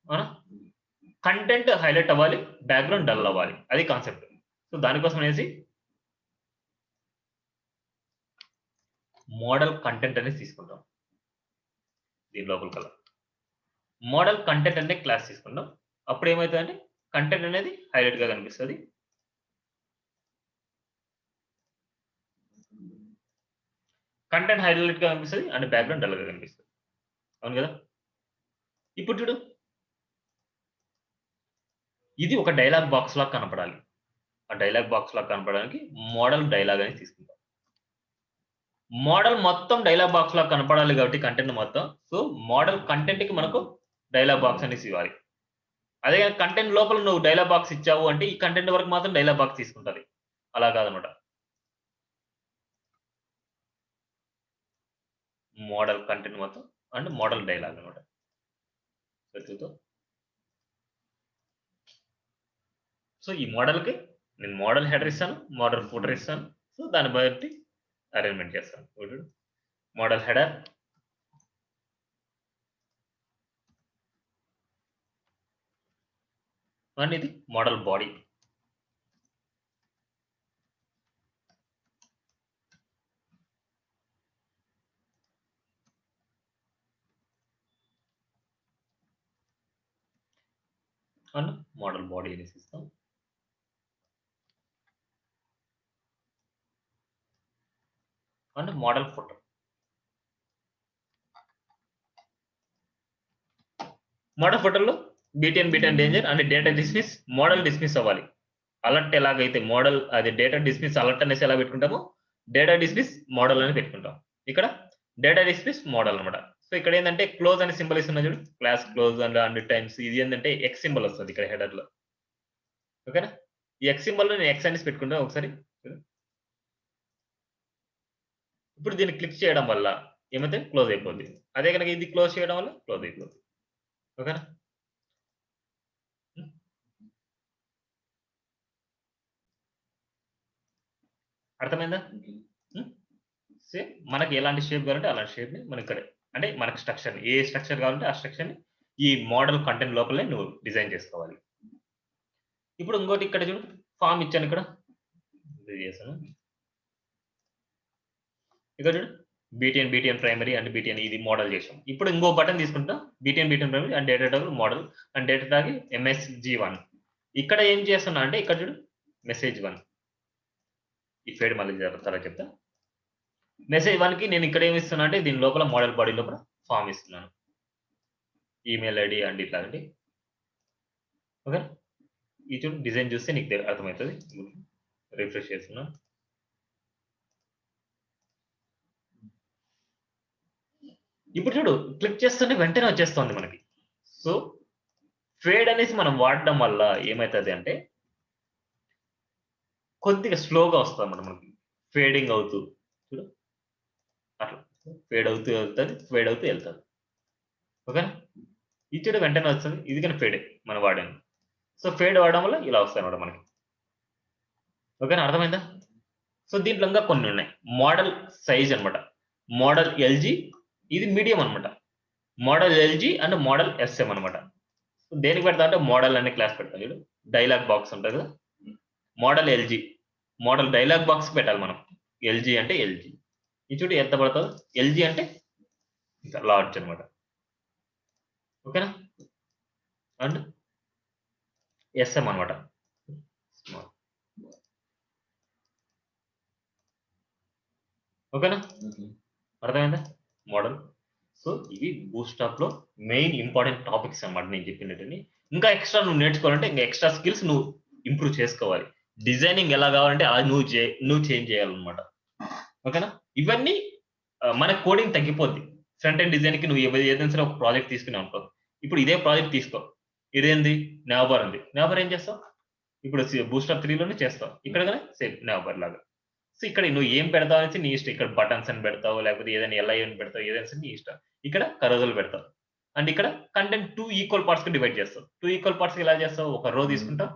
అవునా? కంటెంట్ హైలైట్ అవ్వాలి. బ్యాక్‌గ్రౌండ్ డల్ అవ్వాలి. అది కాన్సెప్ట్. సో, దానికోసం అనేసి మోడల్ కంటెంట్ అనేది తీసుకుంటాం. దీని లోపలికల్లా. మోడల్ కంటెంట్ అనే క్లాస్ తీసుకుంటాం. అప్పుడు ఏమైతదంటే కంటెంట్ అనేది హైలైట్‌గా కనిపిస్తది. కంటెంట్ హైలైట్ గా కనిపిస్తుంది అండ్ బ్యాక్గ్రౌండ్ డల్ గా కనిపిస్తుంది. అవును కదా? ఇప్పుడు చూడు, ఇది ఒక డైలాగ్ బాక్స్ లాగా కనపడాలి. ఆ డైలాగ్ బాక్స్ లాగా కనపడడానికి మోడల్ డైలాగ్ అని తీసుకుంటాం. మోడల్ మొత్తం డైలాగ్ బాక్స్ లాగా కనపడాలి కాబట్టి కంటెంట్ మొత్తం. సో మోడల్ కంటెంట్ కి మనకు డైలాగ్ బాక్స్ అనేసి ఇవ్వాలి. అదే కంటెంట్ లోపల నువ్వు డైలాగ్ బాక్స్ ఇచ్చావు అంటే ఈ కంటెంట్ వరకు మాత్రం డైలాగ్ బాక్స్ తీసుకుంటది. అలా కాదనమాట. మోడల్ కంటెంట్ మొత్తం అండ్ మోడల్ డైలాగ్ అనమాట. సో ఈ మోడల్‌కి నేను మోడల్ హెడర్ ఇస్తాను. మోడల్ ఫూటర్ ఇస్తాను. సో దాన్ని బట్టి అరేంజ్‌మెంట్ చేస్తాను. ఇప్పుడు మోడల్ హెడర్ అండ్ ఇది modal body. And modal body అనేసి ఇస్తాం. And modal footer. మోడల్ ఫూటర్‌లో BTN danger and data dismiss, modal dismiss అవ్వాలి. అలర్ట్ ఎలాగైతే మోడల్ అది డేటా డిస్మిస్ అలర్ట్ అనేసి ఎలా పెట్టుకుంటామో, డేటా డిస్మిస్ మోడల్ అని పెట్టుకుంటాం. ఇక్కడ డేటా డిస్మిస్ మోడల్ అన్నమాట. సో ఇక్కడ ఏందంటే క్లోజ్ అనే సింబల్ ఇస్తున్నా చూడు. క్లాస్ క్లోజ్ అండ్ టైమ్స్ ఇది ఏందంటే ఎక్స్ సింబల్ వస్తది ఇక్కడ హెడర్‌లో. ఓకేనా? ఈ ఎక్స్ సింబల్‌లో నేను ఎక్స్ అనేసి పెట్టుకుంటా ఒకసారి. ఇప్పుడు దీన్ని క్లిక్ చేయడం వల్ల ఏమైతే క్లోజ్ అయిపోద్ది. అదే గనక ఇది క్లోజ్ చేయడం వల్ల క్లోజ్ అయిపోద్ది. ఓకేనా? హ్మ్. అర్థమైందా? హ్మ్. సేమ్ మనకి ఎలాంటి షేప్ కావాలంటే అలాంటి షేప్‌ని మనం ఇక్కడ అంటే మనకి స్ట్రక్చర్‌ని ఏ స్ట్రక్చర్ కావాలంటే ఆ స్ట్రక్చర్‌ని ఈ మోడల్ కంటెంట్ లోపలే నువ్వు డిజైన్ చేసుకోవాలి. ఇప్పుడు ఇంకోటి ఇక్కడ చూడు ఫార్మ్ ఇచ్చాను ఇక్కడ. ఇది చేశాను. ఇక్కడ చూడు బీటీఎన్ ప్రైమరీ అండ్ బీటీఎన్ ఇది మోడల్ చేసాం. ఇప్పుడు ఇంకో బటన్ తీసుకుంటాం. BTN primary and data toggle modal and data toggle MSG one. ఇక్కడ ఏం చేస్తున్నా అంటే ఇక్కడ చూడు మెసేజ్1. ఈ ఫేడ్ మళ్ళీ తర్వాత చెప్తా. మెసేజ్1కి నేను ఇక్కడ ఏమి ఇస్తున్నా అంటే దీని లోపల మోడల్ బాడీ లోపల ఫార్మ్ ఇస్తున్నాను. ఈమెయిల్ ఐడి అండ్ ఇట్లాంటి. ఓకే. ఈ చూడు డిజైన్ చూస్తే నీకు అర్థమవుతుంది. రిఫ్రెష్ చేస్తున్నా. ఇప్పుడు చూడు క్లిక్ చేస్తుంటే వెంటనే వచ్చేస్తుంది మనకి. సో ఫేడ్ అనేసి మనం వాడడం వల్ల ఏమైతది అంటే కొద్దిగా స్లోగా వస్తదన్నమాట మనకి. ఫేడింగ్ అవుతూ చూడు. అట్లా ఫేడ్ అవుతూ వెళ్తది. ఫేడ్ అవుతూ ఎళ్తది. ఓకేనా? ఇది చూడు వెంటనే వస్తది. ఇది గాని ఫేడే మనం వాడాము. సో ఫేడ్ వాడడం వల్ల ఇలా వస్తాయన్నమాట మనకి. ఓకేనా? అర్థమైందా? సో దీంట్లో ఇంకా కొన్ని ఉన్నాయి. మోడల్ సైజ్ అన్నమాట. మోడల్ ఎల్‌జీ ఇది మీడియం అన్నమాట. Modal LG and modal SM అన్నమాట. దేనికి పెడతా అంటే మోడల్ అనే క్లాస్ పెడతా చూడు. డైలాగ్ బాక్స్ ఉంటది కదా! Model LG. Model dialogue box పెట్టాలి మనం. ఎల్‌జీ అంటే ఎల్‌జీ. ఇది చూడు ఎంత పడతదో. ఎల్‌జీ అంటే ఇంత లార్జ్ అన్నమాట. ఓకేనా? అండ్ ఎస్ఎం అన్నమాట. స్మాల్. ఓకేనా? అర్థమైందా? మోడల్. సో ఇవి బూస్టాప్‌లో మెయిన్ ఇంపార్టెంట్ టాపిక్స్ అన్నమాట నేను చెప్పినటివి. ఇంకా ఎక్స్‌ట్రా నువ్వు నేర్చుకోవాలంటే ఇంకా ఎక్స్‌ట్రా స్కిల్స్ నువ్వు ఇంప్రూవ్ చేసుకోవాలి. డిజైనింగ్ ఎలా కావాలంటే అలా నువ్వు చేంజ్ చేయాలన్నమాట. ఓకేనా? ఇవన్నీ మన కోడింగ్ తగ్గిపోద్ది. ఫ్రంట్ ఎండ్ డిజైన్‌కి నువ్వు ఏదైనా సరే ఒక ప్రాజెక్ట్ తీసుకున్నావనుకో. ఇప్పుడు ఇదే ప్రాజెక్ట్ తీసుకో. ఇదేంది నావబార్ ఉంది. నావబార్ ఏం చేస్తావు? ఇప్పుడు బూస్టాప్ 3లోనే చేస్తావు. ఇక్కడ గాని సేమ్ నావబార్ లాగా. సో ఇక్కడ నువ్వు ఏం పెడతావు అనేసి నీ ఇష్టం. ఇక్కడ బటన్స్ అని పెడతావు. లేకపోతే ఏదైనా ఎల్ఐ అని పెడతావు. ఏదైనా సరే నీ ఇష్టం. ఇక్కడ కరోజులు పెడతావు. అండ్ ఇక్కడ కంటెంట్ 2 ఈక్వల్ పార్ట్స్‌గా డివైడ్ చేస్తావు. 2 ఈక్వల్ పార్ట్స్‌గా ఎలా చేస్తావు? ఒక రో తీసుకుంటావు.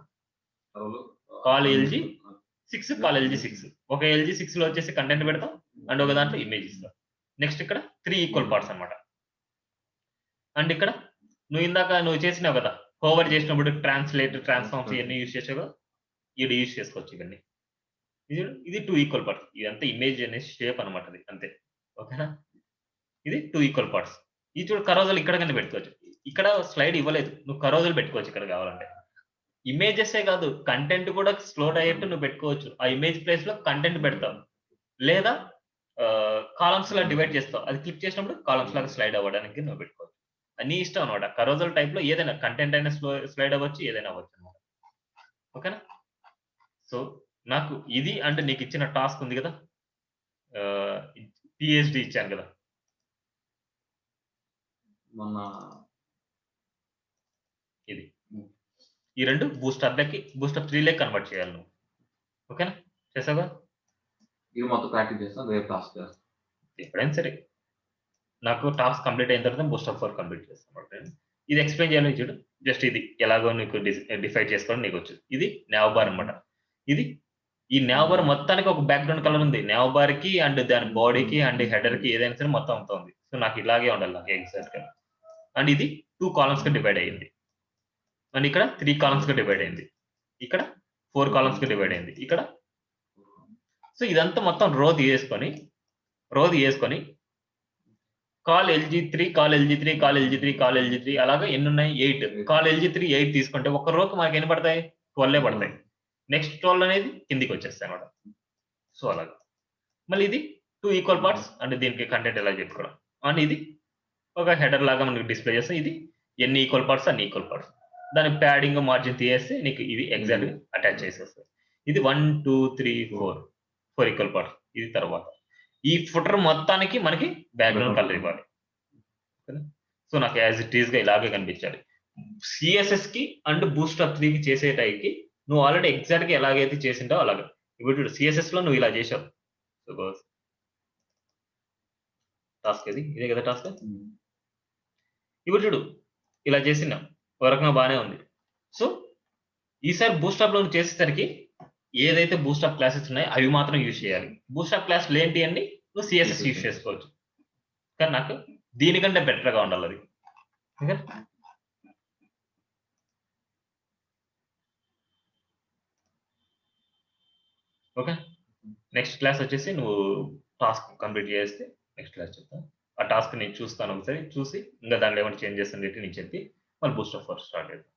Call LG 6 call LG 6. ఒక ఎల్‌జీ 6లో వచ్చేసి కంటెంట్ పెడతాం. అండ్ ఒక దాంట్లో ఇమేజ్ ఇస్తాం. నెక్స్ట్ ఇక్కడ 3 ఈక్వల్ పార్ట్స్ అన్నమాట. అండ్ ఇక్కడ నువ్వు ఇందాక నువ్వు చేసినావు కదా! హోవర్ చేసినప్పుడు ట్రాన్స్‌లేట్, ట్రాన్స్‌ఫార్మ్స్ ఇయన్నీ యూజ్ చేసావు కదా! ఈడ యూజ్ చేసుకోవచ్చు ఇవన్నీ. ఇది 2 ఈక్వల్ పార్ట్స్. ఇదంతా ఇమేజ్ అనేసి షేప్ అన్నమాట అది అంతే. ఓకేనా? ఇది 2 ఈక్వల్ పార్ట్స్. ఇది చూడు కరోజులు ఇక్కడ గాని పెట్టుకోవచ్చు. ఇక్కడ స్లైడ్ ఇవ్వలేదు. నువ్వు కరోజులు పెట్టుకోవచ్చు ఇక్కడ కావాలంటే. ఇమేజెసే కాదు కంటెంట్ కూడా ఫ్లోట్ అయ్యేట్టు నువ్వు పెట్టుకోవచ్చు. ఆ ఇమేజ్ ప్లేస్‌లో కంటెంట్ పెడతావు. లేదా కాలమ్స్ లా డివైడ్ చేస్తావు. అది క్లిక్ చేసినప్పుడు కాలమ్స్ లాగా స్లైడ్ అవ్వడానికి నువ్వు పెట్టుకోవచ్చు. అది నీ ఇష్టం అన్నమాట. కరోజల్ టైప్‌లో ఏదైనా కంటెంట్ అయినా స్లైడ్ అవ్వచ్చు. ఏదైనా అవ్వచ్చు అన్నమాట. ఓకేనా? సో, నాకు ఇది అండ్ నీకిచ్చిన టాస్క్ ఉంది గదా! ఆహ్, పీహెచ్‌డీ ఇచ్చాను గదా! మొన్న ఇది. ఈ 2 బూస్టప్ 3 లకి కన్వర్ట్ చేయాలి నువ్వు. ఓకేనా? చేసావుగా? ఇది మొత్తం ప్రాక్టీస్ చేస్తా. రేపు టాస్క్ చేస్తా. ఎప్పుడైనా సరే. నాకు టాస్క్ కంప్లీట్ అయిన తర్వాత బూస్టప్ 4 కంప్లీట్ చేస్తానన్నమాట నేను. ఇది ఎక్స్‌ప్లెయిన్ చేయాలి చూడు. జస్ట్ ఇది ఎలాగో నీకు డిసైడ్ చేసుకోవడం నీకొచ్చు. ఇది నావ్ బార్ అన్నమాట. ఇది ఈ నావ్ బార్ మొత్తానికి ఒక బ్యాక్‌గ్రౌండ్ కలర్ ఉంది. నావ్ బార్‌కి అండ్ దాని బాడీకి అండ్ హెడర్‌కి ఏదైనా సరే మొత్తం అంతా ఉంది. సో, నాకు ఇలాగే ఉండాలి నాకు ఎగ్జాక్ట్‌గా. అండ్ ఇది 2 కాలమ్స్‌గా డివైడ్ అయ్యింది. అండ్ ఇక్కడ 3 కాలమ్స్‌గా డివైడ్ అయింది. ఇక్కడ 4 కాలమ్స్‌గా డివైడ్ అయింది. ఇక్కడ సో, ఇదంతా మొత్తం రో తీసేసుకొని call LG3, call LG3, call LG3, call LG3 అలాగా ఎన్నున్నాయి? 8. కాల్ LG3 8 తీసుకుంటే ఒక రోకి మనకెన్ని పడతాయి? 12 పడతాయి. నెక్స్ట్ 12 అనేది కిందికొచ్చేస్తాయన్నమాట. సో, అలాగా. మళ్ళీ ఇది 2 ఈక్వల్ పార్ట్స్ అండ్ దీనికి కంటెంట్ ఎలా చెప్పుకోవడం. అండ్ ఇది ఒక హెడర్ లాగా మనకు డిస్‌ప్లే చేస్తే ఇది ఎన్ని ఈక్వల్ పార్ట్స్ అన్ని ఈక్వల్ పార్ట్స్. దాని ప్యాడింగ్, మార్జిన్ తీసేస్తే నీకు ఇవి ఎగ్జాక్ట్‌గా అటాచ్ చేసేస్తాయి. ఇది 1, 2, 3, 4 ఈక్వల్ పార్ట్స్. ఇది తర్వాత. ఈ ఫుటర్ మొత్తానికి మనకి బ్యాక్‌గ్రౌండ్ కలర్ ఇవ్వాలి. ఓకేనా? సో, నాకు యాస్ ఇట్ ఈస్‌గా ఇలాగే కనిపించాలి. సీఎస్ఎస్‌కి అండ్ బూస్టప్ 3కి చేసే టైంకి నువ్వు ఆల్రెడీ ఎగ్జాక్ట్‌గా ఎలాగైతే చేసింటావో అలాగా. ఇప్పుడు చూడు సీఎస్ఎస్‌లో నువ్వు ఇలా చేశావు. సపోజ్ టాస్క్ ఇది. ఇదే కదా టాస్క్? ఇప్పుడు చూడు ఇలా చేసినాం. ఒక రకంగా బానే ఉంది. సో, ఈసారి బూస్టప్‌లో నువ్వు చేసేసరికి ఏదైతే బూస్టప్ క్లాసెస్ ఉన్నాయో అవి మాత్రం యూజ్ చేయాలి. బూస్టప్ క్లాస్‌లు ఏంటి అన్ని నువ్వు సీఎస్ఎస్ యూజ్ చేసుకోవచ్చు. కానీ నాకు దీనికంటే బెటర్‌గా ఉండాలది. ఓకేనా? ఓకే. నెక్స్ట్ క్లాస్ వచ్చేసి నువ్వు టాస్క్ కంప్లీట్ చేస్తే నెక్స్ట్ క్లాస్ చెప్తా. ఆ టాస్క్ నేను చూస్తాను ఒకసారి. చూసి ఇంకా దాంట్లో ఏమైనా చేంజెస్ ఉండేటివి నీకు చెప్పి మళ్ళీ బూస్టప్ 4 స్టార్ట్ చేద్దాం.